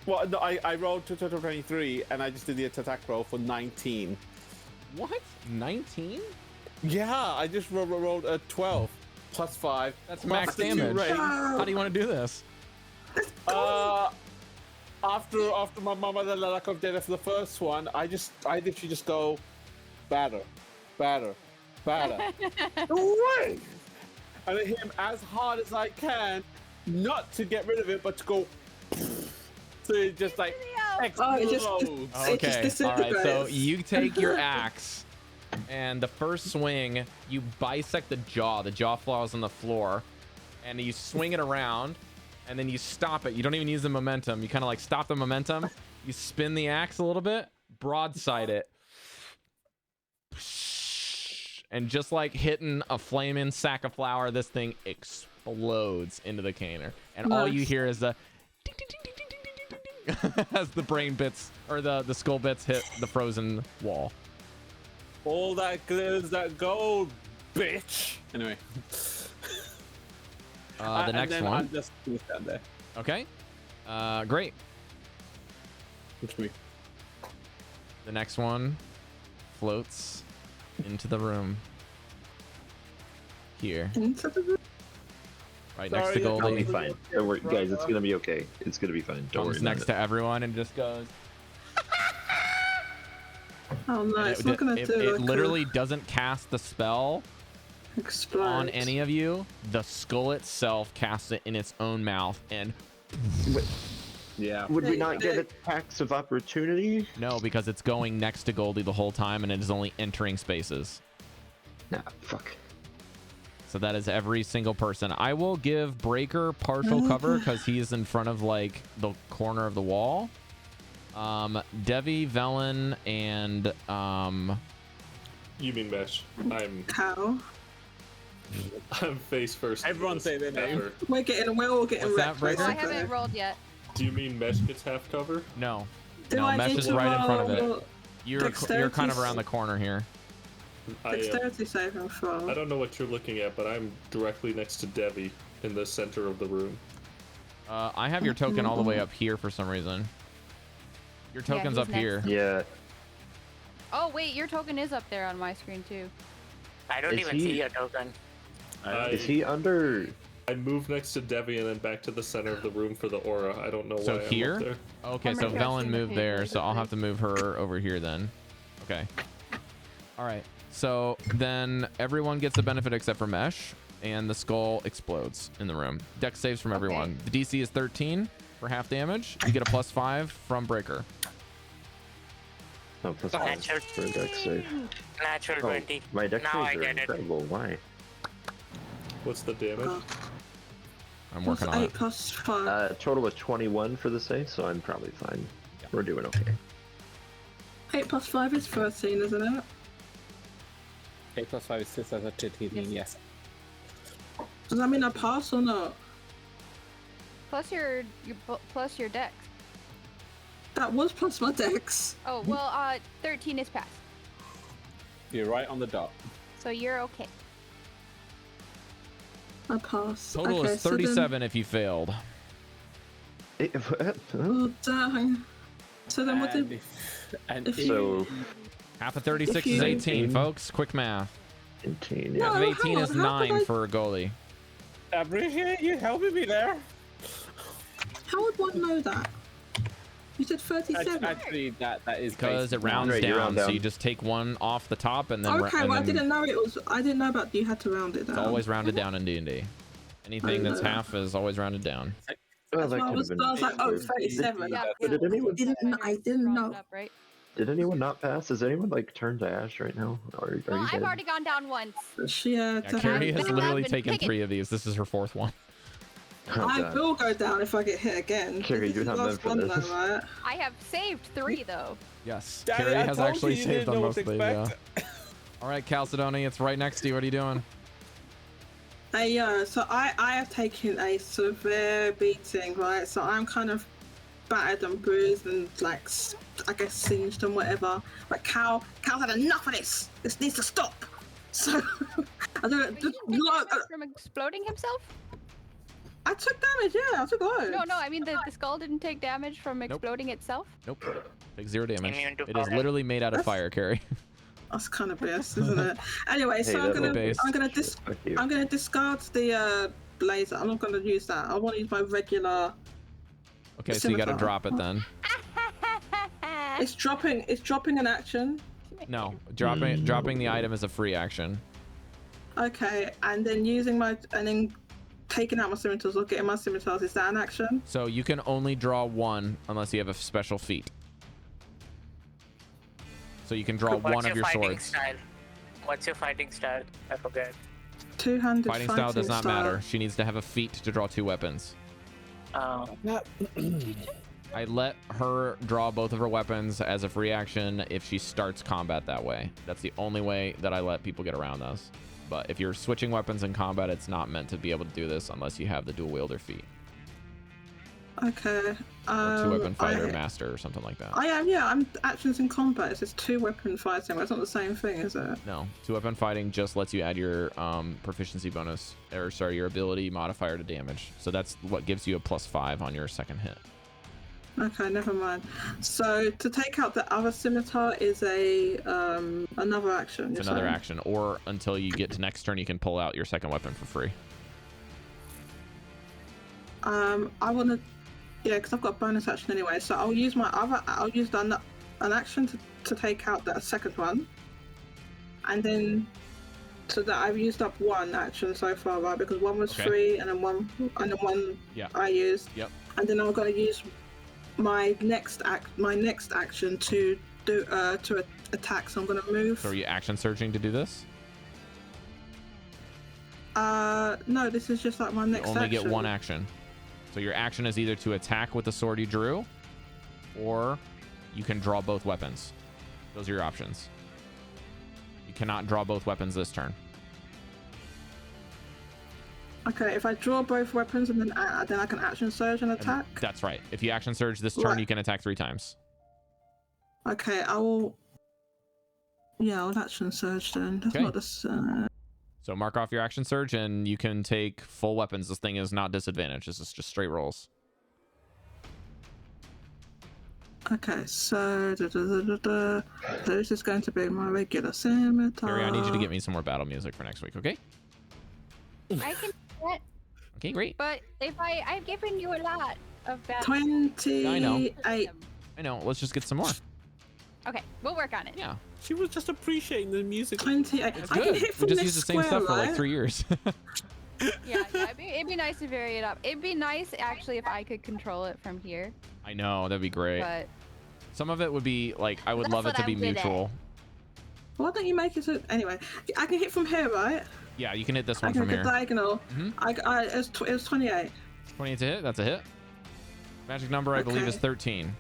Well, no, I rolled to total 23, and I just did the attack roll for 19. What? 19? Yeah, I just rolled a 12 plus 5. That's plus max the 2 damage. range. How do you want to do this? After my mama the lack of data for the first one, I literally just go batter. Away! And I hit him as hard as I can, not to get rid of it, but to go. So it just like explodes. Okay, all right. So you take your axe, and the first swing, you bisect the jaw. The jaw falls on the floor, and you swing it around, and then you stop it. You don't even use the momentum. You kind of like stop the momentum. You spin the axe a little bit, broadside it, and just like hitting a flaming sack of flour, this thing explodes into the canner, and all you hear is the ding, ding, ding, ding, ding, ding, ding, ding, ding, as the brain bits or the skull bits hit the frozen wall. All that glitters that gold, bitch. Anyway. The next one. I'm just gonna stand there. Okay. Great. Which me? The next one floats into the room. Here. Into the room? Right next to I'll Goldy. be fine. Don't worry, guys. It's gonna be okay. It's gonna be fine. Don't worry. Comes next to everyone and just goes. Oh no, And it's not gonna do it like literally doesn't cast the spell explode on any of you. The skull itself casts it in its own mouth and. Yeah. Would we not get attacks of opportunity? No, because it's going next to Goldy the whole time and it is only entering spaces. Nah, fuck. So that is every single person. I will give Breker partial cover because he's in front of like the corner of the wall. Devii, Velen, and You mean Mesh? How? I'm face first. Everyone say their name. We're all getting What's that, wrecked. Breker? Well, I haven't rolled yet. Do you mean Mesh gets half cover? No. Do No, I Mesh need is to right in front of roll it. You're kind dexterity of around the corner here. Dexterity saving throw. I don't know what you're looking at, but I'm directly next to Devii in the center of the room. I have your token all the way up here for some reason. Your token's he's up here. Yeah. Oh wait, your token is up there on my screen too. I don't Is even he- see your token. Is he under? I moved next to Devii and then back to the center of the room for the aura. I don't know why. So I'm up here? there. Okay, I'm so right here, Velen seeing the moved page there, really so I'll quickly. have to move her over here then. Okay. All right. So then everyone gets the benefit except for Mesh, and the skull explodes in the room. Dex saves from everyone. The DC is 13 for half damage. You get a +5 from Breker. Oh, plus 5 Natural. for a dex save. Natural Oh, 20. my dex Now I saves are get it. incredible. Why? What's the damage? I'm working on 8 it. plus 5. Total of 21 for the save, so I'm probably fine. Yeah. We're doing okay. 8 plus 5 is 13, isn't it? 8 plus 5 is 6, that's a 13, yes. Does that mean I pass or not? Plus your dex. That was plus my dex. Oh well, 13 is passed, You're right on the dot. so you're okay. I pass. Total okay, is so then- 37 if you failed. Oh, dang. So then what did... if you- So, Half of 36 If is you- 18, folks. Quick math. 18, No, Half of yeah. 18 hang is on, how did 9 I- for Goldy. I appreciate you helping me there. How would one know that? You said 37. Actually, that is Because it based- rounds Right, you down, round so down. you just take one off the top and then Okay, and well, I then didn't know it was... I didn't know about you had to round it down. it's always rounded down in D&D. Anything that's half is always rounded down. Well, That's that why I could was, have I was been. like, oh, 37. Yeah, But did anyone- I didn't know. Up, right? Did anyone not pass? Is anyone like turned to ash right now? Or are Well, you I've dead? already gone down once. Yeah, Cari has I've literally been taken picking- 3 of these. This is her 4th one. Oh, I God. will go down if I get hit again. Cari, This you're is not the meant last for one this. though, right? I have saved 3 though. Yes. Daddy, Cari I has told actually you saved didn't on know most what of to these. Yeah. expect. All right, Chalcedony, it's right next to you. What are you doing? So I have taken a severe beating, right? So I'm kind of battered and bruised and like I guess singed and whatever. But Cal's had enough of this. This needs to stop. So I don't. But he didn't take damage from exploding himself? I took damage, yeah, I took loads. No, I mean the skull didn't take damage from exploding itself. Nope. Take 0 damage. Immune to It is fire. literally made out of fire, Cari. That's kind of BS, isn't it? Anyway, so Hey, I'm gonna Fuck you. I'm gonna discard the blazer. I'm not gonna use that. I want to use my regular. Okay, so you got to Scimitar. drop it then. It's dropping an action. No, dropping the item is a free action. Okay, and then taking out my scimitars or getting my scimitars, is that an action? So you can only draw one unless you have a special feat. So you can draw one of your swords. Style? What's your fighting style? I forget. Two-handed Fighting style does not matter. She needs to have a feat to draw 2 weapons. Oh. I let her draw both of her weapons as a free action if she starts combat that way. That's the only way that I let people get around this. But if you're switching weapons in combat, it's not meant to be able to do this unless you have the dual wielder feat. Okay. Or 2-weapon fighter master or something like that. I am, yeah. I'm actions in combat. It's just 2-weapon fighting. That's not the same thing, is it? No, 2-weapon fighting just lets you add your proficiency bonus, or sorry, your ability modifier to damage. So that's what gives you a +5 on your second hit. Okay, never mind. So to take out the other scimitar is another action. It's another action, or until you get to next turn, you can pull out your second weapon for free. I want to, yeah, because I've got a bonus action anyway. So I'll use an action to take out that second one, and then so that I've used up 1 action so far, right? Because 1 was free, and then one I used. Yep. And then I'm going to use my next action to do to attack. So I'm going to move. So are you action surging to do this? No, this is just like my next You only action. get 1 action. So your action is either to attack with the sword you drew, or you can draw both weapons. Those are your options. You cannot draw both weapons this turn. Okay, if I draw both weapons and then I can action surge and attack. That's right. If you action surge this turn, Right. you can attack 3 times. Okay, I'll action surge then. That's Okay. not this. So mark off your action surge, and you can take full weapons. This thing is not disadvantaged. This is just straight rolls. Okay, so this is going to be my regular scimitar. Cari, I need you to get me some more battle music for next week, okay? I can do that, Okay, great. but if I've given you a lot of bad. 28. I know. Let's just get some more. Okay, we'll work on it. Yeah. She was just appreciating the music. 28. That's I good. can hit We from just this used the same square, stuff for like right? 3 years. Yeah, it'd be nice to vary it up. It'd be nice actually if I could control it from here, I know, that'd be great. but Some of it would be like, I would That's love it what to be I'm good at. mutual. Why don't you make it so? Anyway, I can hit from here, right? Yeah, you can hit this I one can from hit here. diagonal. Mhm. It was 28. 28 to hit, that's a hit. Magic number, I believe, Okay. is 13.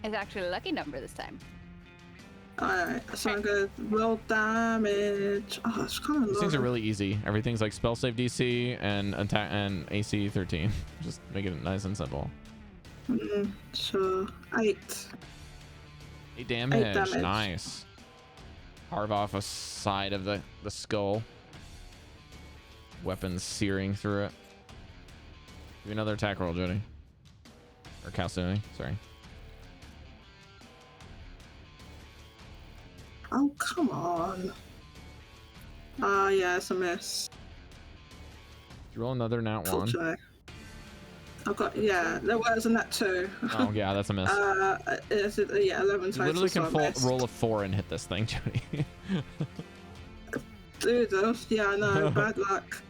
it's actually a lucky number this time. Alright, so I'm gonna roll damage. Oh, it's kind of low. These things are really easy. Everything's like spell save DC and attack and AC 13. Just make it nice and simple. So 8. 8 damage. damage. Nice. Carve off a side of the skull. Weapons searing through it. Give me another attack roll, Jodie. Or Chalcedony, sorry. Oh, come on. Ah, yeah, it's a miss. Did you roll another nat 1? Unfortunately. I've got, yeah, there was a nat 2. Oh, yeah, that's a miss. Yeah, 11 You total. literally so can I missed. roll a 4 and hit this thing, Jodie. Dude, yeah, I know, bad luck.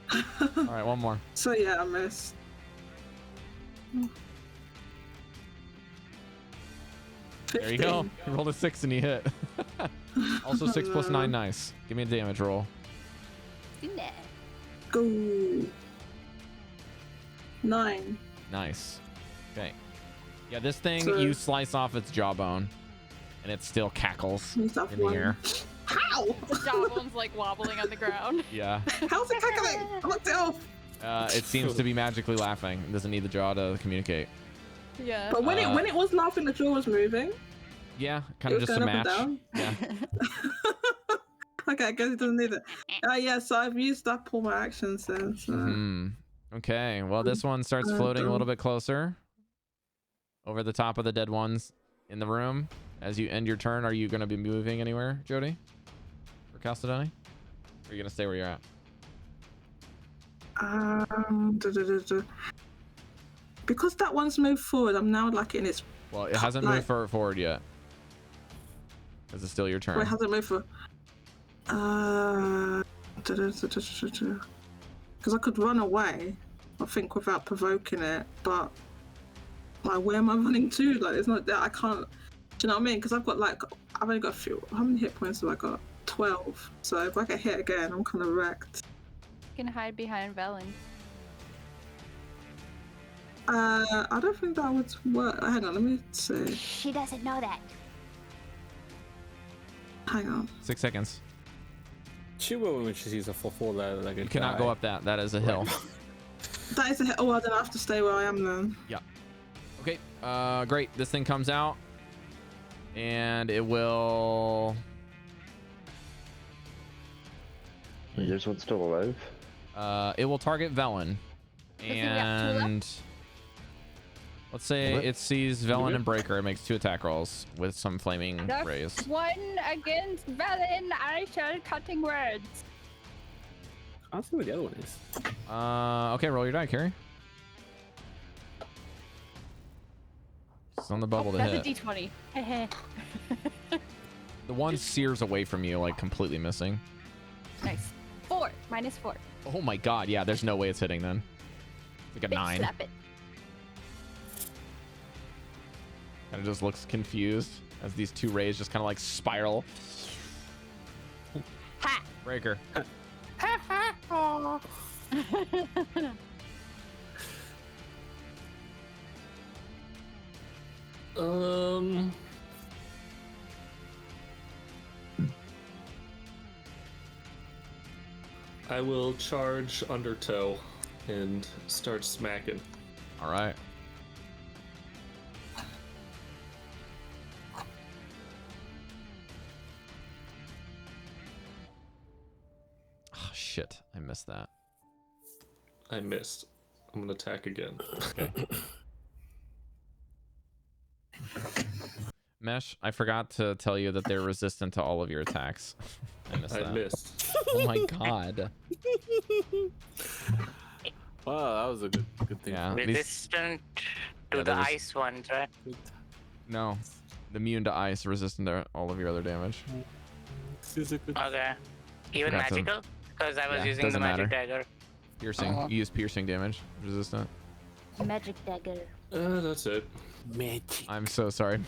All right, one more. So yeah, I missed. There you go. You rolled a 6 and you hit. Also 6 plus 9, nice. Give me a damage roll. Go. 9. Nice. Okay. Yeah, this thing, So- you slice off its jawbone, and it still cackles He's up in the one. air. How? The jawbone's like wobbling on the ground. Yeah. How's it cackling? I looked it off. It seems to be magically laughing. It doesn't need the jaw to communicate. Yeah. But when it was laughing, the jaw was moving. Yeah, kind It of was just a going up match. and Yeah. Okay, I guess it doesn't need it. Yeah, so I've used up all my actions then. So. Okay, well, this one starts floating a little bit closer over the top of the dead ones in the room. As you end your turn, are you going to be moving anywhere, Jodie? Or Chalcedony? Or are you going to stay where you're at? Because that one's moved forward, I'm now like in its. Well, it hasn't moved forward yet. Is it still your turn? It hasn't moved forward. Because I could run away, I think, without provoking it, but like, where am I running to? Like, it's not that I can't. Do you know what I mean? Because I've only got a few. How many hit points have I got? 12. So if I get hit again, I'm kind of wrecked. You can hide behind Velen. I don't think that would work. Hang on, let me see. She doesn't know that. Hang on. 6 seconds. She will when she sees a full like a You cannot go up that. That is a hill. That is a hill. Oh, then I have to stay where I am then. Yeah. Okay. Great. This thing comes out, and it will. There's one still alive. It will target Velen, and let's say it sees Velen and Breker. It makes 2 attack rolls with some flaming rays. One against Velen, I shall cutting words. I don't see what the other one is. Okay, roll your die, Cari. It's on the bubble to hit. That's a d20. The one sears away from you, like completely missing. Nice. 4. -4. Oh my god, yeah, there's no way it's hitting then. It's like a 9. Slap it. And it just looks confused as these 2 rays just kind of like spiral. Ha! Breker. I will charge Undertow and start smacking. All right. Oh, shit. I missed that. I missed. I'm gonna attack again. Okay. Mesh, I forgot to tell you that they're resistant to all of your attacks. I missed that. I missed. Oh my god. Wow, that was a good thing. Yeah. Resistant to the ice ones, right? No. Immune to ice, resistant to all of your other damage. Okay. Even Forgot to- magical? Because I was Yeah, using the doesn't magic matter. dagger. Piercing. You use piercing damage. Resistant. Magic dagger. That's it. Magic. I'm so sorry.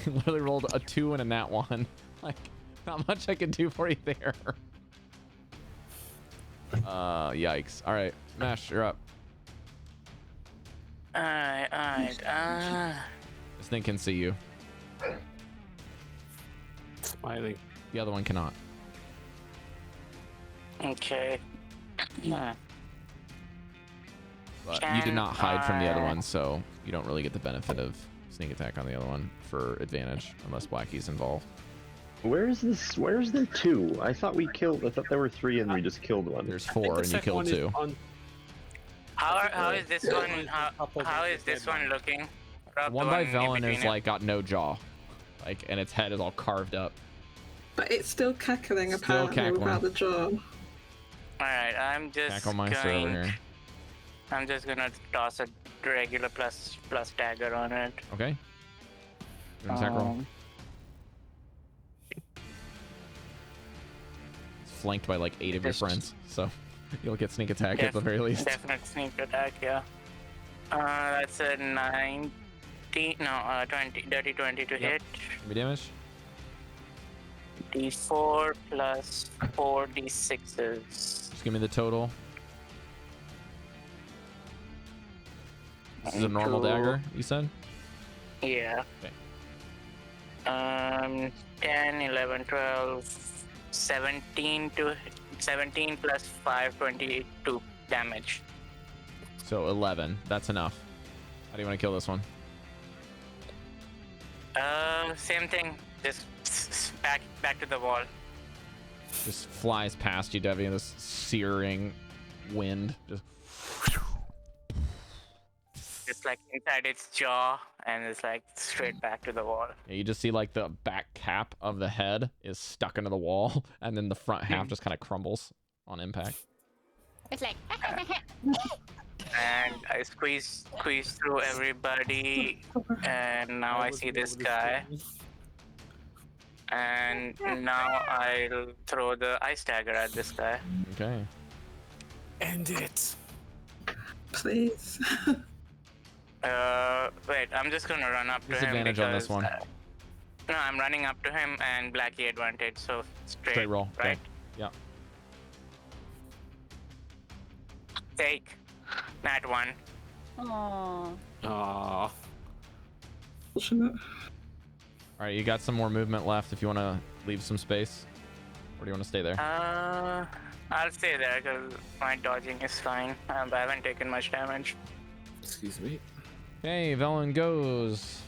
I literally rolled a 2 and a nat 1. Like, not much I can do for you there. Yikes. All right, Mesh, you're up. Alright. This thing can see you. Smiling. The other one cannot. Okay. Yeah. But you did not hide from the other one, so you don't really get the benefit of sneak attack on the other one for advantage unless Blackie's involved. Where is this? Where is there 2? I thought there were 3 and we just killed one. There's 4 and you killed 2. How is this one? How is this one looking? The one by Velen is like got no jaw, like, and its head is all carved up. But it's still cackling Still apparently cackling. without the jaw. Alright, I'm just Cacklemeister over here. I'm just gonna toss a regular plus dagger on it. Okay. Give an attack roll. It's flanked by like 8 of your friends, so you'll get sneak attack at the very least. Definite sneak attack, yeah. That's a 19, no, 20, dirty 20 to hit. Give me damage. D4 plus 4 D6s. Just give me the total. This is a normal dagger, you said? Yeah. Okay. 10, 11, 12, 17 plus 5, 22 damage. So 11. That's enough. How do you want to kill this one? Same thing. Just back to the wall. Just flies past you, Devii, in this searing wind. Just just like inside its jaw, and it's like straight back to the wall. Yeah, you just see like the back cap of the head is stuck into the wall, and then the front half just kind of crumbles on impact. It's like. And I squeeze through everybody, and now I see this guy. And now I'll throw the ice dagger at this guy. Okay. End it. Please. Wait, I'm just gonna run up to him. Disadvantage on this one. No, I'm running up to him and Blackie advantage, so straight Roll. right? Okay. Yeah. Take. Nat 1. Aww. Ah. Fortunate. All right, you got some more movement left if you want to leave some space, or do you want to stay there? I'll stay there because my dodging is fine. I haven't taken much damage. Excuse me. Okay, Velen goes.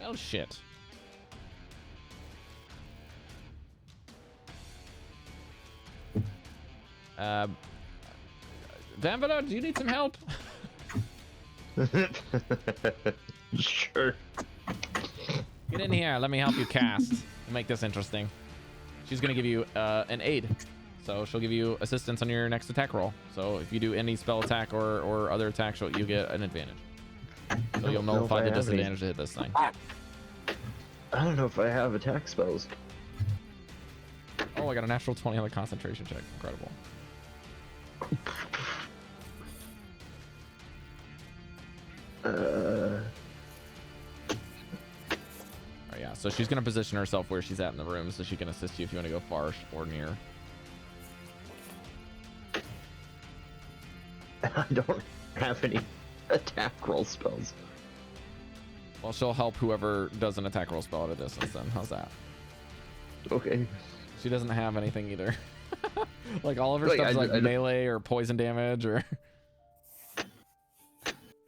Oh shit. Vanvalor, do you need some help? Sure. Get in here. Let me help you cast. We'll make this interesting. She's gonna give you an aid, so she'll give you assistance on your next attack roll. So if you do any spell attack or other attack, you get an advantage. So you'll nullify the disadvantage to hit this thing. I don't know if I have attack spells. Oh, I got a natural 20 on the concentration check. Incredible. Oh yeah, so she's gonna position herself where she's at in the room so she can assist you if you want to go far or near. I don't have any attack roll spells. Well, she'll help whoever does an attack roll spell at a distance then. How's that? Okay. She doesn't have anything either. Like all of her Like, stuff's like I melee or poison damage or...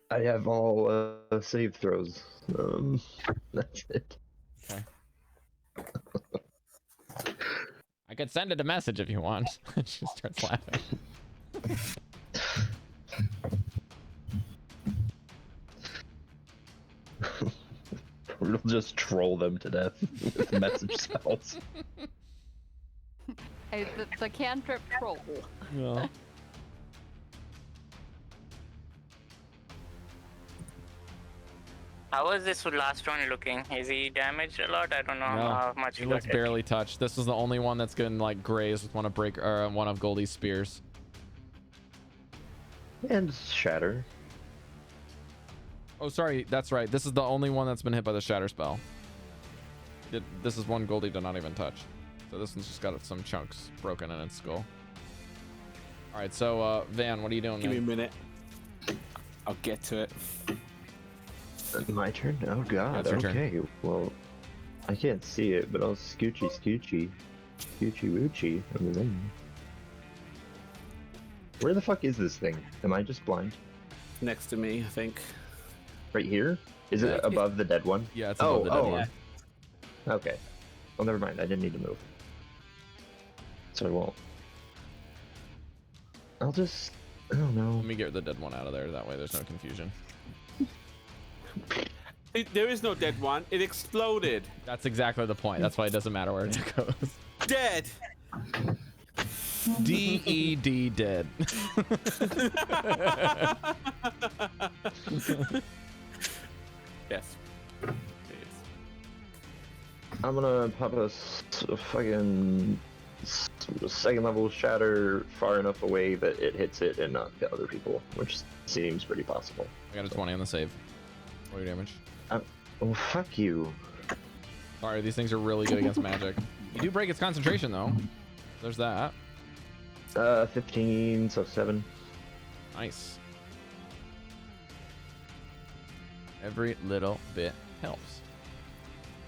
I have all save throws. That's it. Okay. I could send it a message if you want. She starts laughing. We'll just troll them to death with message spells. Hey, the cantrip troll. Yeah. How was this last one looking? Is he damaged a lot? I don't know No, how much he he looks got hit. barely touched. This is the only one that's getting like grazed with one of one of Goldie's spears. And shatter. Oh, sorry, that's right. This is the only one that's been hit by the shatter spell. This is one Goldie did not even touch. So this one's just got some chunks broken in its skull. All right, so Van, what are you doing? Give me a man? minute. I'll get to it. My turn? Oh god, That's your turn. okay. Well, I can't see it, but I'll scoochy woochie over there. Where the fuck is this thing? Am I just blind? Next to me, I think. Right here? Is it above the dead one? Yeah, it's above the dead one. Okay. Well, never mind. I didn't need to move. So I won't. I'll just... I don't know. Let me get the dead one out of there. That way there's no confusion. There is no dead one. It exploded. That's exactly the point. That's why it doesn't matter where it goes. Dead. D-E-D dead. Yes. I'm gonna pop a fucking second level shatter far enough away that it hits it and not the other people, which seems pretty possible. I got a 20 on the save. Roll your damage. Oh, fuck you. Sorry, these things are really good against magic. You do break its concentration though. There's that. 15, so 7. Nice. Every little bit helps.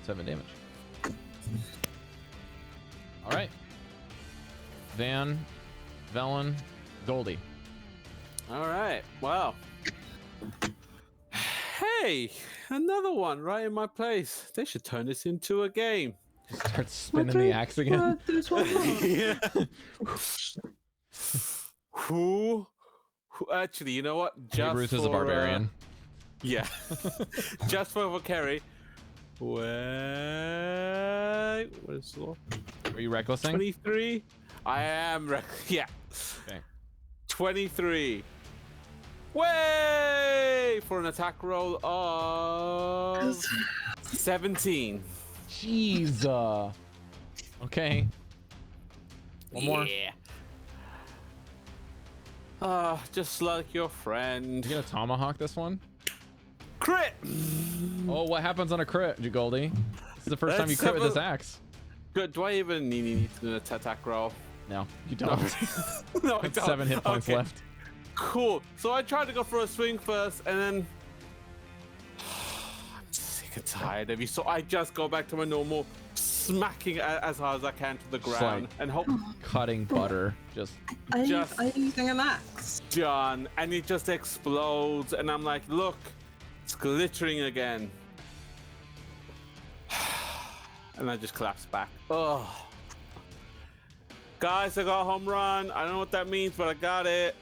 7 damage. All right. Van, Velen, Goldy. All right. Well. Hey, another one right in my place. They should turn this into a game. Start spinning the axe again. Yeah. Who? Actually, you know what? Just Ruth is a barbarian. Yeah. Just for Cari. Wait. What is the law? Are you recklessing? 23. I am. Yeah. Okay. 23. Way for an attack roll of 17. Jeez. Okay. One more. Just like your friend. You gonna tomahawk this one? Crit. Oh, what happens on a crit, Goldy? This is the first time you crit with this axe. Good. Do I even need an attack roll? No, you don't. No, I don't. 7 hit points left. Cool. So I tried to go for a swing first, and then I'm sick and tired of you. So I just go back to my normal smacking as hard as I can to the ground, and hope cutting butter. Are you using an axe? Done, and it just explodes, and I'm like, look, it's glittering again, and I just collapse back. Oh, guys, I got a home run. I don't know what that means, but I got it.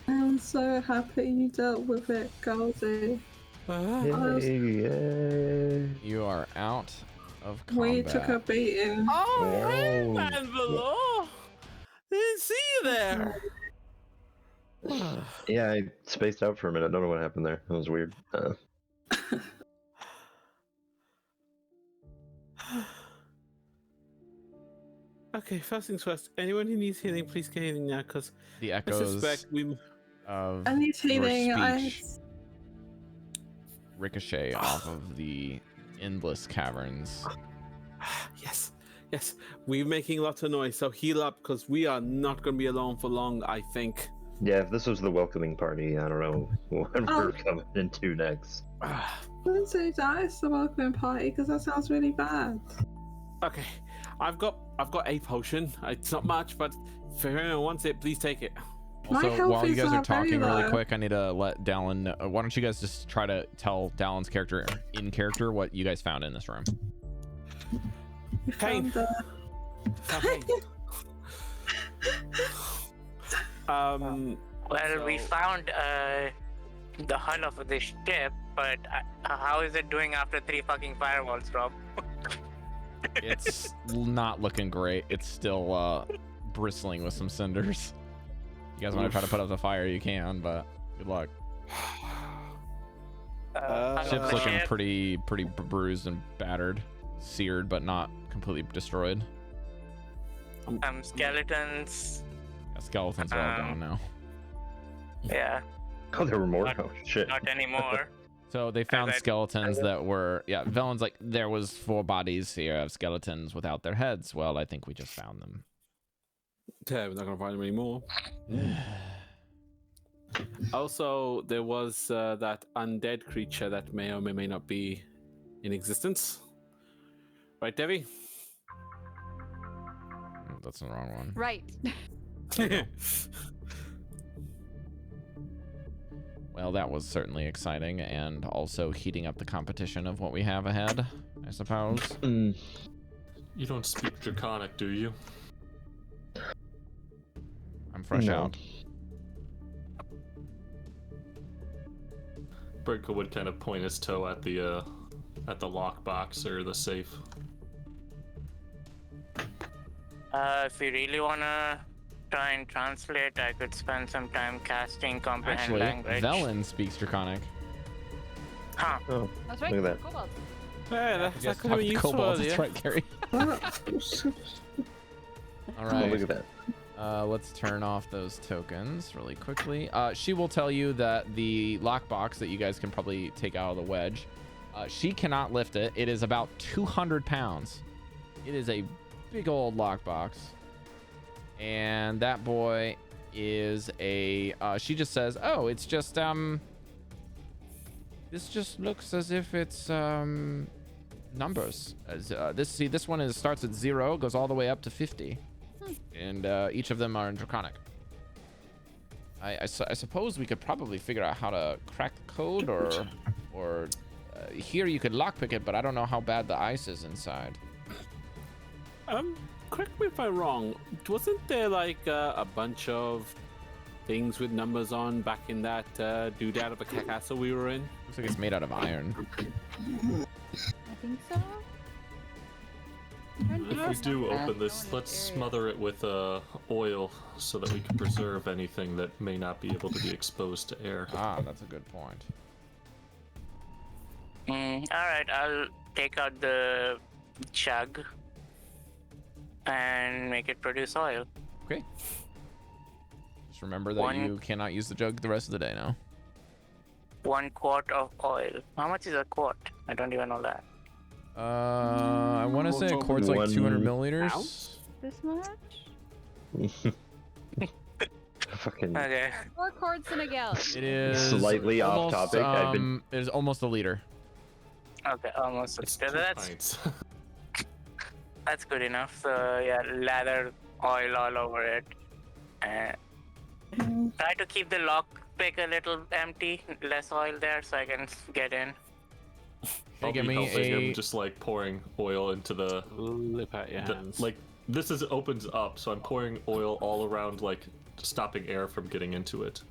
I'm so happy you dealt with it, Goldy. You are out of combat. We took a beating. Oh, hey, Vanvalor! Didn't see you there. Yeah, I spaced out for a minute. Don't know what happened there. That was weird. Okay, first things first. Anyone who needs healing, please get healing now, because the I echoes suspect we. I need healing. Ricochet off of the endless caverns. Yes, yes. We're making lots of noise, so heal up, because we are not going to be alone for long, I think. Yeah, if this was the welcoming party, I don't know what we're coming into next. Don't say that it's the welcoming party, because that sounds really bad. Okay, I've got a potion. It's not much, but if anyone wants it, please take it. Also, while you guys are talking really quick, I need to let Dallan know. Why don't you guys just try to tell Dallan's character in character what you guys found in this room? Pain. Well, we found the hull of the ship, but how is it doing after 3 fucking firewalls, Rob? It's not looking great. It's still bristling with some cinders. You guys want to try to put up the fire, you can, but good luck. Ship's looking pretty bruised and battered, seared, but not completely destroyed. Skeletons. Yeah, skeletons are all gone now. Yeah. Oh, there were more? Oh, shit. Not anymore. So they found skeletons that were, Velen's like, there was 4 bodies here of skeletons without their heads. Well, I think we just found them. Yeah, we're not going to find them anymore. Also, there was that undead creature that may or may not be in existence. Right, Devii? That's the wrong one. Right. Well, that was certainly exciting and also heating up the competition of what we have ahead, I suppose. You don't speak Draconic, do you? I'm fresh out. Breker would kind of point his toe at the lockbox or the safe. If you really wanna try and translate, I could spend some time casting comprehend language. Velen speaks Draconic. Huh. Oh, That's right. look at that. Kobolds. Yeah, that could have been useful Kobolds, earlier. that's right, Cari. All Oh, right. look at that. Let's turn off those tokens really quickly. She will tell you that the lockbox that you guys can probably take out of the wedge, she cannot lift it. It is about 200 pounds. It is a big old lockbox. And that boy is a, she just says, oh, it's just, this just looks as if it's, numbers. As this one starts at 0, goes all the way up to 50. and each of them are in Draconic. I suppose we could probably figure out how to crack the code, or here you could lockpick it, but I don't know how bad the ice is inside. Correct me if I'm wrong. Wasn't there like a bunch of things with numbers on back in that doodad of a castle we were in? Looks like it's made out of iron. I think so. If we do open this, let's smother it with oil so that we can preserve anything that may not be able to be exposed to air. Ah, that's a good point. Alright, I'll take out the jug and make it produce oil. Okay. Just remember that you cannot use the jug the rest of the day now. 1 quart of oil. How much is a quart? I don't even know that. I want to say a quart's like 200 milliliters. Ounce? This much? Fucking Okay. 4 quarts in a gallon. It is Slightly off almost, topic, I've been- It is almost a liter. Okay, almost. It's So 2 that's pints. that's good enough. So yeah, lather oil all over it. Try to keep the lock pick a little empty, less oil there, so I can get in. I'll Give be me helping a- him just like pouring oil into the Lip at your hands. like this is opens up, so I'm pouring oil all around, like stopping air from getting into it.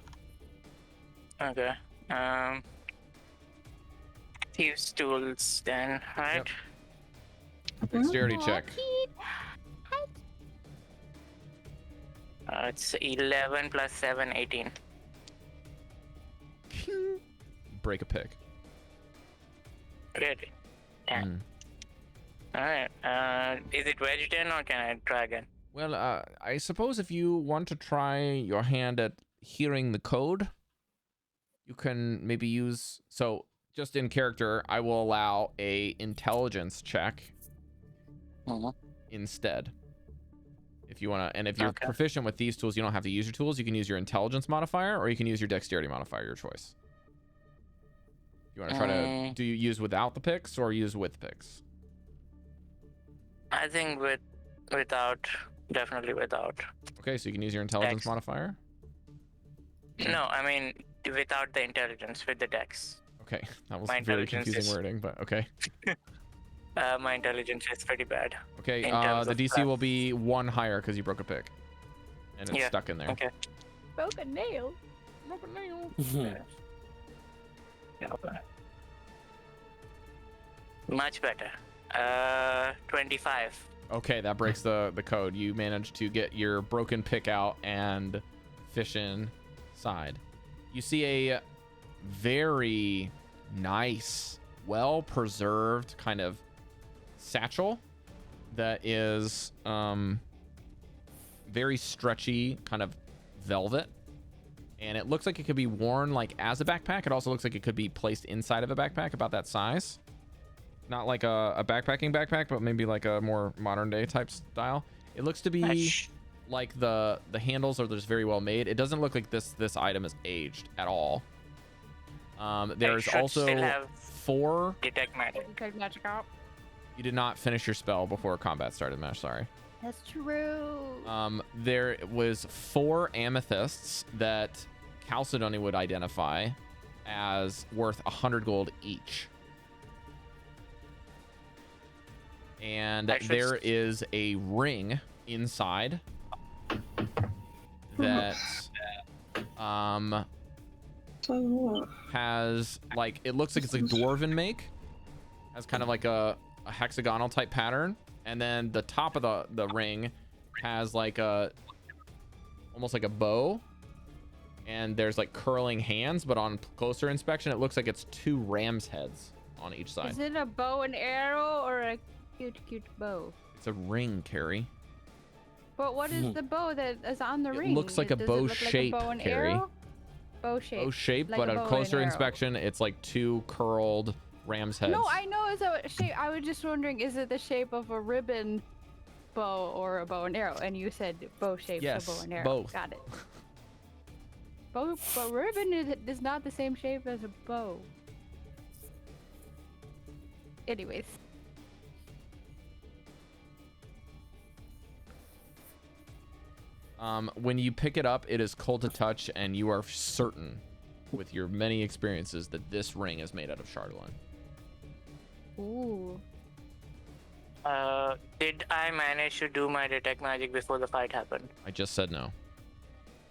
Okay. Few stools then, right? Dexterity check. It's 11 plus 7, 18. Break a pick. Really? Yeah. Mm. Alright. Is it wedged in or can I try again? Well, I suppose if you want to try your hand at hearing the code, you can maybe use... So, just in character, I will allow a intelligence check instead. If you want to... And if you're proficient with these tools, you don't have to use your tools. You can use your intelligence modifier, or you can use your dexterity modifier, your choice. You want to try to... Do you use without the picks, or use with picks? I think without. Definitely without. Okay, so you can use your intelligence Dex. modifier? No, I mean without the intelligence, with the dex. Okay, that was My very intelligence confusing is- wording, but okay. My intelligence is pretty bad. Okay, in terms the of DC will be 1 higher because you broke a pick. And it's Yeah, stuck in there. Okay. Broke a nail. Broke a nail. Yeah, okay. Much better. 25. Okay, that breaks the code. You managed to get your broken pick out and fish inside. You see a very nice, well-preserved kind of satchel that is very stretchy, kind of velvet. And it looks like it could be worn like as a backpack. It also looks like it could be placed inside of a backpack about that size. Not like a backpacking backpack, but maybe like a more modern day type style. It looks to be like the handles are just very well made. It doesn't look like this item is aged at all. There's should also still have 4. Detect magic. Detect magic out. You did not finish your spell before combat started, Mesh. Sorry. That's true. There was 4 amethysts that Chalcedony would identify as worth 100 gold each. And there is a ring inside that has like, it looks like it's like dwarven make, has kind of like a hexagonal type pattern, and then the top of the ring has like a almost like a bow, and there's like curling hands, but on closer inspection it looks like it's 2 ram's heads on each side. Is it a bow and arrow or a cute bow? It's a ring, Cari. But what is the bow that is on the It ring? looks like a Does it bow look shape, like a bow and Cari. arrow? Bow shape. Bow shape, like but a on bow and closer arrow. inspection it's like 2 curled ram's heads. No, I know it's a shape. I was just wondering, is it the shape of a ribbon bow or a bow and arrow? And you said bow shape, Yes, so bow and arrow. both. Got it. But ribbon is not the same shape as a bow. Anyways. When you pick it up, it is cold to touch, and you are certain, with your many experiences, that this ring is made out of Chalcedony. Ooh. Did I manage to do my detect magic before the fight happened? I just said no.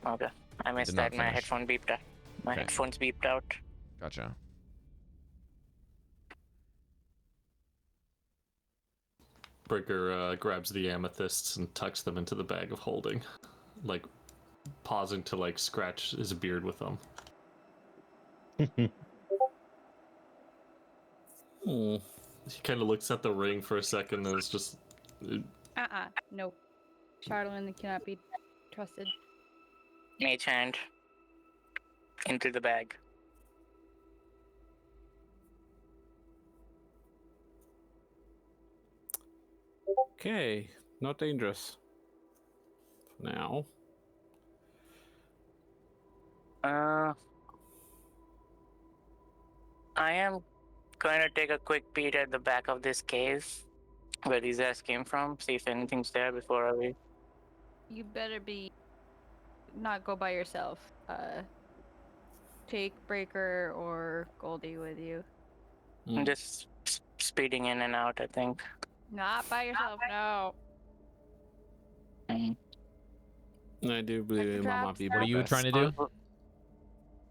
Okay. I missed did not that. My finish. headphone beeped out. My Okay. headphones beeped out. Gotcha. Breker grabs the amethysts and tucks them into the bag of holding, like pausing to like scratch his beard with them. Hmm. He kind of looks at the ring for a second and is just. Nope. Chalcedony cannot be trusted. Mage hand. Into the bag. Okay, not dangerous. For now. I am going to take a quick peek at the back of this cave where these guys came from, see if anything's there before I leave. You better be not go by yourself. Take Breker or Goldy with you. I'm just speeding in and out, I think. Not by yourself, no. I do believe Check it the might be traps. What are you best. trying to do?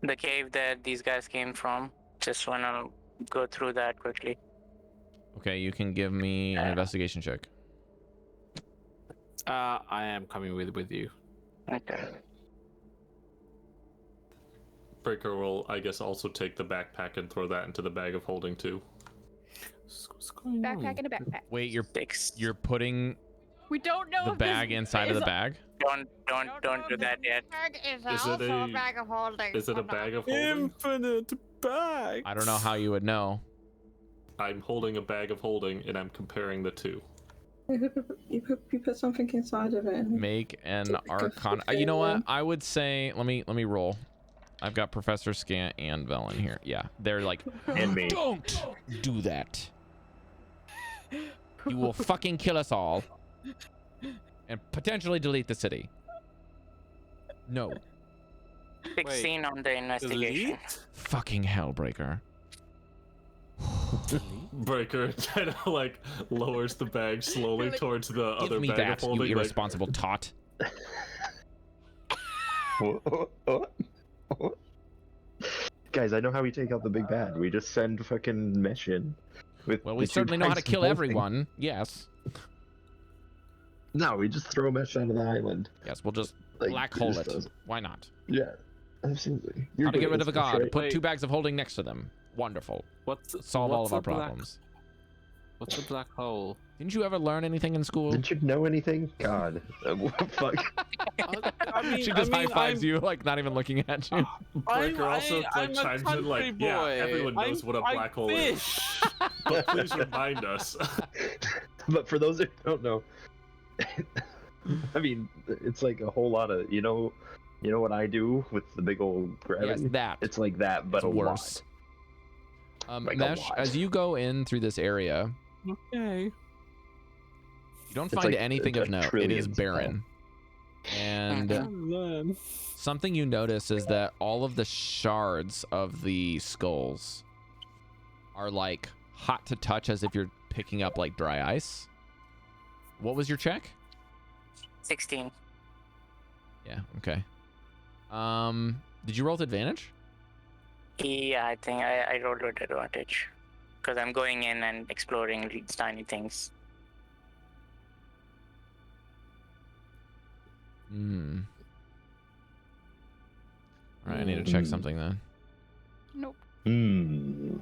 The cave that these guys came from. Just want to go through that quickly. Okay, you can give me an investigation check. I am coming with you. Okay. Breker will, I guess, also take the backpack and throw that into the bag of holding too. What's going on? Backpack in a backpack. Wait, Six. you're putting We don't know the if this bag inside of is the bag? Don't do that yet. Bag is Is it also a- a bag of holding. Is it a bag of holding? Infinite bag. I don't know how you would know. I'm holding a bag of holding and I'm comparing the two. You put something inside of it. Make an arcana. You know what? I would say let me roll. I've got Professor Scant and Velen here. Yeah, they're like, And me. don't do that. You will fucking kill us all, and potentially delete the city. No. 16 on the investigation. Delete? Fucking hellbreaker. Breker kind of like lowers the bag slowly towards the other Give me bag of that, you holding. Like, irresponsible tot. Guys, I know how we take out the big bad. We just send fucking Mesh in. With Well, we the 2 certainly know how to bags of kill holding. everyone. Yes. No, we just throw Mesh onto the island. Yes, we'll just Like, black hole just it. does- Why not? Yeah, absolutely. How to get rid of a That's god. right. Put Wait. 2 bags of holding next to them. Wonderful. Solve all of our problems. What's a black hole? Didn't you ever learn anything in school? Didn't you know anything? God. Fuck. I mean, She just high fives you, like not even looking at you. Breker also I'm like a chimes in country like, yeah, boy. everyone knows what a black hole is. fish. But please remind us. But for those who don't know, I mean, it's like a whole lot of, you know what I do with the big old Yes, gravity? that. It's like that, but It's a worse. Like a Mesh, lot. as you go in through this area, Okay. you don't It's find like anything a of note. It trillion is barren. And Then. something you notice is that all of the shards of the skulls are like hot to touch, as if you're picking up like dry ice. What was your check? 16. Yeah, okay. Did you roll with advantage? Yeah, I think I rolled with advantage. Because I'm going in and exploring these tiny things. Hmm. Alright, I need to check something then. Nope. Hmm.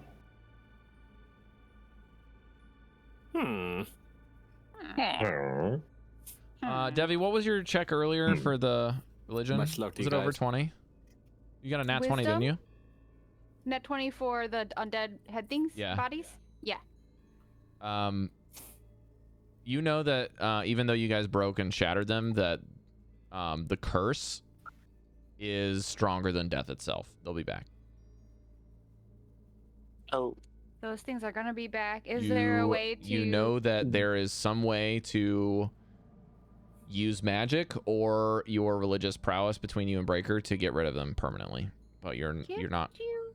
Devii, what was your check earlier for the religion? Much luck to Was you it over guys. 20? You got a nat 20, didn't you? Net 20 for the undead head things? Yeah. Bodies? Yeah. You know that even though you guys broke and shattered them, that the curse is stronger than death itself. They'll be back. Oh, Those things are gonna be back. Is there a way to... You know that there is some way to use magic or your religious prowess between you and Breker to get rid of them permanently. But you're not. You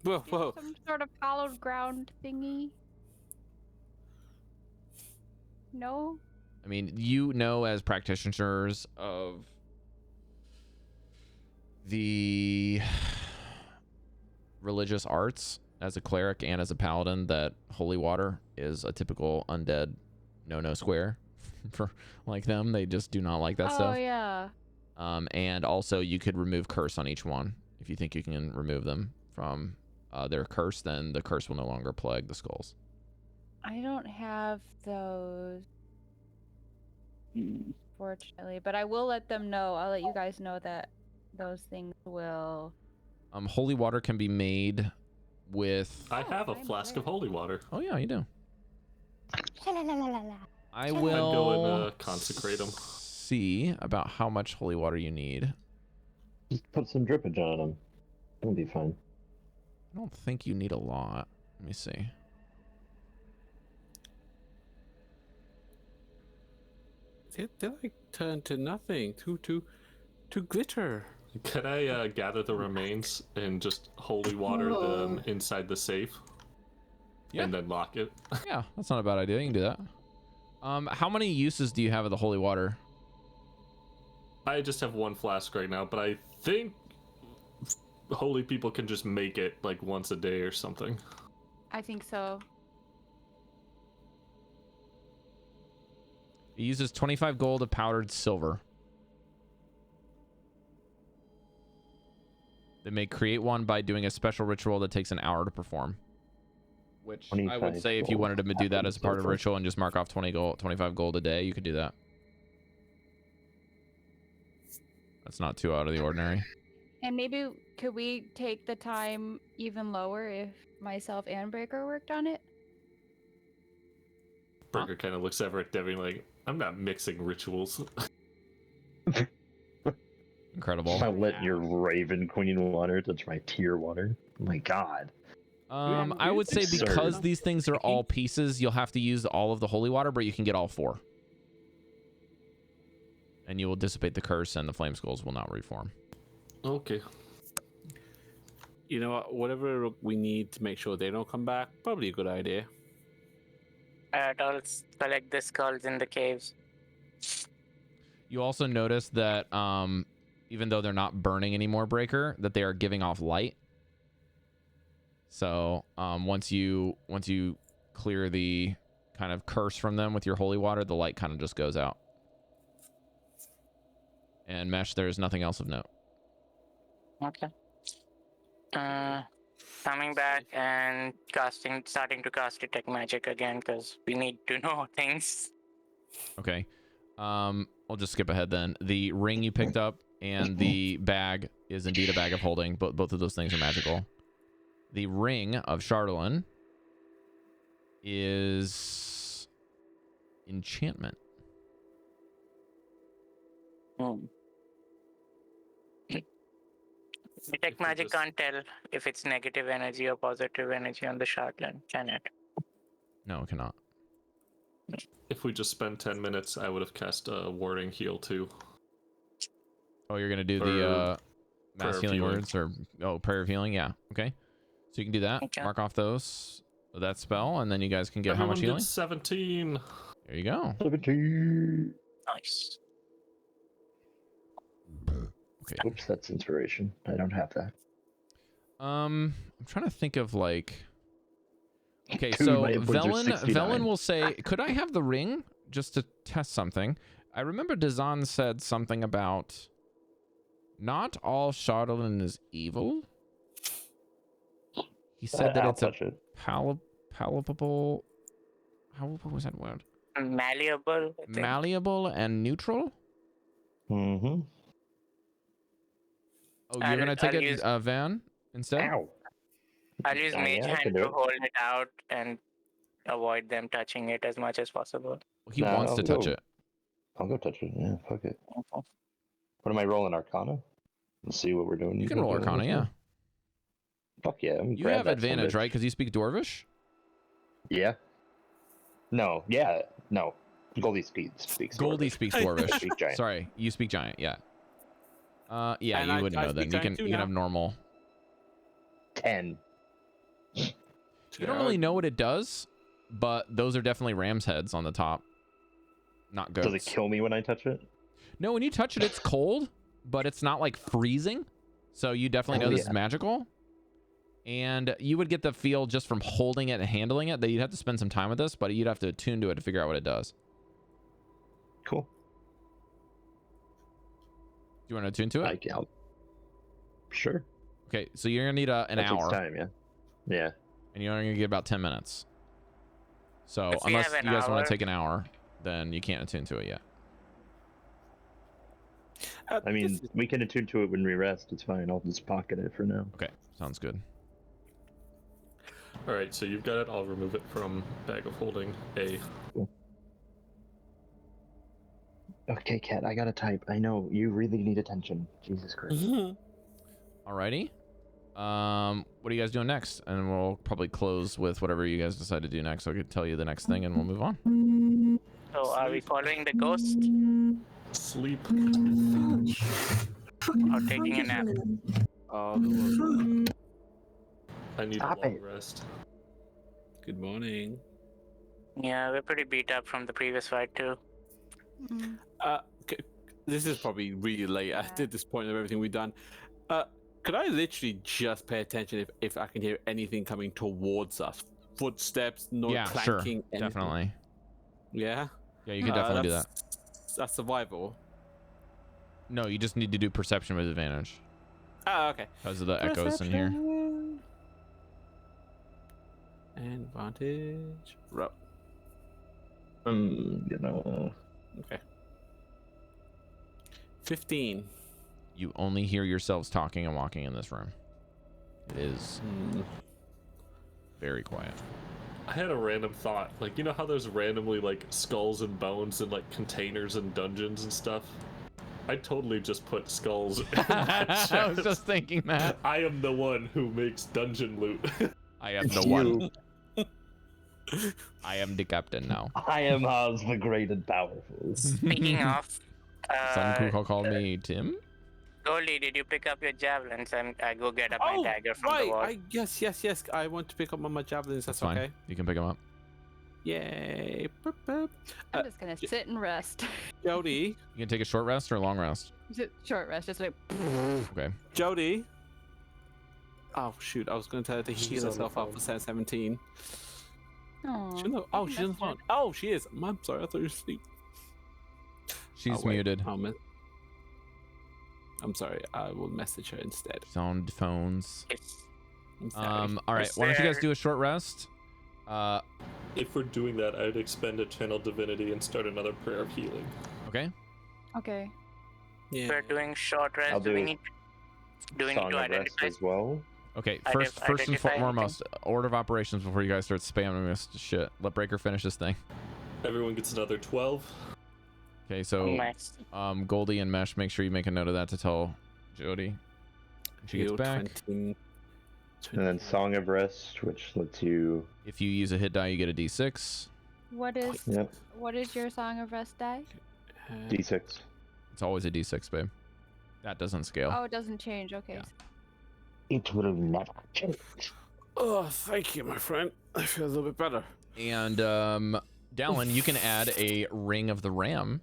Whoa, do whoa. some sort of hallowed ground thingy? No? I mean, you know, as practitioners of the religious arts, as a cleric and as a paladin, that holy water is a typical undead no square for like them. They just do not like that stuff. Oh, yeah. And also you could remove curse on each one. If you think you can remove them from their curse, then the curse will no longer plague the skulls. I don't have those, fortunately, but I will let them know. I'll let you guys know that those things will. Holy water can be made with. I have a flask of holy water. Oh yeah, you do. I I'd will go and consecrate them. see about how much holy water you need. Just put some drippage on them. It'll be fine. I don't think you need a lot. Let me see. They like turn to nothing, to glitter. Can I gather the remains and just holy water them inside the safe? Yeah. And then lock it? Yeah, that's not a bad idea. You can do that. How many uses do you have of the holy water? I just have one flask right now, but I think holy people can just make it like once a day or something. I think so. It uses 25 gold of powdered silver. They may create one by doing a special ritual that takes an hour to perform. Which I would say if you wanted to do that as part of a ritual and just mark off 25 gold a day, you could do that. That's not too out of the ordinary. And maybe could we take the time even lower if myself and Breker worked on it? Breker kind of looks over at Devii like, I'm not mixing rituals. Incredible. I'll let your Raven Queen water touch my tier water. Oh my god. I would say Absurd. because these things are all pieces, you'll have to use all of the holy water, but you can get all 4. And you will dissipate the curse and the flame skulls will not reform. Okay. You know what? Whatever we need to make sure they don't come back, probably a good idea. I'll collect the skulls in the caves. You also notice that even though they're not burning anymore, Breker, that they are giving off light. So once you clear the kind of curse from them with your holy water, the light kind of just goes out. And Mesh, there's nothing else of note. Okay. Coming back and starting to cast detect magic again because we need to know things. Okay. I'll just skip ahead then. The ring you picked up and the bag is indeed a bag of holding, but both of those things are magical. The ring of Dallan is enchantment. Detect magic can't tell if it's negative energy or positive energy on the shardland, can it? No, it cannot. If we just spend 10 minutes, I would have cast a warding heal too. Oh, you're gonna do the mass healing words or prayer of healing? Yeah. Okay. So you can do that. Okay. Mark off that spell, and then you guys can get how much Everyone healing? did 17. There you go. 17. Nice. Okay. Oops, that's inspiration. I don't have that. I'm trying to think of like. Okay, Dude, so my hit points are Velen 69. will say, "Could I have the ring just to test something?" I remember Dazan said something about not all Dallan is evil. He said that I'll it's a touch it. palpable. What was that word? Malleable. I think. Malleable and neutral. Mm-hmm. Oh, you're gonna take I'll it, use- Van, instead? Ow. I'll use Yeah, Mage I Hand can do to it. hold it out and avoid them touching it as much as possible. He Nah, wants to I'll touch go. it. I'll go touch it. Yeah, fuck it. What am I rolling? Arcana? Let's see what we're doing. You can roll Arcana, yeah. Fuck yeah. You have advantage, right? Because you speak Dwarvish? Yeah. No. Yeah. No. Goldy speaks. Goldy Dwarvish. speaks Dwarvish. Speak giant. Sorry, you speak giant. Yeah. Yeah, And you I wouldn't know then. speak You giant can too you can now. have normal. 10. You don't really know what it does, but those are definitely ram's heads on the top, not goats. Does it kill me when I touch it? No, when you touch it, it's cold, but it's not like freezing. So you definitely know this is magical. And you would get the feel just from holding it and handling it that you'd have to spend some time with this, but you'd have to attune to it to figure out what it does. Cool. Do you want to attune to it? Sure. Okay, so you're gonna need an That hour. takes time, yeah. Yeah. And you're only gonna get about 10 minutes. So If we unless have you an guys want hour- to take an hour, then you can't attune to it yet. I mean, we can attune to it when we rest. It's fine. I'll just pocket it for now. Okay, sounds good. All right, so you've got it. I'll remove it from bag of holding A. Okay, Cat, I gotta type. I know, you really need attention. Jesus Christ. Alrighty. What are you guys doing next? And we'll probably close with whatever you guys decide to do next. I could tell you the next thing and we'll move on. So are we following the ghost Sleep. or taking a nap? I need Stop a long it. rest. Good morning. Yeah, we're pretty beat up from the previous fight too. This is probably really late at this point of everything we've done. Could I literally just pay attention if I can hear anything coming towards us? Footsteps, no Yeah, clanking, sure. anything? Definitely. Yeah? Yeah, you can definitely do that. That's survival. No, you just need to do perception with advantage Oh, okay. because of the echoes in here. Advantage. Row. You know. Okay. 15. You only hear yourselves talking and walking in this room. It is very quiet. I had a random thought. Like, you know how there's randomly, like, skulls and bones in, like, containers and dungeons and stuff? I totally just put skulls in that I was chest. just thinking that. I am the one who makes dungeon loot. I am the one. I am the captain now. I am Oz the Great and Powerful. Speaking of, Some people call me Tim. Goldy, did you pick up your javelins? I go get up my Oh, dagger from right. the wall. Yes. I want to pick up my javelins. That's Fine. okay. You can pick them up. Yay. Boop, boop. I'm just gonna sit and rest. Jodie. You can take a short rest or a long rest. Short rest, just like. Okay. Jodie. Oh, shoot. I was going to tell her to She's heal on the herself up phone. for 17. Aw, She's on the phone. Oh, she is. I'm sorry. I thought you were asleep. She's Oh, wait. muted. I'm sorry. I will message her instead. She's on the phones. I'm sorry. All right. Is Why don't you guys there- do a short rest? If we're doing that, I'd expend a channel divinity and start another prayer of healing. Okay. Okay. Yeah. We're doing short rest. I'll Do we do need to Song of Rest identify? as well. Okay. Ident- First and identify anything? foremost, order of operations before you guys start spamming this shit. Let Breker finish this thing. Everyone gets another 12. Okay. So, Nice. Goldy and Mesh, make sure you make a note of that to tell Jodie when she gets Heal back. 20. And then Song of Rest, which lets you. If you use a hit die, you get a D6. What is Yep. what is your Song of Rest die? D6. It's always a D6, babe. That doesn't scale. Oh, it doesn't change. Okay. Yeah. It will never change. Oh, thank you, my friend. I feel a little bit better. And Dallan, you can add a Ring of the Ram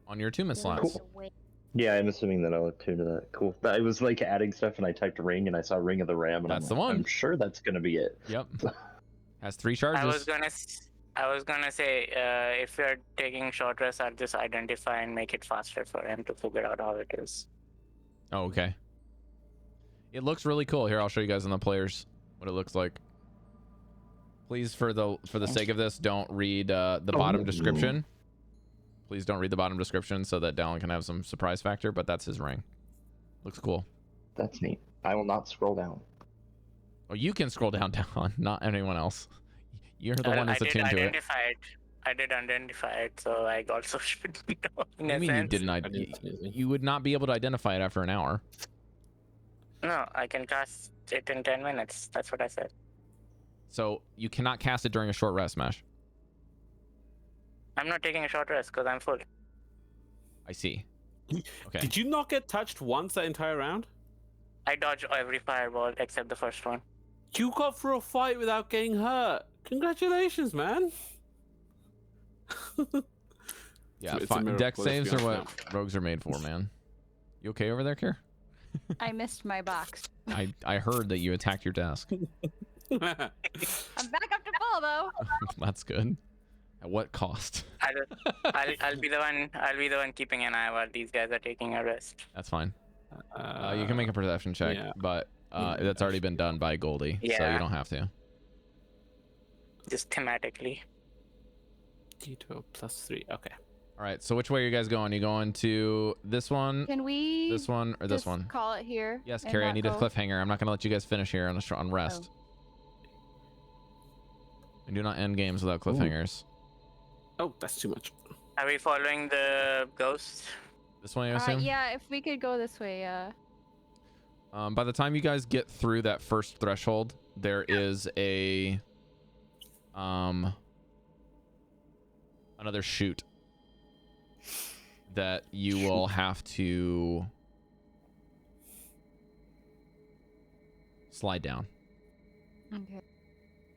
on your attunement slots. Cool. Yeah, I'm assuming that I'll attune to that. Cool. I was like adding stuff and I typed ring and I saw Ring of the Ram and That's I'm the like, one. I'm sure that's gonna be it. Yep. Has 3 charges. I was gonna say, if you're taking short rest, I'll just identify and make it faster for him to figure out how it is. Oh, okay. It looks really cool. Here, I'll show you guys on the players what it looks like. Please, for the sake of this, don't read the bottom description. Please don't read the bottom description so that Dallan can have some surprise factor, but that's his ring. Looks cool. That's neat. I will not scroll down. Oh, you can scroll down, not anyone else. You're the one that's attuned to it. I did identify it, so I also should be knowing. I mean, you didn't. You would not be able to identify it after an hour. No, I can cast it in 10 minutes. That's what I said. So you cannot cast it during a short rest, Mesh. I'm not taking a short rest because I'm full. I see. Okay. Did you not get touched once that entire round? I dodged every fireball except the first one. You got through a fight without getting hurt. Congratulations, man. Yeah, It's a miracle, deck let's be saves are honest what rogues are made for, man. You okay over there, Kier? I missed my box. I heard that you attacked your desk. I'm back up to full though. That's good. At what cost? I'll be the one. I'll be the one keeping an eye while these guys are taking a rest. That's fine. You can make a perception check, yeah. but that's already been done by Goldy, so Yeah. you don't have to. Just thematically. D12 +3. Okay. All right. So which way are you guys going? You going to this one, Can we this one, or this just one? call it here? Yes, and Cari. I not need a go- cliffhanger. I'm not gonna let you guys finish here on rest. I do not end games without cliffhangers. Oh, that's too much. Are we following the ghost? This one, I assume. Yeah, if we could go this way, By the time you guys get through that first threshold, there is a another chute that you will have to slide down. Okay.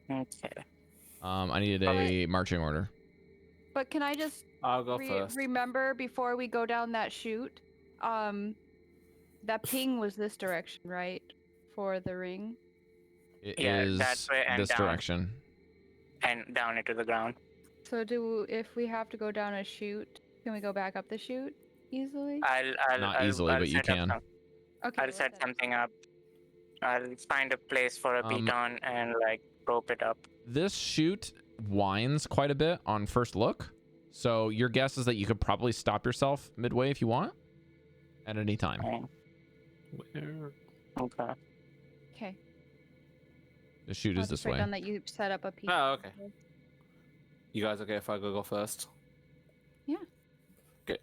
Okay. I needed a marching order. But can I just I'll go first. remember before we go down that chute, that ping was this direction, right? For the ring. It Yeah, is that way and this down. direction. And down into the ground. So if we have to go down a chute, can we go back up the chute easily? Not easily, but you set up can. Okay. I'll set something up. I'll find a place for a piton and like rope it up. This chute winds quite a bit on first look, so your guess is that you could probably stop yourself midway if you want at any time. Where? Okay. Okay. The chute is this way. Down that you set up a piton. Oh, okay. You guys okay if I go first? Yeah. Okay.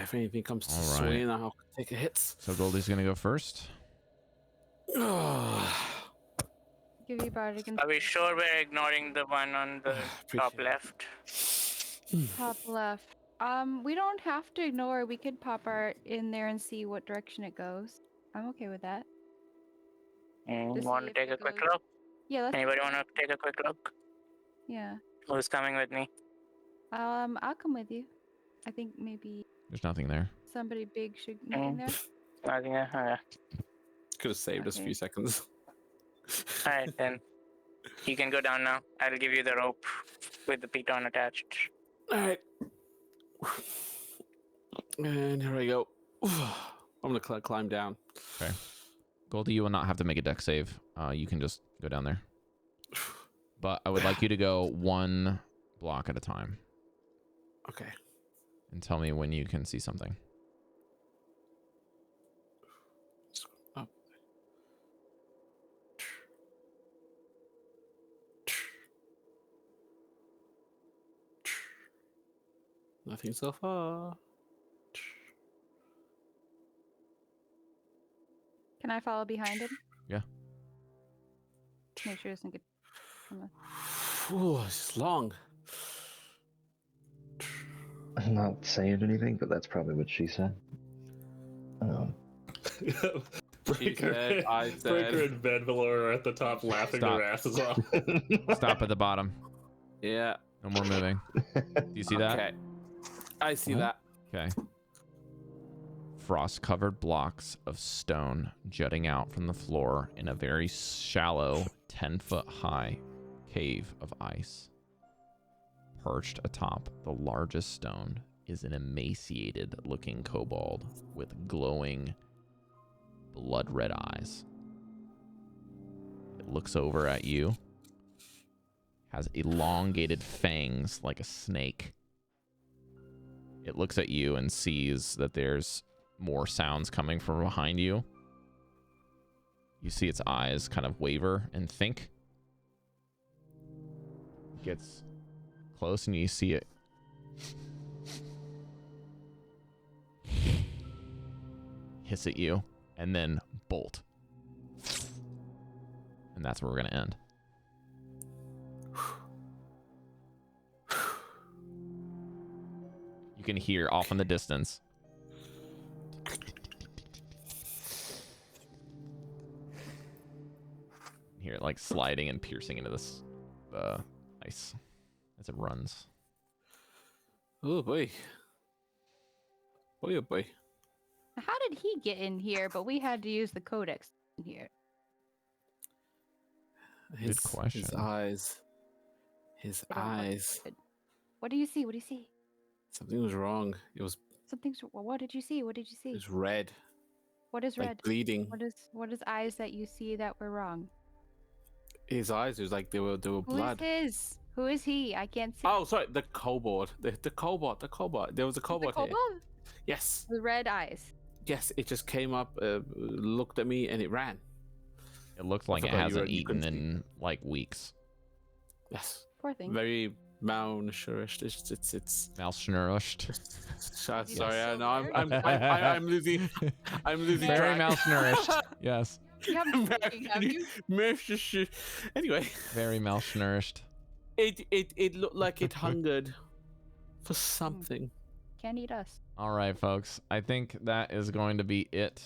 If anything comes to All right. swing, I'll take a hit. So Goldie's gonna go first. Give you bardic Are we sure we're ignoring the one on the top Appreciate it. left? top left. We don't have to ignore. We could pop our in there and see what direction it goes. I'm okay with that. To see Want to if take it a quick goes- look? Yeah, let's. Anybody want to take a quick look? Yeah. Who's coming with me? I'll come with you. I think maybe There's nothing there. somebody big should nothing there. Nothing there? Could have saved us a Okay. few seconds. Alright then. You can go down now. I'll give you the rope with the piton attached. Alright. And here I go. I'm gonna climb down. Okay. Goldie, you will not have to make a deck save. You can just go down there. But I would like you to go one block at a time Okay. and tell me when you can see something. Up. Nothing so far. Can I follow behind him? Yeah. Make sure it doesn't get. Ooh, it's long. I'm not saying anything, but that's probably what she said. Breker, I said. Breker and Vanvalor are at the top laughing Stop. their asses off. Stop at the bottom. Yeah. No more moving. Do you see that? Okay. I see that. Okay. Frost-covered blocks of stone jutting out from the floor in a very shallow, 10-foot-high cave of ice. Perched atop the largest stone is an emaciated-looking kobold with glowing, blood-red eyes. It looks over at you, has elongated fangs like a snake. It looks at you and sees that there's more sounds coming from behind you. You see its eyes kind of waver and think. It gets close and you see it hiss at you and then bolt. And that's where we're going to end. You can hear off in the distance. Hear it like sliding and piercing into this ice as it runs. Oh boy. Boy, oh boy. How did he get in here, but we had to use the codex in here? Good question. His eyes. His They don't look eyes. good. What do you see? What do you see? Something was wrong. It was What did you see? What did you see? red. What is Like red? bleeding. What is eyes that you see that were wrong? His eyes, it was like they were blood. Who is his? Who is he? I can't see. Oh, sorry, the kobold. The kobold. There was a kobold here. Kobold? Yes. With red eyes. Yes, it just came up, looked at me, and it ran. It looks like it forgot hasn't you eaten couldn't in like weeks. Yes. Poor thing. Very malnourished. It's Malnourished. sorry, I know I'm losing. I'm losing Very track. malnourished. Yes. You haven't seen, have you? Anyway, Very malnourished. it looked like it hungered for something. Can't eat us. All right, folks. I think that is going to be it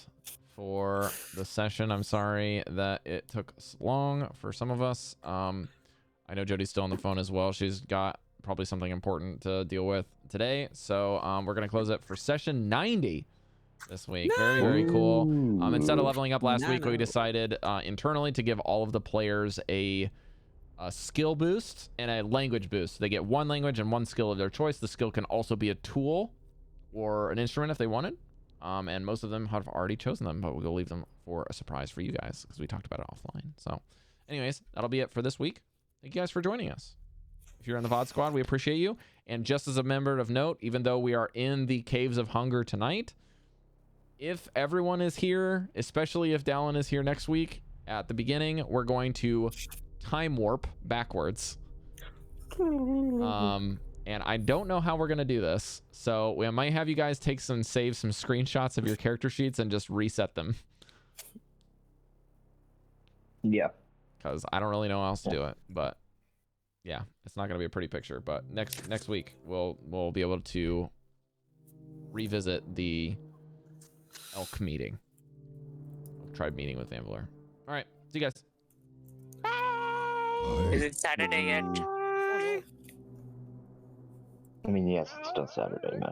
for the session. I'm sorry that it took so long for some of us. I know Jodie's still on the phone as well. She's got probably something important to deal with today. So we're going to close it for session 90 this week. Very, very cool. Instead of leveling up last week, we decided internally to give all of the players a skill boost and a language boost. They get one language and one skill of their choice. The skill can also be a tool or an instrument if they wanted. And most of them have already chosen them, but we'll leave them for a surprise for you guys because we talked about it offline. So anyways, that'll be it for this week. Thank you guys for joining us. If you're in the VOD squad, we appreciate you. And just as a member of note, even though we are in the Caves of Hunger tonight, if everyone is here, especially if Dallan is here next week, at the beginning, we're going to time warp backwards. And I don't know how we're going to do this. So we might have you guys save some screenshots of your character sheets and just reset them. Yeah. Because I don't really know how else to do it, but yeah, it's not gonna be a pretty picture. But next week we'll be able to revisit the elk meeting, tribe meeting with Vanvalor. All right, see you guys. Bye. Is it Saturday yet? I mean, yes, it's still Saturday, man.